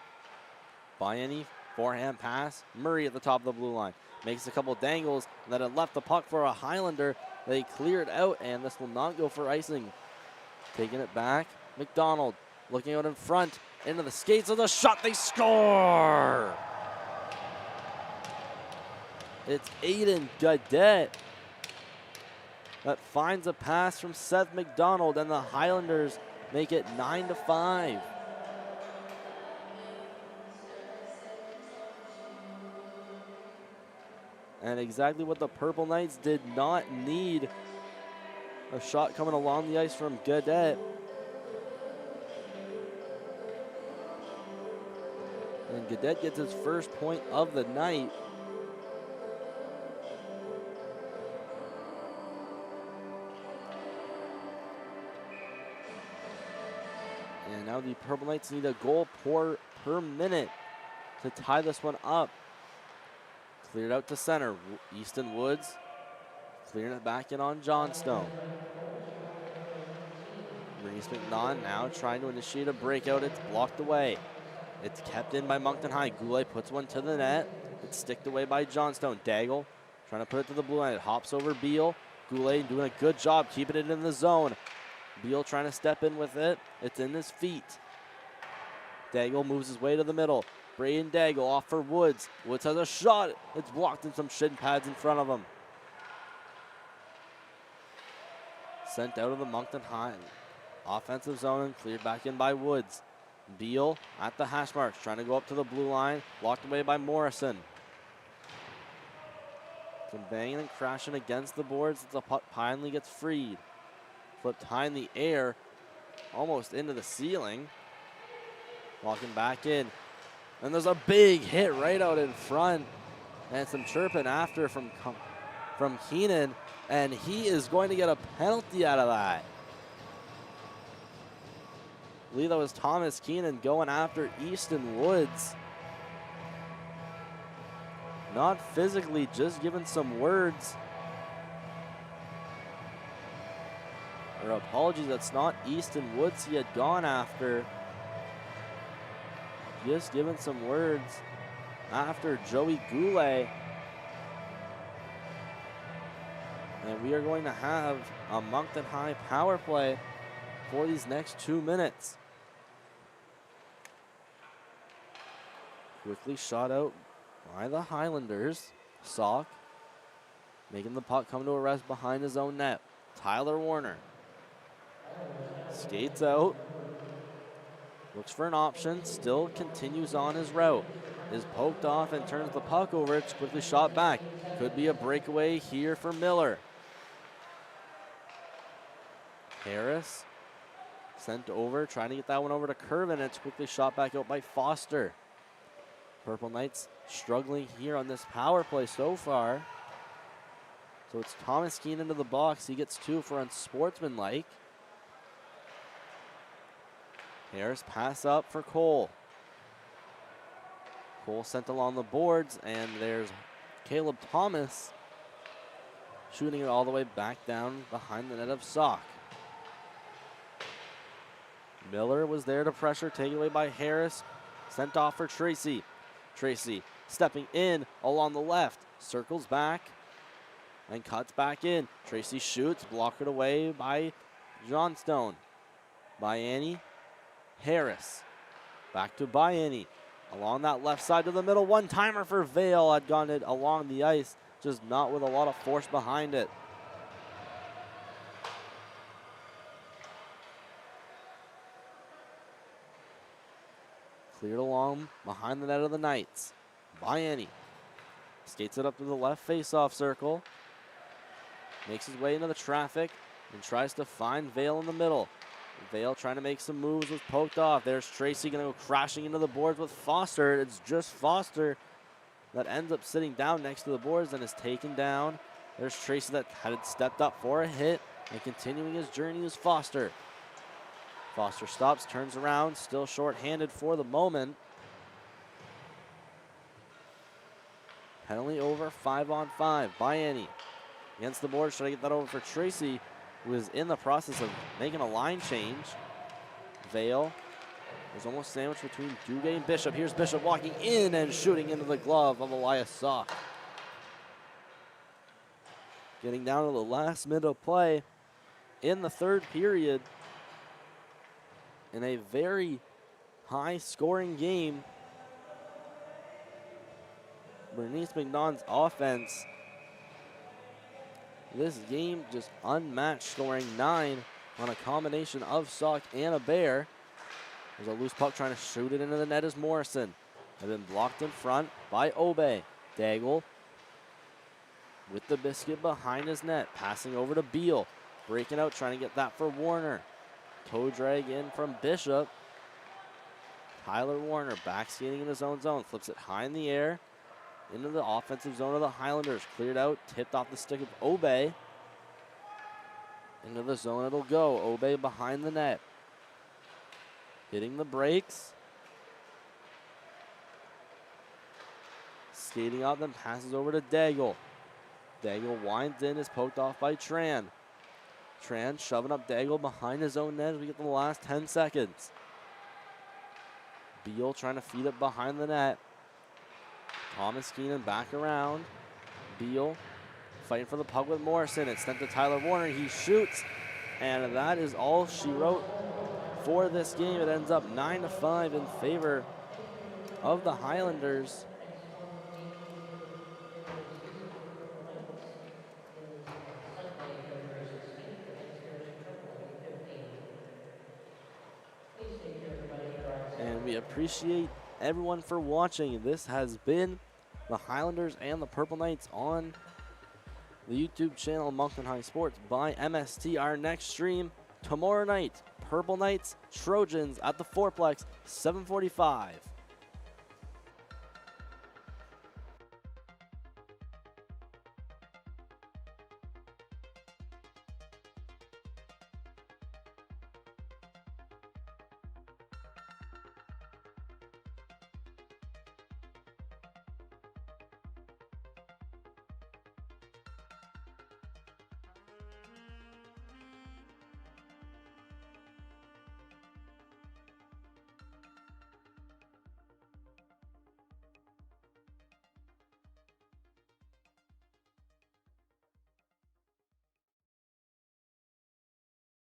Bayani, forehand pass. Murray at the top of the blue line. Makes a couple dangles. Then it left the puck for a Highlander. They clear it out, and this will not go for icing. Taking it back. McDonald looking out in front. Into the skates of the shot. They score! It's Aiden Godet that finds a pass from Seth McDonald, and the Highlanders make it 9-5. And exactly what the Purple Knights did not need. A shot coming along the ice from Gadet. And Gadet gets his first point of the night. And now the Purple Knights need a goal per minute to tie this one up. Cleared out to center. Easton Woods clearing it back in on Johnstone. Bernice MacNaughton now trying to initiate a breakout. It's blocked away. It's kept in by Moncton High. Goulet puts one to the net. It's sticked away by Johnstone. Daigle trying to put it to the blue line. It hops over Beal. Goulet doing a good job keeping it in the zone. Beal trying to step in with it. It's in his feet. Daigle moves his way to the middle. Braden Daigle off for Woods. Woods has a shot. It's blocked in some shin pads in front of him. Sent out of the Moncton High offensive zone and cleared back in by Woods. Beal at the hash marks, trying to go up to the blue line. Blocked away by Morrison. Some banging and crashing against the boards as the puck finally gets freed. Flipped high in the air, almost into the ceiling. Walking back in. And there's a big hit right out in front. And some chirping after from Keenan. And he is going to get a penalty out of that. I believe that was Thomas Keenan going after Easton Woods. Not physically, just giving some words. Or apologies, that's not Easton Woods he had gone after. Just giving some words after Joey Goulet. And we are going to have a Moncton High power play for these next 2 minutes. Quickly shot out by the Highlanders. Sauk making the puck come to a rest behind his own net. Tyler Warner skates out. Looks for an option. Still continues on his route. Is poked off and turns the puck over. It's quickly shot back. Could be a breakaway here for Miller. Harris sent over, trying to get that one over to Curvin. It's quickly shot back out by Foster. Purple Knights struggling here on this power play so far. So it's Thomas Keene into the box. He gets 2 for unsportsmanlike. Harris pass up for Cole. Cole sent along the boards, and there's Caleb Thomas shooting it all the way back down behind the net of Sauk. Miller was there to pressure, taken away by Harris. Sent off for Tracy. Tracy stepping in along the left, circles back and cuts back in. Tracy shoots, blocked away by Johnstone. Bayani, Harris, back to Bayani. Along that left side to the middle, one-timer for Vale. Had gone it along the ice, just not with a lot of force behind it. Cleared along behind the net of the Knights. Bayani skates it up to the left face-off circle. Makes his way into the traffic and tries to find Vale in the middle. Vale trying to make some moves, was poked off. There's Tracy going to go crashing into the boards with Foster. It's just Foster that ends up sitting down next to the boards and is taken down. There's Tracy that had stepped up for a hit, and continuing his journey is Foster. Foster stops, turns around, still short-handed for the moment. Penalty over, 5-on-5. Bayani against the boards, trying to get that over for Tracy, who is in the process of making a line change. Vale was almost sandwiched between Duguay and Bishop. Here's Bishop walking in and shooting into the glove of Elias Sauk. Getting down to the last minute of play in the third period in a very high-scoring game. Bernice MacNaughton's offense this game just unmatched, scoring 9 on a combination of Sauk and a Bear. There's a loose puck trying to shoot it into the net as Morrison. Had been blocked in front by Obey. Daigle with the biscuit behind his net. Passing over to Beal. Breaking out, trying to get that for Warner. Toe drag in from Bishop. Tyler Warner back skating in his own zone. Flips it high in the air. Into the offensive zone of the Highlanders. Cleared out, tipped off the stick of Obey. Into the zone it'll go. Obey behind the net. Hitting the brakes. Skating out, then passes over to Daigle. Daigle winds in, is poked off by Tran. Tran shoving up Daigle behind his own net as we get to the last 10 seconds. Beal trying to feed it behind the net. Thomas Keenan back around. Beal fighting for the puck with Morrison. It's sent to Tyler Warner. He shoots, and that is all she wrote for this game. It ends up 9-5 in favor of the Highlanders. And we appreciate everyone for watching. This has been the Highlanders and the Purple Knights on the YouTube channel Moncton High Sports by MST. Our next stream tomorrow night, Purple Knights, Trojans at the Fourplex, 7:45.